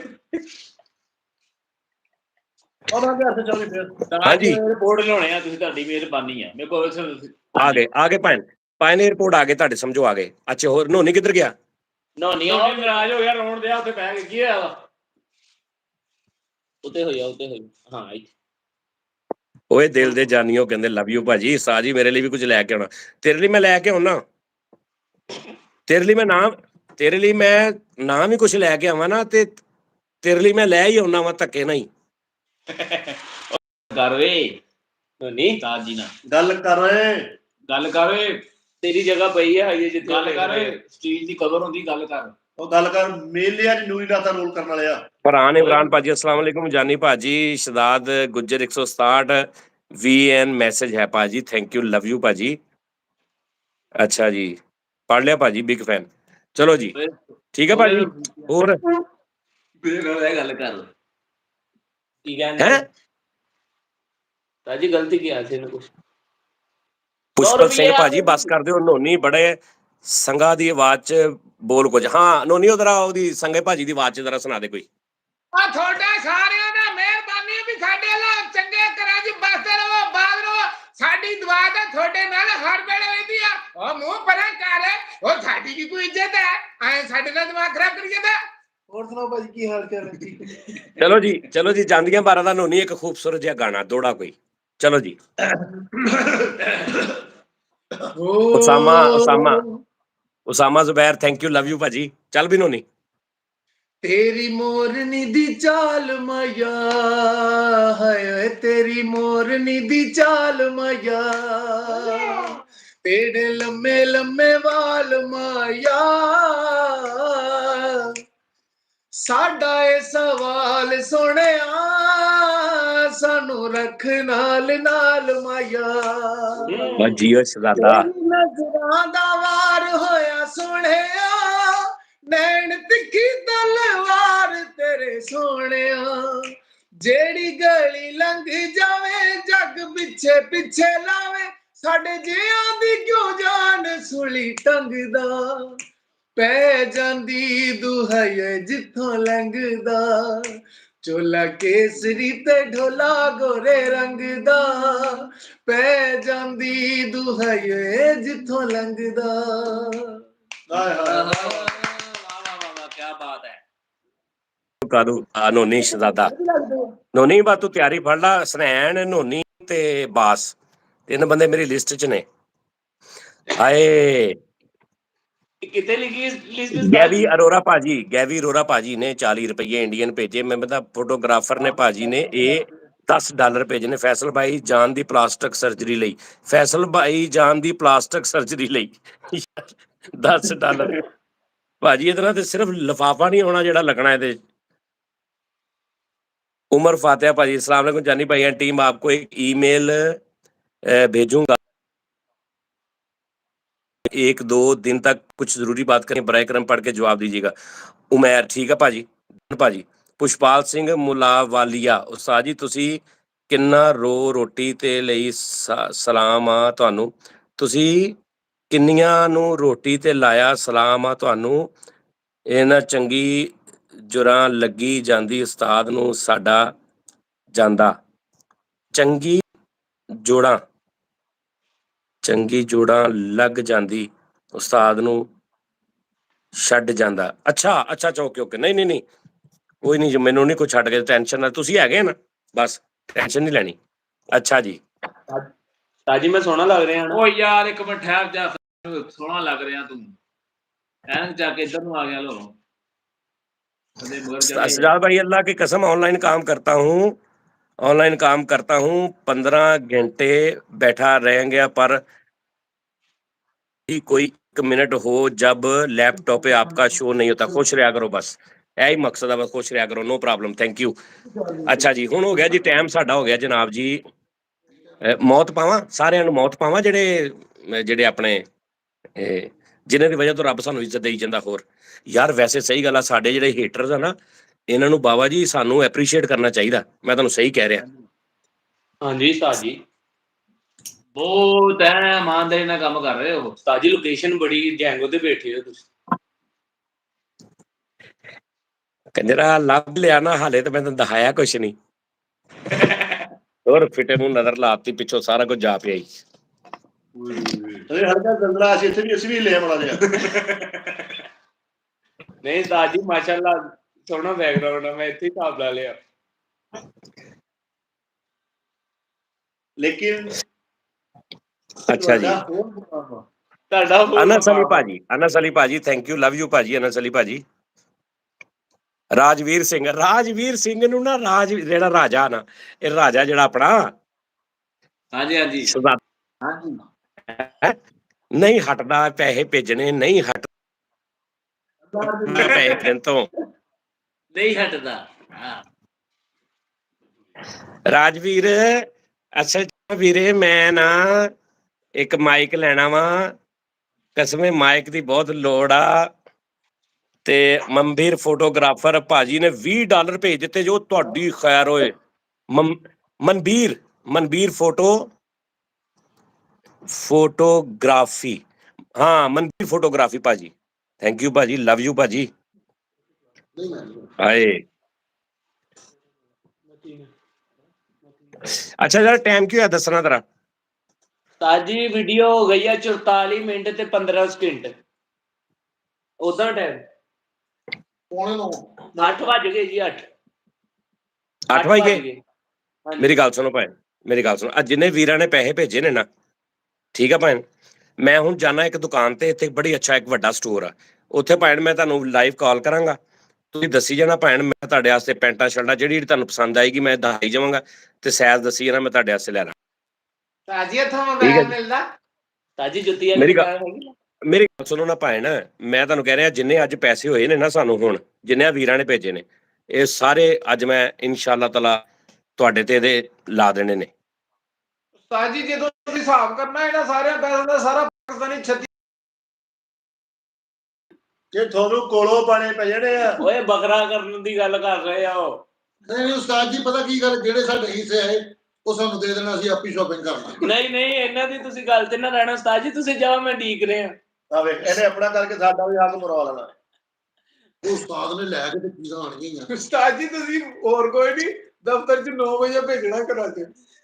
ਉਹਨਾਂ ਦੇ ਹੱਥ ਚੱਲੀ ਫੇਰ। ਹਾਂਜੀ 에어ਪੋਰਟ ਲਾਉਣੇ ਆ ਤੁਸੀਂ, ਤੁਹਾਡੀ ਮਿਹਰਬਾਨੀ ਆ। ਮੇਰੇ ਕੋਲ ਆ ਗਏ ਭੈਣ ਪਾਇਨੀਅਰ ਕੋਡ ਆ ਗਏ ਤੁਹਾਡੇ, ਸਮਝੋ ਆ ਗਏ। ਅੱਛਾ ਹੋਰ ਨੋਨੀ ਕਿੱਧਰ ਗਿਆ? ਨੋਨੀ ਨਾਰਾਜ਼ ਹੋ ਗਿਆ, ਰੋਣ ਦਿਆ ਉੱਤੇ ਬਹਿ ਕੇ। ਕੀ ਹੋਇਆ ਵਾ? ਉੱਤੇ ਹੋਇਆ ਹਾਂ ਇੱਥੇ। ਓਏ ਦਿਲ ਦੇ ਜਾਨੀਓ ਕਹਿੰਦੇ ਲਵ ਯੂ ਭਾਜੀ। ਸਾਜੀ ਮੇਰੇ ਲਈ ਵੀ ਕੁਝ ਲੈ ਕੇ ਆਉਣਾ। ਤੇਰੇ ਲਈ ਮੈਂ ਲੈ ਕੇ ਆਉਣਾ, ਤੇਰੇ ਲਈ ਮੈਂ ਨਾ ਵੀ ਕੁਝ ਲੈ ਕੇ ਆਵਾਂ ਨਾ, ਤੇ ਤੇਰੇ ਲਈ ਮੈਂ ਲੈ ਹੀ ਆਉਣਾ ਵਾ ਧੱਕੇ ਨਹੀਂ। ਕਰ ਵੇ ਨੋਨੀ ਸਾਜੀ ਨਾਲ ਗੱਲ ਕਰ ਰਹੇ। ਗੱਲ ਕਰ ਵੇ, ਤੇਰੀ ਜਗ੍ਹਾ ਪਈ ਹੈ ਹਜੇ ਜਿੱਥੇ ਗੱਲ ਕਰ। ਸਟੇਜ ਦੀ ਕਦਰ ਹੁੰਦੀ, ਗੱਲ ਕਰ। ਉਹ ਗੱਲ ਕਰ, ਮੇਲਿਆਂ ਚ ਨੂਰੀ ਦਾ ਰੋਲ ਕਰਨ ਵਾਲੇ ਆ। ਫਰਹਾਨ ਇਮਰਾਨ ਭਾਜੀ अस्सलाम वालेकुम, जानी भाजी, शदाद गुज्जर 167 VN मैसेज है भाजी, थैंक यू, लव यू भाजी। अच्छा जी, पढ़ लिया भाजी, बिग फैन। चलो जी ठीक है भाजी। और ਗੱਲ ਕਰ ਕੀ ਕਹਿੰਦੇ हैं ਸਾਜੀ ਗਲਤੀ ਕੀ ਆਖੇ ਨੇ ਕੁਛ। पुष्पल सिंह भाजी बस कर दो, नोनी बड़े संगा दी आवाज च बोल कुछ। हाँ नोनी उधर ओदी संगे भाजी दी आवाज च जरा सुना दे कोई। ਆ ਤੁਹਾਡਾ ਸਾਰਿਆਂ ਦਾ ਮਿਹਰਬਾਨੀ ਵੀ ਸਾਡੇ ਨਾਲ ਚੰਗੇ ਘਰਾਂ 'ਚ ਬਸਦੇ ਰਹੋ, ਬਾਦ ਰਹੋ। ਸਾਡੀ ਦੁਆ ਤਾਂ ਤੁਹਾਡੇ ਨਾਲ ਹਰ ਵੇਲੇ ਰਹਿੰਦੀ ਆ। ਉਹ ਮੂੰਹ ਪਰਾਂ ਕਰ, ਉਹ ਸਾਡੀ ਕੀ ਕੋਈ ਇੱਜ਼ਤ ਹੈ? ਐ ਸਾਡੇ ਨਾਲ ਦਿਮਾਗ ਖਰਾਬ ਕਰੀ ਜਾਂਦਾ। ਹੋਰ ਸੁਣਾਓ ਭਾਜੀ, ਕੀ ਹਾਲ ਚਾਲ ਹੈ? चलो जी ਜਾਂਦੀਆਂ 12 ਦਾ ਨੋਨੀ ਇੱਕ ਖੂਬਸੂਰਤ ਜਿਹਾ ਗਾਣਾ ਦੋੜਾ ਕੋਈ। चलो जी Usama Zubair thank you, love you भाजी। चल भी नोनी। तेरी मोरनी दी चाल माया, हाय तेरी मोरनी दी चाल माया, तेरे लम्मे लम्मे वाल माया, साडा ए सवाल सोहणिया, सानू रख नाल नाल माया। जियो शहजादा नजरां दा वार होया सोहणिया, नैन तिखी तलवार तेरे सोहणिया, जेड़ी गली लंघ जावे जग पिछे पिछे लावे, साडे जियां दी क्यों जान सुली टंगदा, पै जांदी दुहाई जिथों लंघदा, चोला केसरी ते ढोला गोरे रंग दा, पै जांदी दुहाई जिथों लंघदा। ਹਾਏ ਹਾਏ ਵਾਹ ਕੀ ਬਾਤ ਹੈ। ਕਾਦੂ ਆ ਨੋਨੀ ਸ਼ਹਜ਼ਾਦਾ। ਨੋਨੀ ਬਾ ਤੂੰ ਤਿਆਰੀ ਫੜ ਲਾ। ਸਨੈਣ, ਨੋਨੀ ਤੇ ਬਾਸ, ਤਿੰਨ ਬੰਦੇ ਮੇਰੀ ਲਿਸਟ ਚ ਨੇ। ਆਏ ਕਿਤੇ ਲਿਖੀ ਲਿਸਟ? ਗੈਵੀ ਅਰੋਰਾ ਭਾਜੀ ਨੇ 40 ਰੁਪਏ ਇੰਡੀਅਨ ਭੇਜੇ। ਮੈਂ ਬਤਾ ਫੋਟੋਗ੍ਰਾਫਰ ਨੇ ਭਾਜੀ ਨੇ ਇਹ $10 ਭੇਜੇ ਨੇ। ਫੈਸਲ ਭਾਈ ਜਾਨ ਦੀ ਪਲਾਸਟਿਕ ਸਰਜਰੀ ਲਈ, ਫੈਸਲ ਭਾਈ ਜਾਨ ਦੀ ਪਲਾਸਟਿਕ ਸਰਜਰੀ ਲਈ $10 ਭਾਜੀ। ਇਹਦੇ ਨਾਲ ਤੇ ਸਿਰਫ ਲਿਫਾਫਾ ਨਹੀਂ ਹੋਣਾ ਜਿਹੜਾ ਲੱਗਣਾ ਇਹਦੇ। उमर फातिहा भाजी अस्सलाम वालेकुम, जानी भाई एंड टीम आपको एक ईमेल भेजूंगा, 1-2 दिन तक कुछ जरूरी बात करें, बराए करम पढ़ के जवाब दीजिएगा। उमैर ठीक है भाजी। पुष्पाल सिंह मुलावालिया, उस्ताद जी तुसी किन्ना रोटी ते ਲਈ ਸਲਾਮ ਆ ਤੁਹਾਨੂੰ, ਤੁਸੀਂ ਕਿੰਨੀਆਂ ਨੂੰ ਰੋਟੀ ਤੇ ਲਾਇਆ ਸਲਾਮ ਆ ਤੁਹਾਨੂੰ। ਇਹਨਾਂ ਚੰਗੀ ਜੁਰਾਂ ਲੱਗੀ ਜਾਂਦੀ ਉਸਤਾਦ ਨੂੰ ਸਾਡਾ ਜਾਂਦਾ, ਚੰਗੀ ਜੋੜਾਂ ਲੱਗ ਜਾਂਦੀ ਉਸਤਾਦ ਨੂੰ ਛੱਡ ਜਾਂਦਾ। ਅੱਛਾ ਓਕੇ ਨਹੀਂ ਕੋਈ ਨਹੀਂ, ਮੈਨੂੰ ਨਹੀਂ ਕੋਈ ਛੱਡ ਕੇ ਟੈਨਸ਼ਨ ਨਾ, ਤੁਸੀਂ ਹੈਗੇ ਨਾ, ਬਸ ਟੈਨਸ਼ਨ ਨਹੀਂ ਲੈਣੀ। ਅੱਛਾ ਜੀ ਸਾਜੀ ਮੈਂ ਸੋਹਣਾ ਲੱਗ ਰਿਹਾ ਨਾ? ਓ ਯਾਰ ਇੱਕ ਮਿੰਟ ਠਹਿਰ ਜਾ, ਸੋਹਣਾ ਲੱਗ ਰਿਹਾ ਤੂੰ। ਐਨਕ ਜਾ ਕੇ ਇੱਧਰ ਨੂੰ ਆ ਗਿਆ ਲੋ। सजाद भाई अल्लाह की कसम ऑनलाइन काम करता हूँ 15 घंटे बैठा रहेंगे, पर कोई 1 मिनट हो जब लैपटॉप पे आपका शो नहीं होता। खुश रहा करो, बस यही मकसद है, बस खुश रहा करो, नो प्रॉब्लम, थैंक यू। अच्छा जी हुण हो गया जी, टाइम साडा हो गया जनाब जी। मौत पावां सारिਆਂ ਨੂੰ, मौत पावां ਜਿਹੜੇ ਆਪਣੇ ਜਿਨ੍ਹਾਂ ਦੀ ਵਜ੍ਹਾ ਤੋਂ ਰੱਬ ਸਾਨੂੰ ਇੱਜ਼ਤ ਦੇਈ ਜਾਂਦਾ। ਹੋਰ ਯਾਰ ਵੈਸੇ ਸਹੀ ਗੱਲ ਆ, ਸਾਡੇ ਜਿਹੜੇ ਹੇਟਰਸ ਆ ਨਾ, ਇਹਨਾਂ ਨੂੰ ਬਾਬਾ ਜੀ ਸਾਨੂੰ ਐਪਰੀਸ਼ੀਏਟ ਕਰਨਾ ਚਾਹੀਦਾ। ਮੈਂ ਤੁਹਾਨੂੰ ਸਹੀ ਕਹਿ ਰਿਹਾ। ਹਾਂਜੀ ਸਾਜੀ ਬਹੁਤ ਐ ਇਮਾਨਦਾਰੀ ਨਾਲ ਕੰਮ ਕਰ ਰਹੇ ਹੋ। ਸਾਜੀ ਲੋਕੇਸ਼ਨ ਬੜੀ ਜੈਂਗੋ ਤੇ ਬੈਠੇ ਹੋ ਤੁਸੀਂ। ਕੰਜਰਾ ਲੱਭ ਲਿਆ ਨਾ, ਹਾਲੇ ਤਾਂ ਮੈਂ ਤੁਹਾਨੂੰ ਦਿਖਾਇਆ ਕੁਛ ਨਹੀਂ। ਹੋਰ ਫਿੱਟੇ ਨੂੰ ਨਜ਼ਰ ਲਾਤੀ, ਪਿੱਛੋਂ ਸਾਰਾ ਕੁਝ ਜਾ ਪਿਆ। ਅਰੇ ਹਲਕਾ ਦੰਦਲਾ ਅਸੀਂ ਵੀ ਲੈ ਬਣਾ ਲਿਆ। ਨਹੀਂ ਉਸਤਾਦ ਜੀ ਮਾਸ਼ਾਅੱਲਾ ਸੋਹਣਾ ਬੈਕਗ੍ਰਾਉਂਡ ਆ, ਮੈਂ ਇੱਥੇ ਹੀ ਹਿਸਾਬ ਲਾ ਲਿਆ। ਲੇਕਿਨ ਅੱਛਾ ਜੀ, ਤੁਹਾਡਾ ਅਨਸ ਅਲੀ ਭਾਜੀ ਥੈਂਕ ਯੂ, ਲਵ ਯੂ ਭਾਜੀ, ਅਨਸ ਅਲੀ ਭਾਜੀ। ਰਾਜਵੀਰ ਸਿੰਘ ਨੂੰ ਨਾ ਜਿਹੜਾ ਰਾਜਾ ਨਾ, ਇਹ ਰਾਜਾ ਜਿਹੜਾ ਆਪਣਾ ਹਾਂਜੀ ਹਾਂਜੀ ਸਰਦਾਰ ਹਾਂਜੀ ਨਹੀਂ ਹਟਦਾ ਪੈਸੇ ਭੇਜਣੇ, ਨਹੀਂ ਹਟ ਪੈਸੇ ਦੇਣ ਤੋਂ ਨਹੀਂ ਹਟਦਾ। ਹਾਂ ਰਾਜਵੀਰ ਅਸਲ ਚ ਵੀਰੇ ਮੈਂ ਨਾ ਇੱਕ ਮਾਈਕ ਲੈਣਾ ਵਾ, ਕਸਮੇ ਮਾਈਕ ਦੀ ਬਹੁਤ ਲੋੜ ਆ, ਤੇ ਮੰਭੀਰ ਫੋਟੋਗ੍ਰਾਫਰ ਭਾਜੀ ਨੇ $20 ਭੇਜ ਦਿੱਤੇ, ਜੋ ਤੁਹਾਡੀ ਖੈਰ ਹੋਏ। ਮਨਬੀਰ ਫੋਟੋਗ੍ਰਾਫੀ, ਹਾਂ ਮਨਬੀਰ ਫੋਟੋਗ੍ਰਾਫੀ ਭਾਜੀ, ਥੈਂਕ ਯੂ ਭਾਜੀ, ਲਵ ਯੂ ਭਾਜੀ। ਹਾਏ ਅੱਛਾ ਯਾਰ ਟਾਈਮ ਕੀ ਹੋਇਆ ਦੱਸਣਾ ਤੇਰਾ? ਤਾਜੀ ਵੀਡੀਓ ਹੋ ਗਈ ਆ 44 ਮਿੰਟ ਤੇ 15 ਸਕਿੰਟ। ਉਦਾਂ ਟਾਈਮ 8 ਵੱਜ ਗਏ ਜੀ। 8 ਵਜ ਗਏ। ਮੇਰੀ ਗੱਲ ਸੁਣੋ ਭੈਣ, ਮੇਰੀ ਗੱਲ ਸੁਣੋ, ਅੱਜ ਜਿੰਨੇ ਵੀਰਾਂ ਨੇ ਪੈਸੇ ਭੇਜੇ ਨੇ ਨਾ, ਠੀਕ ਆ ਭੈਣ, ਮੈਂ ਹੁਣ ਜਾਣਾ ਇੱਕ ਦੁਕਾਨ ਤੇ, ਇੱਥੇ ਬੜੀ ਅੱਛਾ ਇੱਕ ਵੱਡਾ ਸਟੋਰ ਆ, ਉੱਥੇ ਭੈਣ ਮੈਂ ਤੁਹਾਨੂੰ ਲਾਈਵ ਕਾਲ ਕਰਾਂਗਾ, ਤੁਸੀਂ ਦੱਸੀ ਜਾਣਾ ਭੈਣ, ਮੈਂ ਤੁਹਾਡੇ ਵਾਸਤੇ ਪੈਂਟਾਂ ਸ਼ਰਟਾਂ ਜਿਹੜੀ ਤੁਹਾਨੂੰ ਪਸੰਦ ਆਏਗੀ ਮੈਂ ਦੱਸ ਜਾਵਾਂਗਾ, ਤੇ ਸਾਈਜ਼ ਦੱਸੀ ਜਾਣਾ, ਮੈਂ ਤੁਹਾਡੇ ਵਾਸਤੇ ਲੈ ਲਾਂ। ਤਾਜੀ ਇੱਥੋਂ ਮੋਬਾਈਲ ਮਿਲਦਾ, ਤਾਜੀ ਜੁੱਤੀ ਮੇਰੀ ਗੱਲ ਸੁਣੋ ਨਾ ਭੈਣ, ਮੈਂ ਤੁਹਾਨੂੰ ਕਹਿ ਰਿਹਾ ਜਿੰਨੇ ਅੱਜ ਪੈਸੇ ਹੋਏ ਨੇ ਨਾ ਸਾਨੂੰ, ਹੁਣ ਜਿੰਨੇ ਵੀਰਾਂ ਨੇ ਭੇਜੇ ਨੇ, ਇਹ ਸਾਰੇ ਅੱਜ ਮੈਂ ਇਨਸ਼ਾਅੱਲਾ ਤਾਲਾ ਤੁਹਾਡੇ ਤੇ ਇਹਦੇ ਲਾ ਦੇਣੇ ਨੇ। ਤਾਜੀ ਜਦੋਂ ਤੁਸੀਂ ਹਿਸਾਬ ਕਰਨਾ ਇਹਨਾਂ ਸਾਰਿਆਂ ਪੈਸਿਆਂ ਦਾ, ਸਾਰਾ ਪਾਕਿਸਤਾਨੀ 36 ਜੇ ਤੁਹਾਨੂੰ ਕੋਲੋਂ ਪਾਣੇ ਪੈ ਜਾਣੇ ਆ। ਓਏ ਬੱਕਰਾ ਕਰਨ ਦੀ ਗੱਲ ਕਰ ਰਹੇ ਆ ਉਹ। ਨਹੀਂ ਉਸਤਾਦ ਜੀ ਪਤਾ ਕੀ ਗੱਲ, ਜਿਹੜੇ ਸਾਡੇ ਹਿੱਸੇ ਆਏ ਉਹ ਸਾਨੂੰ ਦੇ ਦੇਣਾ, ਅਸੀਂ ਆਪੀ ਸ਼ਾਪਿੰਗ ਕਰਨਾ। ਨਹੀਂ ਇਹਨਾਂ ਦੀ ਤੁਸੀਂ ਗੱਲ ਤੇ ਨਾ ਰਹਿਣਾ ਉਸਤਾਦ ਜੀ, ਤੁਸੀਂ ਜਾਓ, ਮੈਂ ਡੀਕ ਰਿਹਾ। ਆ ਵੇਖ ਇਹਨੇ ਆਪਣਾ ਕਰਕੇ ਸਾਡਾ ਵੀ ਹੱਕ ਮਰਵਾ ਲੈਣਾ। ਉਸਤਾਦ ਨੇ ਲੈ ਕੇ ਤੇ ਚੀਜ਼ਾਂ ਆਣਗੀਆਂ। ਉਸਤਾਦ ਜੀ ਤੁਸੀਂ ਹੋਰ ਕੋਈ ਨਹੀਂ, ਦਫ਼ਤਰ 'ਚ 9 ਵਜੇ ਭੇਜਣਾ ਘਰਾਂ 'ਚ,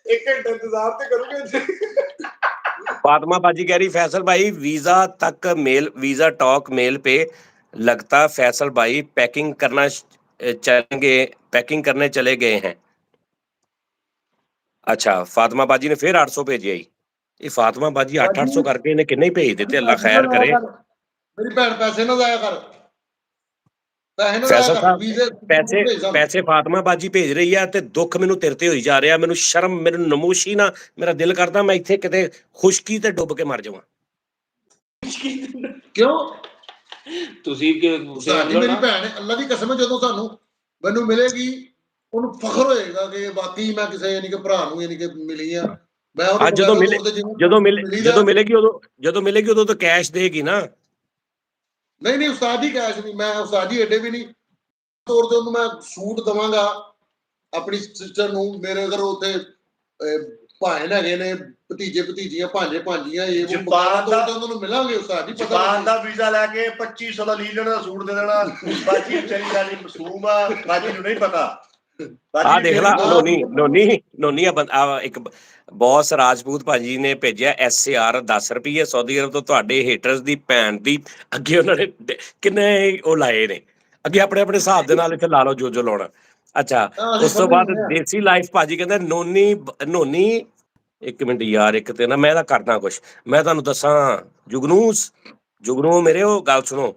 1 ਘੰਟਾ ਇੰਤਜ਼ਾਰ ਤੇ ਕਰੋਗੇ। फातिमा बाजी कह रही फैसल भाई वीजा टॉक मेल पे लगता फैसल भाई पैकिंग करने चले गए हैं। अच्छा फातिमा बाजी ने फिर 800 भेजे। ये फातिमा बाजी 800 करके इन्हें किन्ने भेज देते, अल्लाह खैर करे। मेरी भैन पैसे ना जाया कर, फैसल साहब पैसे फातिमा बाजी भेज रही है ते दुख मैनू तेरे ते होई जा रहा, मैनू शर्म, मैनू नमोशी ना, मेरा दिल करदा मैं इत्थे किते खुशकी ते डुब के मर जावां। क्यों ਤੁਸੀਂ ਕਿ मेरी भैन अल्लाह दी कसम जदों सानू मैनू मिलेगी ਉਹਨੂੰ ਫਖਰ ਹੋਏਗਾ ਕਿ ਵਾਕਈ ਮੈਂ ਕਿਸੇ ਯਾਨੀ ਕਿ ਭਰਾ ਨੂੰ ਯਾਨੀ ਕਿ ਮਿਲੀ ਆ। ਮੈਂ ਜਦੋਂ ਮਿਲੇਗੀ ਉਦੋਂ ਤਾਂ ਕੈਸ਼ ਦੇਗੀ ਨਾ। ਨਹੀਂ ਉਸਤਾਦ ਜੀ ਕੈਸ਼ ਨਹੀਂ, ਮੈਂ ਉਸਤਾਦ ਜੀ ਏਡੇ ਵੀ ਨਹੀਂ ਤੌਰ ਤੇ ਉਹਨੂੰ ਮੈਂ ਸੂਟ ਦਵਾਂਗਾ ਆਪਣੀ ਸਿਸਟਰ ਨੂੰ। ਮੇਰੇ ਅਗਰ ਉੱਥੇ ਭਾਣ ਹੈਗੇ ਨੇ, ਭਤੀਜੇ ਭਤੀਜੀਆਂ, ਭਾਂਜੇ ਭਾਂਜੀਆਂ, ਇਹ ਜਾਪਾਨ ਦਾ ਉਹਨਾਂ ਨੂੰ ਮਿਲਾਂਗੇ ਉਸਤਾਦ ਜੀ। ਜਾਪਾਨ ਦਾ ਵੀਜ਼ਾ ਲੈ ਕੇ 2500 ਦਾ ਲੀ ਲੈਣਾ, ਸੂਟ ਦੇ ਦੇਣਾ। ਬਾਜੀ ਵਿਚਾਰੀ ਦਾ ਮਸੂਮ ਆ, ਬਾਜੀ ਨੂੰ ਨਹੀਂ ਪਤਾ। ਆ ਦੇਖ ਲਾ ਨੋਨੀ ਇੱਕ ਬੌਸ ਰਾਜਪੂਤ ਭਾਜੀ ਨੇ ਭੇਜਿਆ SAR 10 ਰੁਪਏ ਸਾਊਦੀ ਅਰਬ ਤੋਂ, ਤੁਹਾਡੇ ਹੇਟਰਸ ਦੀ ਭੈਣ ਦੀ। ਅੱਗੇ ਉਹਨਾਂ ਨੇ ਕਿੰਨੇ ਉਹ ਲਾਏ ਨੇ, ਅੱਗੇ ਆਪਣੇ ਆਪਣੇ ਹਿਸਾਬ ਦੇ ਨਾਲ ਇੱਥੇ ਲਾ ਲਓ ਜੋ ਲਾਉਣਾ। ਅੱਛਾ ਉਸ ਤੋਂ ਬਾਅਦ ਦੇਸੀ ਲਾਈਫ ਭਾਜੀ ਕਹਿੰਦਾ ਨੋਨੀ ਇੱਕ ਮਿੰਟ ਯਾਰ, ਇੱਕ ਤੇ ਨਾ ਮੈਂ ਇਹਦਾ ਕਰਦਾ ਕੁਛ, ਮੈਂ ਤੁਹਾਨੂੰ ਦੱਸਾਂ ਜੁਗਨੂ ਮੇਰੇ, ਉਹ ਗੱਲ ਸੁਣੋ।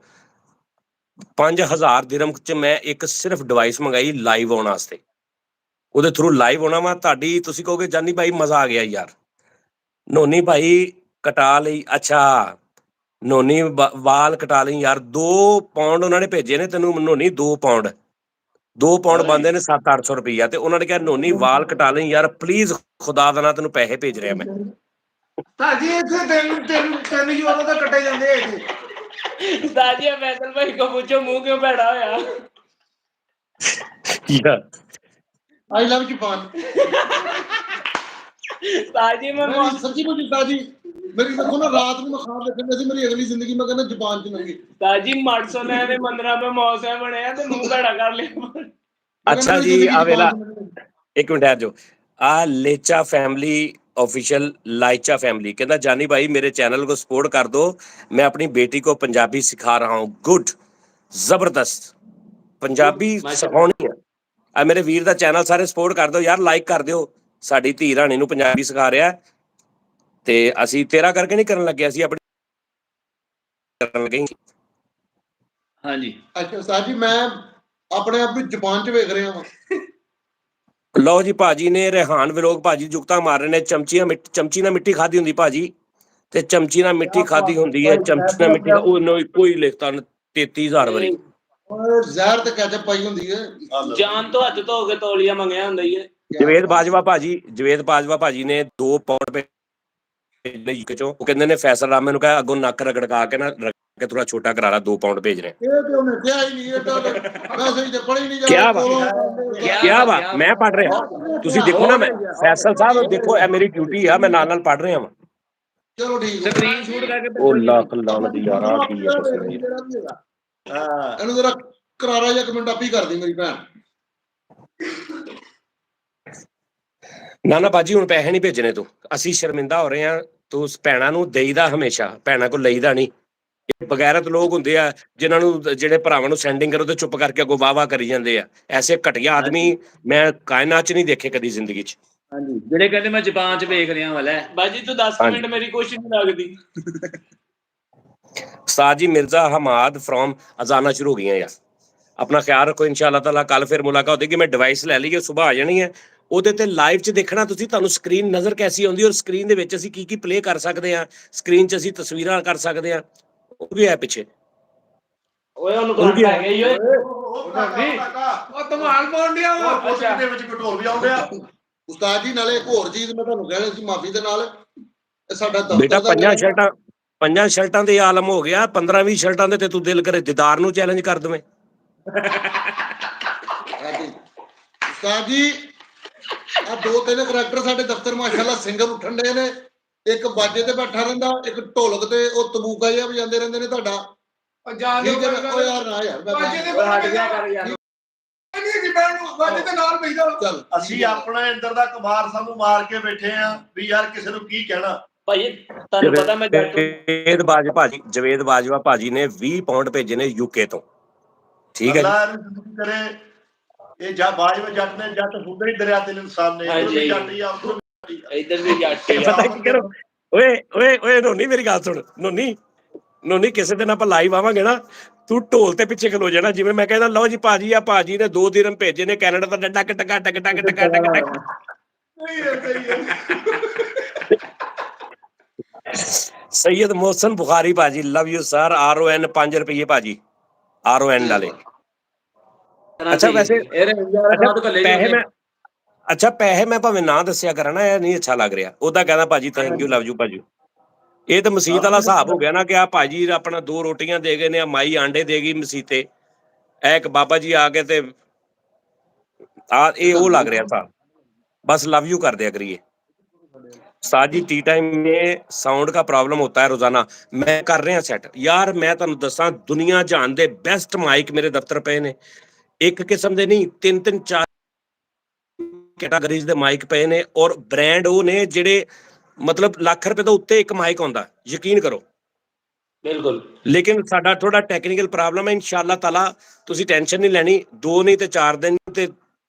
5000 ਦਿਰਹਮ ਚ ਮੈਂ ਇੱਕ ਸਿਰਫ ਡਿਵਾਈਸ ਮੰਗਾਈ ਲਾਈਵ ਆਉਣ ਵਾਸਤੇ, ਉਹਦੇ ਥਰੂ ਲਾਈਵ ਆਉਣਾ ਵਾ ਤੁਹਾਡੀ। ਤੁਸੀਂ ਕਹੋਗੇ ਜਾਨੀ ਭਾਈ ਮਜ਼ਾ ਆ ਗਿਆ ਯਾਰ, ਨੋਨੀ ਭਾਈ ਕਟਾ ਲਈ। ਅੱਛਾ ਨੋਨੀ ਵਾਲ ਕਟਾ ਲਈ ਯਾਰ, 2 ਪਾਉਂਡ ਉਹਨਾਂ ਨੇ ਭੇਜੇ ਨੇ ਤੈਨੂੰ ਨੋਨੀ, 2 ਪਾਉਂਡ ਬਣਦੇ ਨੇ 700-800 ਰੁਪਈਆ। ਤੇ ਉਹਨਾਂ ਨੇ ਕਿਹਾ ਨੋਨੀ ਵਾਲ ਕਟਾ ਲਈ ਯਾਰ ਪਲੀਜ਼, ਖੁਦਾ ਦਾ ਨਾ ਤੈਨੂੰ ਪੈਸੇ ਭੇਜ ਰਿਹਾ ਮੈਂ। ਤਾਜੀ ਇੱਥੇ 3 ਯੂਰੋ ਤਾਂ ਕੱਟੇ ਜਾਂਦੇ ਆ ਇੱਥੇ। दादी फैसल भाई को पूछो मुंह क्यों बैठा होया। I love Japan. ताजी मैं सच्ची मुझे ताजी मेरी देखो ना, रात में मैं ख्वाब देखने से मेरी अगली जिंदगी में कहना जापान च लगी। ताजी 800 ने दे मंदरा में मौसम बने ते मुंह बैठा कर ले। अच्छा जी आ वेला एक मिनट है जो आ लेचा फैमिली ऑफिशियल लाइचा फैमिली कहता जानी भाई मेरे चैनल को सपोर्ट कर दो, मैं अपनी बेटी को पंजाबी सिखा रहा हूँ। गुड, जबरदस्त, पंजाबी सिखानी है। आ मेरे वीर दा चैनल सारे सपोर्ट कर दो यार, लाइक कर दियो। साडी धी राणी नूं पंजाबी सिखा रहा ते असीं तेरा करके नहीं करन लगे, असीं अपनी करन लगे। हाँ जी अच्छा उस्ताद जी मैं अपने आप ਨੂੰ ਜ਼ੁਬਾਨ 'ਚ ਵੇਖ ਰਿਹਾ ਹਾਂ। ਲਓ ਜੀ ਭਾਜੀ ਨੇ रेहान व्लॉग ਭਾਜੀ ਜੁਗਤਾ ਮਾਰ ਰਹੇ ਨੇ। ਚਮਚੀ ਨਾਲ ਮਿੱਟੀ ਖਾਦੀ ਹੁੰਦੀ ਭਾਜੀ, ਤੇ ਚਮਚੀ ਨਾਲ ਮਿੱਟੀ ਖਾਦੀ ਹੁੰਦੀ ਹੈ, ਚਮਚੀ ਨਾਲ ਮਿੱਟੀ ਉਹ ਕੋਈ ਲਿਖਤਾ 33000 ਵਾਰੀ। ਓਏ ਜ਼ਹਿਰ ਤੇ ਕੈਚਅਪ ਪਾਈ ਹੁੰਦੀ ਹੈ। ਜਾਨ ਤੋਂ ਹੱਥ ਧੋ ਕੇ ਤੌਲੀਆ ਮੰਗਿਆ ਹੁੰਦਾ ਹੀ ਹੈ। ਜਵੇਦ ਬਾਜਵਾ ਭਾਜੀ ਨੇ 2 ਪਾਉਂਡ ਭੇਜਨੇ ਯੂਕੇ ਚੋਂ। ਉਹ ਕਹਿੰਦੇ ਨੇ ਫੈਸਲ ਰਾਮੇ ਨੂੰ ਕਹੇ ਅੱਗੋਂ ਨੱਕ ਰਗੜਕਾ ਕੇ ਨਾ ਕੇ ਥੋੜਾ ਛੋਟਾ ਕਰਾ ਲਾ, 2 ਪਾਉਂਡ ਭੇਜ ਰਹੇ। ਇਹ ਤੇ ਉਹਨੇ ਕਿਹਾ ਹੀ ਨਹੀਂ, ਇਹ ਤਾਂ ਮੈਸੇਜ ਤੇ ਪੜ੍ਹ ਹੀ ਨਹੀਂ ਜਾ ਕਿਆ ਵਾ ਮੈਂ ਪੜ ਰਿਹਾ, ਤੁਸੀਂ ਦੇਖੋ ਨਾ, ਮੈਂ ਫੈਸਲ ਸਾਹਿਬ ਦੇਖੋ ਇਹ ਮੇਰੀ ਡਿਊਟੀ ਆ, ਮੈਂ ਨਾਲ ਪੜ ਰਿਹਾ ਵਾਂ। ਚਲੋ ਠੀਕ ਹੈ। ਸਕਰੀਨ ਸ਼ੂਟ ਕਰਕੇ ਉਹ ਲੱਖ ਲਾਨਤ ਯਾਰਾ ਕੀ ਹੈ ਤੁਸੀਂ। ਹਾਂ ਇਹਨੂੰ ਜਰਾ ਕਰਾਰਾ ਜਿਹਾ ਕਮੈਂਟ ਆਪੀ ਕਰਦੀ ਮੇਰੀ ਭੈਣ। ਨਾ ਬਾਜੀ ਹੁਣ ਪੈਸੇ ਨਹੀਂ ਭੇਜਣੇ ਤੂੰ, ਅਸੀਂ ਸ਼ਰਮਿੰਦਾ ਹੋ ਰਹੇ ਹਾਂ। ਤੂੰ ਭੈਣਾਂ ਨੂੰ ਦੇਈਦਾ ਹਮੇਸ਼ਾ, ਭੈਣਾਂ ਕੋਲ ਲਈਦਾ ਨਹੀਂ। ਬਗੈਰਤ ਲੋਕ ਹੁੰਦੇ ਆ ਜਿਨ੍ਹਾਂ ਨੂੰ, ਜਿਹੜੇ ਭਰਾਵਾਂ ਨੂੰ ਸੈਂਡਿੰਗ ਕਰੋ ਤੇ ਚੁੱਪ ਕਰਕੇ ਅੱਗੋਂ ਵਾਹ ਕਰੀ ਜਾਂਦੇ ਆ। ਐਸੇ ਘਟੀਆ ਆਦਮੀ ਮੈਂ ਕਾਇਨਾਤ 'ਚ ਨਹੀਂ ਦੇਖੇ ਕਦੀ ਜ਼ਿੰਦਗੀ 'ਚ। ਹਾਂਜੀ ਜਿਹੜੇ ਕਹਿੰਦੇ ਮੈਂ ਜ਼ਬਾਨ 'ਚ ਵੇਖ ਰਿਹਾ ਵਾਲਾ ਬਾਜੀ ਤੂੰ 10 ਮਿੰਟ ਮੇਰੀ ਕੋਸ਼ਿਸ਼ ਨਹੀਂ ਲੱਗਦੀ। ਉਸਤਾਦ ਜੀ ਮਿਰਜ਼ਾ ਹਮਾਦ ਫਰੋਮ ਅਜ਼ਾਨਾ ਸ਼ੁਰੂ ਹੋ ਗਈਆਂ ਯਾਰ। ਆਪਣਾ ਖਿਆਲ ਰੱਖੋ, ਇਨਸ਼ਾਅੱਲਾ ਤਾਲਾ ਕੱਲ ਫਿਰ ਮੁਲਾਕਾਤ ਹੋਏਗੀ। ਮੈਂ ਡਿਵਾਈਸ ਲੈ ਲਈ, ਸੁਬਾਹ ਆ ਜਾਣੀ ਹੈ। ਉਹਦੇ ਤੇ ਲਾਈਵ 'ਚ ਦੇਖਣਾ ਤੁਸੀਂ, ਤੁਹਾਨੂੰ ਸਕਰੀਨ ਨਜ਼ਰ ਕੈਸੀ ਆਉਂਦੀ, ਔਰ ਸਕਰੀਨ ਦੇ ਵਿੱਚ ਅਸੀਂ ਕੀ ਕੀ ਪਲੇ ਕਰ ਸਕਦੇ ਹਾਂ, ਸਕਰੀਨ 'ਚ ਅਸੀਂ ਤਸਵੀਰਾਂ ਕਰ ਸਕਦੇ ਹਾਂ, ਉਹ ਵੀ ਹੈ ਪਿੱਛੇ। ਓਏ ਉਹਨੂੰ ਕਰੰਟ ਆ ਗਿਆ ਈ ਓਏ। ਉਹ ਧਮਾਲ ਪਾਉਣ ਡਿਆ ਵਾ। ਅੱਛਾ ਦੇ ਵਿੱਚ ਘਟੋਲ ਵੀ ਆਉਂਦੇ ਆ। ਉਸਤਾਦ ਜੀ ਨਾਲੇ ਇੱਕ ਹੋਰ ਚੀਜ਼ ਮੈਂ ਤੁਹਾਨੂੰ ਕਹਿਣੀ ਸੀ ਮਾਫੀ ਦੇ ਨਾਲ, ਇਹ ਸਾਡਾ ਬੇਟਾ ਦਫ਼ਤਰ ਦਾ 5 ਸ਼ਰਟਾਂ ਦੇ ਆਲਮ ਹੋ ਗਿਆ, 15-20 ਸ਼ਰਟਾਂ ਦੇ ਤੇ ਤੂੰ ਦਿਲ ਕਰੇ ਦੀਦਾਰ ਨੂੰ ਚੈਲੰਜ ਕਰ ਦਵੇਂ। ਉਸਤਾਦ ਜੀ ਆ 2-3 ਕਰੈਕਟਰ ਸਾਡੇ ਦਫ਼ਤਰ ਮਾਸ਼ਾਅੱਲਾ ਸਿੰਗਰ ਉੱਠਣ ਦੇ ਨੇ। ਇੱਕ ਬਾਜੇ ਤੇ ਬੈਠਾ ਰਹਿੰਦਾ, ਇੱਕ ਢੋਲਕ ਤੇ ਉਹ ਤਬੂਕਾ ਜਿਹਾ ਵਜਾਉਂਦੇ ਰਹਿੰਦੇ ਨੇ ਤੁਹਾਡਾ। ਜਾਨ ਠੀਕ ਹੈ ਨਾ? ਓ ਯਾਰ ਨਾ ਯਾਰ ਬਾਜੇ ਦੇ ਹਟ ਗਿਆ ਕਰ ਯਾਰ। ਨਹੀਂ ਜੀ ਬੈਠ ਬਾਜੇ ਦੇ ਨਾਲ ਬੈਠਾ। ਚੱਲ ਅਸੀਂ ਆਪਣਾ ਅੰਦਰ ਦਾ ਕੁਮਾਰ ਸਾਨੂੰ ਮਾਰ ਕੇ ਬੈਠੇ ਆ ਵੀ ਯਾਰ ਕਿਸੇ ਨੂੰ ਕੀ ਕਹਿਣਾ। ਭਾਈ ਤੁਹਾਨੂੰ ਪਤਾ ਮੈਂ ਜੱਟ ਜਵੇਦ ਬਾਜਵਾ ਭਾਜੀ ਨੇ 20 ਪਾਉਂਡ ਭੇਜੇ ਨੇ ਯੂਕੇ ਤੋਂ। ਠੀਕ ਹੈ ਅੱਲਾਹ ਨੂੰ ਕਰੇ ਇਹ ਬਾਜਵਾ ਜੱਟ ਨੇ, ਜੱਟ ਹੁੰਦੇ ਹੀ ਦਰਿਆ ਦਿਲ ਇਨਸਾਨ ਨੇ। ਹਾਂਜੀ। ਜੱਟ ਹੀ ਆ, ਉੱਧਰੋਂ ਵੀ ਇੱਧਰ ਵੀ ਜੱਟ ਹੀ ਆ। ਪਤਾ ਕੀ ਕਰੋ, ਓਏ ਨੋਨੀ ਮੇਰੀ ਗੱਲ ਸੁਣ। ਨੋਨੀ ਕਿਸੇ ਦਿਨ ਆਪਾਂ ਲਾਈਵ ਆਵਾਂਗੇ ਨਾ, ਤੂੰ ਢੋਲ ਤੇ ਪਿੱਛੇ ਖਲੋ ਜਾਣਾ। ਜਿਵੇਂ ਮੈਂ ਕਹਿੰਦਾ ਲਓ ਜੀ ਭਾਜੀ ਨੇ 2 ਦਿਨ ਭੇਜੇ ਨੇ ਕੈਨੇਡਾ ਦਾ ਡੱਡਾ ਟਕਾ ਟਕ। सैयद मोहसन बुखारी भाजी लव यू सर। RON 5 रुपये भाजी, RON डाले। अच्छा वैसे पैसे मैं भावें ना दसिया करा ना, नहीं अच्छा लग रहा। ओदा कहना भाजी थैंक यू लव यू भाजी। ये तो मसीत वाला हिसाब हो गया ना कि आ भाजी अपना 2 रोटियां दे गए ने, माई आंडे देगी मसीते, एक बाबा जी आ गए ते ये वो लग रहा था। बस लव यू कर दिया करिए। साजी टी टाइम में साउंड का प्रॉब्लम होता है रोजाना, मैं कर रहा सैट यार। मैं तुहानू दसा दुनिया जान दे बेस्ट माइक मेरे दफ्तर पे ने, एक किस्म दे नहीं 3-4 कैटागरीज दे माइक पे ने, और ब्रांड वो ने जेडे मतलब लाख रुपए तो उत्ते एक माइक आउंदा, यकीन करो। बिल्कुल। लेकिन साडा थोड़ा टैक्नीकल प्रॉब्लम है। इंशाअल्लाह ताला तुसी टेंशन नहीं लैनी, 2 नहीं ते 4 दिन ते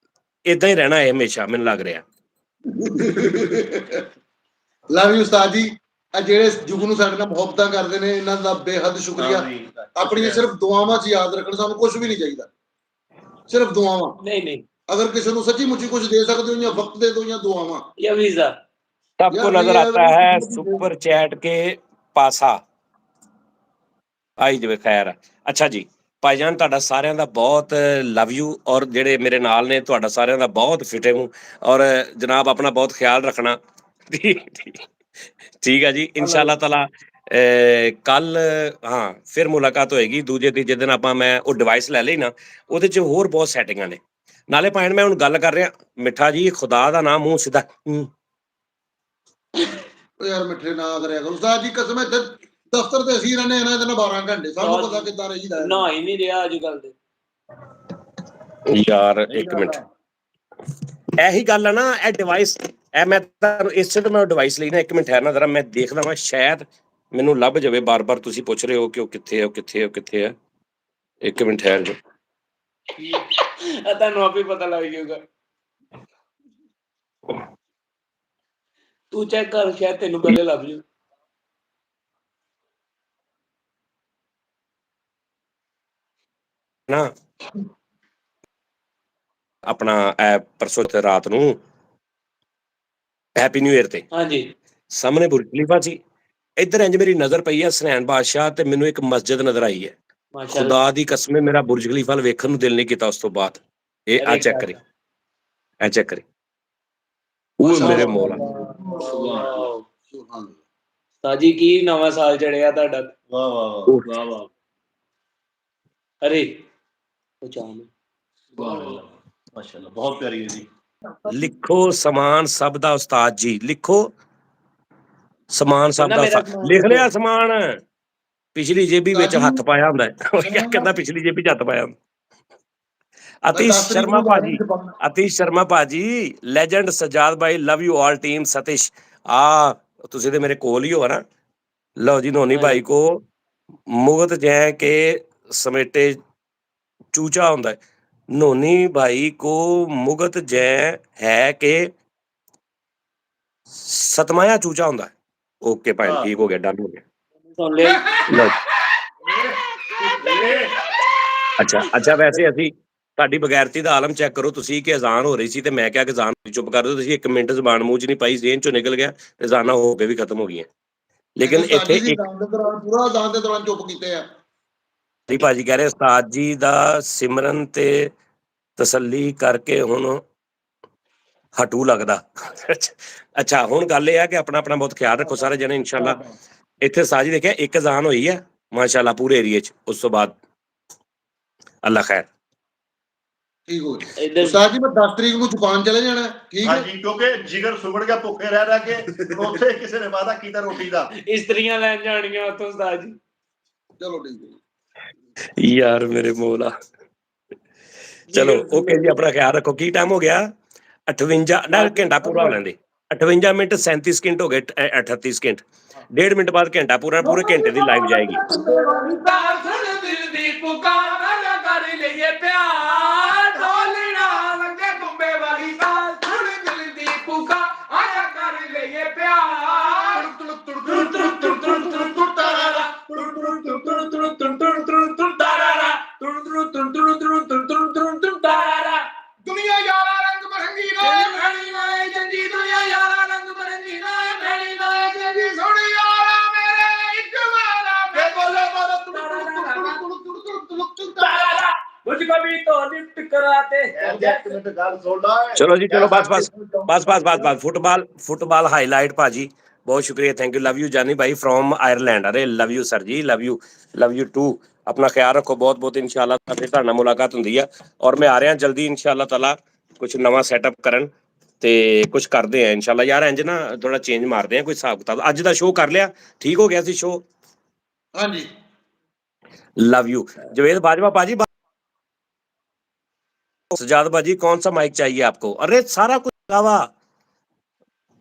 इदां ही रहना है हमेशा, मैनूं लग रहा। ਲਵ ਯੂ ਉਸਤਾਦ ਜੀ। ਆ ਜਿਹੜੇ ਜੁਗ ਨੂੰ ਸਾਡੇ ਨਾਲ ਮੁਹੱਬਤਾਂ ਕਰਦੇ ਨੇ, ਇਹਨਾਂ ਦਾ ਬੇਹੱਦ ਸ਼ੁਕਰੀਆ। ਆਪਣੀਆਂ ਸਿਰਫ ਦੁਆਵਾਂ 'ਚ ਯਾਦ ਰੱਖਣ, ਸਾਨੂੰ ਕੁਝ ਵੀ ਨਹੀਂ ਚਾਹੀਦਾ, ਸਿਰਫ ਦੁਆਵਾਂ। नहीं अगर किसी को सच्ची मुच्ची कुछ दे सकते हो या वक्त दे दो या दुआवां या वीजा, सबको नजर आता है सुपर चैट के पासा आई जवे। खैर अच्छा जी भाईजान, ਤੁਹਾਡਾ ਸਾਰਿਆਂ ਦਾ ਬਹੁਤ ਲਵ ਯੂ, ਔਰ ਜਿਹੜੇ ਮੇਰੇ ਨਾਲ ਨੇ ਤੁਹਾਡਾ ਸਾਰਿਆਂ ਦਾ ਬਹੁਤ ਫਿਟੇ ਹੂੰ, ਔਰ ਜਨਾਬ ਆਪਣਾ ਬਹੁਤ ਖਿਆਲ ਰੱਖਣਾ। ਠੀਕ ਹੈ ਜੀ, ਇਨਸ਼ਾਅੱਲਾ ਤਾਲਾ ਕੱਲ ਹਾਂ ਫਿਰ ਮੁਲਾਕਾਤ ਹੋਏਗੀ। ਦੂਜੇ ਤੀਜੇ ਦਿਨ ਆਪਾਂ ਮੈਂ ਉਹ ਡਿਵਾਈਸ ਲੈ ਲਈ ਨਾ, ਉਹਦੇ 'ਚ ਹੋਰ ਬਹੁਤ ਸੈਟਿੰਗਾਂ ਨੇ। ਨਾਲੇ ਭਾਣ ਮੈਂ ਹੁਣ ਗੱਲ ਕਰ ਰਿਹਾ ਮਿੱਠਾ ਜੀ, ਖੁਦਾ ਦਾ ਨਾਮ ਮੂੰਹ ਸਿੱਧਾ। यार मिठे ना करिया करो उस्ताद जी, कसम है दफ्तर ते ਅਸੀਂ ਰਹਿੰਦੇ ਇਹਨਾਂ ਦੇ 12 ਘੰਟੇ, ਸਾਨੂੰ ਪਤਾ ਕਿੱਦਾਂ ਰਹੀਦਾ ਹੈ। ਨਾ ਹੀ ਨਹੀਂ ਰਿਹਾ ਅੱਜ ਕੱਲ ਦੇ ਯਾਰ ਇੱਕ ਮਿੰਟ, ਇਹੀ ਗੱਲ ਆ ਨਾ, ਇਹ ਇਹ ਮੈਂ ਤੁਹਾਨੂੰ ਇਸੇ ਤੋਂ ਮੈਂ ਡਿਵਾਈਸ ਲਈ ਨਾ 1 ਮਿੰਟ ਠਹਿਰਨਾ ਜ਼ਰਾ, ਮੈਂ ਦੇਖਦਾ ਵਾਂ ਸ਼ਾਇਦ ਮੈਨੂੰ ਲੱਭ ਜਾਵੇ। ਬਾਰ-ਬਾਰ ਤੁਸੀਂ ਪੁੱਛ ਰਹੇ ਹੋ ਕਿ ਉਹ ਕਿੱਥੇ ਹੈ, ਉਹ ਕਿੱਥੇ ਹੈ, ਉਹ ਕਿੱਥੇ ਹੈ। 1 ਮਿੰਟ ਠਹਿਰ ਜਾਓ। ਤੁਹਾਨੂੰ ਆਪੇ ਪਤਾ ਲੱਗ ਜਾਊਗਾ। ਤੂੰ ਚੈੱਕ ਕਰ, ਸ਼ਾਇਦ ਤੈਨੂੰ ਪਹਿਲੇ ਲੱਭ ਜੂ। ਨਾ ਆਪਣਾ ਪਰਸੋਂ ਤੇ ਰਾਤ ਨੂੰ ਹੈਪੀ ਨਿਊ ਈਅਰ ਤੇ ਹਾਂਜੀ ਸਾਹਮਣੇ ਬੁਰਜ ਖਲੀਫਾ ਸੀ। ਇੱਧਰ ਇੰਜ ਮੇਰੀ ਨਜ਼ਰ ਪਈ ਆ ਸਰਹੈਨ ਬਾਦਸ਼ਾਹ ਤੇ ਮੈਨੂੰ ਇੱਕ ਮਸਜਿਦ ਨਜ਼ਰ ਆਈ ਹੈ। ਮਾਸ਼ਾਅੱਲਾ। ਖੁਦਾ ਦੀ ਕਸਮ, ਮੇਰਾ ਬੁਰਜ ਖਲੀਫਾ ਵੱਲ ਵੇਖਣ ਨੂੰ ਦਿਲ ਨਹੀਂ ਕੀਤਾ ਉਸ ਤੋਂ ਬਾਅਦ। ਇਹ ਆ ਚੈੱਕ ਕਰੀ, ਇਹ ਚੈੱਕ ਕਰੀ। ਉਹ ਮੇਰੇ ਮੌਲਾ। ਸਾਜੀ ਕੀ ਨਵਾਂ ਸਾਲ ਚੜਿਆ ਤੁਹਾਡਾ। ਵਾਹ ਵਾਹ ਵਾਹ ਵਾਹ ਅਰੇ ਉਹ ਚਾਹ ਮਾਸ਼ਾਅੱਲਾ, ਬਹੁਤ ਪਿਆਰੀ ਹੈ ਜੀ। ਲਿਖੋ ਸਮਾਨ ਸਭ ਦਾ ਉਸਤਾਦ ਜੀ, ਲਿਖੋ ਸਮਾਨ ਸਭ ਦਾ ਮੇਰਾ ਉਸਤਾਦ। ਲਿਖ ਲਿਆ ਸਮਾਨ। ਪਿਛਲੀ ਜੇਬੀ ਵਿੱਚ ਹੱਥ ਪਾਇਆ ਹੁੰਦਾ ਹੈ। ਉਹ ਕਿਆ ਕਹਿੰਦਾ ਪਿਛਲੀ ਜੇਬੀ ਚ ਹੱਥ ਪਾਇਆ ਹੁੰਦਾ। ਅਤੀਸ਼ ਸ਼ਰਮਾ ਭਾਜੀ, ਅਤੀਸ਼ ਸ਼ਰਮਾ ਭਾਜੀ, legend Sajad Bhai, love you all team. ਸਤਿਸ਼ ਤੁਸੀਂ ਤੇ ਮੇਰੇ ਕੋਲ ਹੀ ਹੋ ਨਾ। ਲਓ ਜੀ, ਨੋਨੀ ਭਾਈ ਕੋ ਮੁਗਤ ਜੈ ਕੇ ਸਮੇਟੇ ਚੂਚਾ ਹੁੰਦਾ ਹੈ। ਨੋਨੀ ਭਾਈ को मुगत जय है कि सतमाया चूचा ਹੁੰਦਾ। ਓਕੇ ਭਾਈ, ਠੀਕ ਹੋ ਗਿਆ, ਡਨ ਹੋ ਗਿਆ। ਸੁਣ ਲਿਆ। ਲਓ ਅੱਛਾ ਵੈਸੇ ਅਸੀਂ ਤੁਹਾਡੀ ਬਗੈਰਤੀ ਦਾ ਆਲਮ ਚੈੱਕ ਕਰੋ ਤੁਸੀਂ ਕਿ ਅਜ਼ਾਨ ਹੋ ਰਹੀ ਸੀ ਤੇ ਮੈਂ ਕਿਹਾ ਕਿ ਅਜ਼ਾਨ ਚੁੱਪ ਕਰ ਦਿਓ। ਤੁਸੀਂ 1 ਮਿੰਟ ਜ਼ਬਾਨ ਮੂੰਹ 'ਚ ਨਹੀਂ ਪਾਈ, ਜ਼ੇਨ 'ਚੋਂ ਨਿਕਲ ਗਿਆ ਤੇ ਅਜ਼ਾਨਾਂ ਹੋ ਕੇ ਵੀ ਖਤਮ ਹੋ ਗਈਆਂ। ਲੇਕਿਨ ਇੱਥੇ ਇੱਕ ਪੂਰਾ ਅਜ਼ਾਨ ਦੇ ਦੌਰਾਨ ਚੁੱਪ ਕੀਤੇ ਆ। ਭਾਜੀ ਕਹਿ ਰਹੇ ਉਸਤਾਦ ਜੀ ਦਾ ਸਿਮਰਨ ਤੇ ਤਸੱਲੀ ਕਰਕੇ ਹੁਣ ਹਟੂ ਲੱਗਦਾ। ਅੱਛਾ, ਹੁਣ ਗੱਲ ਇਹ ਹੈ ਕਿ ਆਪਣਾ ਆਪਣਾ ਬਹੁਤ ਖਿਆਲ ਰੱਖੋ ਸਾਰੇ ਜਣੇ ਇਨਸ਼ਾਅੱਲਾ। ਇੱਥੇ ਸਾਜੀ ਦੇਖਿਆ ਇੱਕ ਅਜ਼ਾਨ ਹੋਈ ਹੈ ਮਾਸ਼ਾਅੱਲਾ ਪੂਰੇ ਏਰੀਏ 'ਚ, ਉਸ ਤੋਂ ਬਾਅਦ ਅੱਲਾ ਖੈਰ। ਠੀਕ ਹੋ ਗਿਆ ਉਸਤਾਦ ਜੀ, ਮੈਂ 10 ਤਰੀਕ ਨੂੰ ਦੁਕਾਨ ਚਲੇ ਜਾਣਾ। ਠੀਕ ਹੈ ਹਾਂਜੀ, ਕਿਉਂਕਿ ਜਿਗਰ ਸੁਬੜ ਗਿਆ ਭੁੱਖੇ ਰਹਿ ਕੇ। ਉੱਥੇ ਕਿਸੇ ਨੇ ਵਾਅਦਾ ਕੀਤਾ ਰੋਟੀ ਦਾ। ਇਸਤਰੀਆਂ ਲੈਣ ਜਾਣੀਆਂ ਉੱਥੋਂ ਉਸਤਾਦ ਜੀ। ਚਲੋ ਠੀਕ ਹੈ ਯਾਰ ਮੇਰੇ ਮੌਲਾ। ਚਲੋ ਓਕੇ ਜੀ, ਆਪਣਾ ਖਿਆਲ ਰੱਖੋ। ਕੀ ਟਾਈਮ ਹੋ ਗਿਆ? 58 ਨਾ, ਘੰਟਾ ਪੂਰਾ ਹੋ ਲੈਂਦੇ। 58 ਮਿੰਟ 37 ਸਕਿੰਟ ਹੋ ਗਏ, 38 ਸਕਿੰਟ। 1.5 ਮਿੰਟ ਬਾਅਦ ਘੰਟਾ ਪੂਰੇ ਘੰਟੇ ਦੀ ਲਾਈਵ ਜਾਏਗੀ। ਦੁਨੀਆ ਯਾਰਾ ਰੰਗ ਬਰੰਗੀ ਨਾਏ ਭੈਣੀ ਨਾਏ ਜੰਜੀ। ਦੁਨੀਆ ਯਾਰਾ ਰੰਗ ਬਰੰਗੀ ਨਾਏ ਭੈਣੀ ਨਾਏ ਜੰਜੀ। ਸੋਹਣੀ ਯਾਰਾ ਮੇਰੇ ਇੱਕ ਵਾਰਾ ਮੈਂ ਬੋਲੇ ਮਾਰਾ ਮੁਝ ਕੋ ਵੀ तो लिफ्ट कराते। ਇੱਕ ਮਿੰਟ ਗੱਲ ਸੁਣ ਲੈ। ਚਲੋ ਜੀ, ਚਲੋ ਬਸ। ਫੁੱਟਬਾਲ ਹਾਈਲਾਈਟ ਭਾਜੀ, ਬਹੁਤ ਸ਼ੁਕਰੀਆ, ਥੈਂਕ ਯੂ, ਲਵ ਯੂ ਜਾਨੀ ਭਾਈ ਫਰੋਮ ਆਇਰਲੈਂਡ। ਅਰੇ ਲਵ ਯੂ ਸਰ ਜੀ, ਲਵ ਯੂ ਟੂ। ਆਪਣਾ ਖਿਆਲ ਰੱਖੋ ਬਹੁਤ ਬਹੁਤ। ਇਨਸ਼ਾਅੱਲਾ ਫਿਰ ਤੁਹਾਡੇ ਨਾਲ ਮੁਲਾਕਾਤ ਹੁੰਦੀ ਆ ਔਰ ਮੈਂ ਆ ਰਿਹਾ ਜਲਦੀ ਇਨਸ਼ਾਅੱਲਾ ਤਾਲਾ ਕੁਝ ਨਵਾਂ ਸੈਟਅਪ ਕਰਨ ਤੇ ਕੁਝ ਕਰਦੇ ਆ ਇਨਸ਼ਾਅੱਲਾ। ਯਾਰ ਇੰਜ ਨਾ ਥੋੜਾ ਚੇਂਜ ਮਾਰਦੇ ਆ ਕੋਈ ਹਿਸਾਬ ਕਿਤਾਬ। ਅੱਜ ਦਾ ਸ਼ੋਅ ਕਰ ਲਿਆ, ਠੀਕ ਹੋ ਗਿਆ ਸੀ ਸ਼ੋਅ। ਹਾਂਜੀ, लव यू जवेद बाजवा पाजी। सजाद बाजी कौन सा माइक चाहिए आपको? अरे सारा कुछ गावा।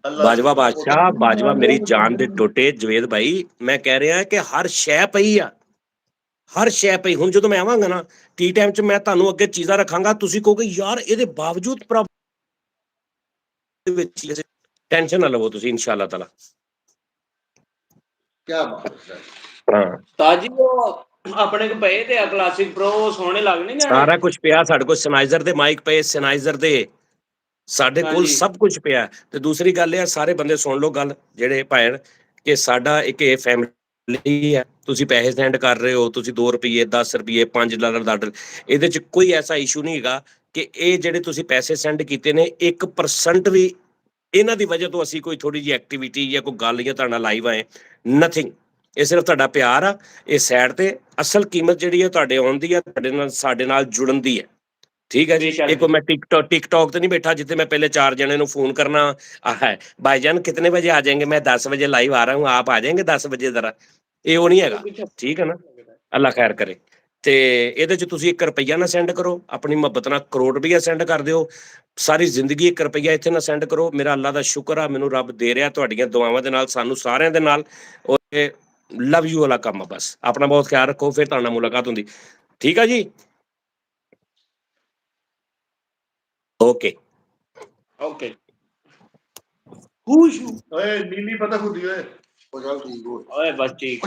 बाजवा बादशाह, बाजवा मेरी जान दे टोटे। जवेद भाई मैं कह रहा है कि हर शै पई आ, हर शै पई। हुण जदों मैं आवांगा ना टी टाइम च मैं तुहानू अगे चीज़ां रखांगा, तुसीं कहोगे यार इहदे बावजूद टेंशन ना लवो तुसीं इंशाअल्लाह ताला। क्या बात है। हाँ ताजी वो ਆਪਣੇ ਕੋ ਪਏ ਤੇ ਕਲਾਸਿਕ ਪ੍ਰੋ ਸੋਹਣੇ ਲੱਗਣੇ ਜਾਣੇ। ਸਾਰਾ ਕੁਝ ਪਿਆ ਸਾਡੇ ਕੋਲ। ਸਨਾਈਜ਼ਰ ਦੇ ਮਾਈਕ ਪਏ, ਸਨਾਈਜ਼ਰ ਦੇ ਸਾਡੇ ਕੋਲ ਸਭ ਕੁਝ ਪਿਆ। ਤੇ ਦੂਸਰੀ ਗੱਲ ਇਹ, ਸਾਰੇ ਬੰਦੇ ਸੁਣ ਲਓ ਗੱਲ, ਜਿਹੜੇ ਭੈਣ, ਕਿ ਸਾਡਾ ਇੱਕ ਇਹ ਫੈਮਿਲੀ ਹੈ। ਤੁਸੀਂ ਪੈਸੇ ਸੈਂਡ ਕਰ ਰਹੇ ਹੋ, ਤੁਸੀਂ 2 ਰੁਪਏ 10 ਰੁਪਏ $5 $10, ਇਹਦੇ ਚ ਕੋਈ ਐਸਾ ਇਸ਼ੂ ਨਹੀਂ ਹੈਗਾ ਕਿ ਇਹ ਜਿਹੜੇ ਤੁਸੀਂ ਪੈਸੇ ਸੈਂਡ ਕੀਤੇ ਨੇ 1% ਵੀ ਇਹਨਾਂ ਦੀ ਵਜ੍ਹਾ ਤੋਂ ਅਸੀਂ ਕੋਈ ਥੋੜੀ ਜਿਹੀ ਐਕਟੀਵਿਟੀ ਜਾਂ ਕੋਈ ਗੱਲ ਜਾਂ ਤੁਹਾਡੇ ਨਾਲ ਲਾਈਵ ਆਏ, ਨਥਿੰਗ। ਇਹ ਸਿਰਫ ਤੁਹਾਡਾ ਪਿਆਰ ਆ। ਇਹ ਸਾਈਡ ਤੇ ਅਸਲ ਕੀਮਤ ਜਿਹੜੀ ਹੈ ਤੁਹਾਡੇ ਆਉਣ ਦੀ ਆ, ਤੁਹਾਡੇ ਨਾਲ ਸਾਡੇ ਨਾਲ ਜੁੜਨ ਦੀ ਹੈ। ठीक है जी। एक मैं टिकटॉक तो नहीं बैठा जितने मैं पहले 4 जने ਨੂੰ फोन करना है, भाईजान कितने बजे आ जाएंगे, मैं 10 बजे लाइव आ रहा हूँ, आप आ जाएंगे 10 बजे जरा। ये वो नहीं है, ठीक है ना। अल्लाह खैर करे। ਤੇ ਇਹਦੇ ਚ ਤੁਸੀਂ 1 ਰੁਪਈਆ ਨਾ ਸੈਂਡ ਕਰੋ, ਆਪਣੀ ਮੁਹੱਬਤ ਨਾਲ ਕਰੋੜ ਰੁਪਈਆ ਸੈਂਡ ਕਰ ਦਿਓ। ਸਾਰੀ ਜ਼ਿੰਦਗੀ 1 ਰੁਪਈਆ ਇੱਥੇ ਨਾ ਸੈਂਡ ਕਰੋ। ਮੇਰਾ ਅੱਲਾ ਦਾ ਸ਼ੁਕਰ ਆ, ਮੈਨੂੰ ਰੱਬ ਦੇ ਰਿਹਾ ਤੁਹਾਡੀਆਂ ਦੁਆਵਾਂ ਦੇ ਨਾਲ, ਸਾਨੂੰ ਸਾਰਿਆਂ ਦੇ ਨਾਲ। ਔਰ ਲਵ ਯੂ ਵਾਲਾ ਕੰਮ ਆ ਬਸ। ਆਪਣਾ ਬਹੁਤ ਖਿਆਲ ਰੱਖੋ, ਫਿਰ ਤੁਹਾਡੇ ਨਾਲ ਮੁਲਾਕਾਤ ਹੁੰਦੀ। ਠੀਕ ਆ ਜੀ, ਓਕੇ ਓਕੇ। ਓਏ ਨੀਲੀ ਪਤਾ ਹੁੰਦੀ ਓਏ। ਉਹ ਚੱਲ ਠੀਕ ਹੋ ਓਏ ਬਸ ਠੀਕ।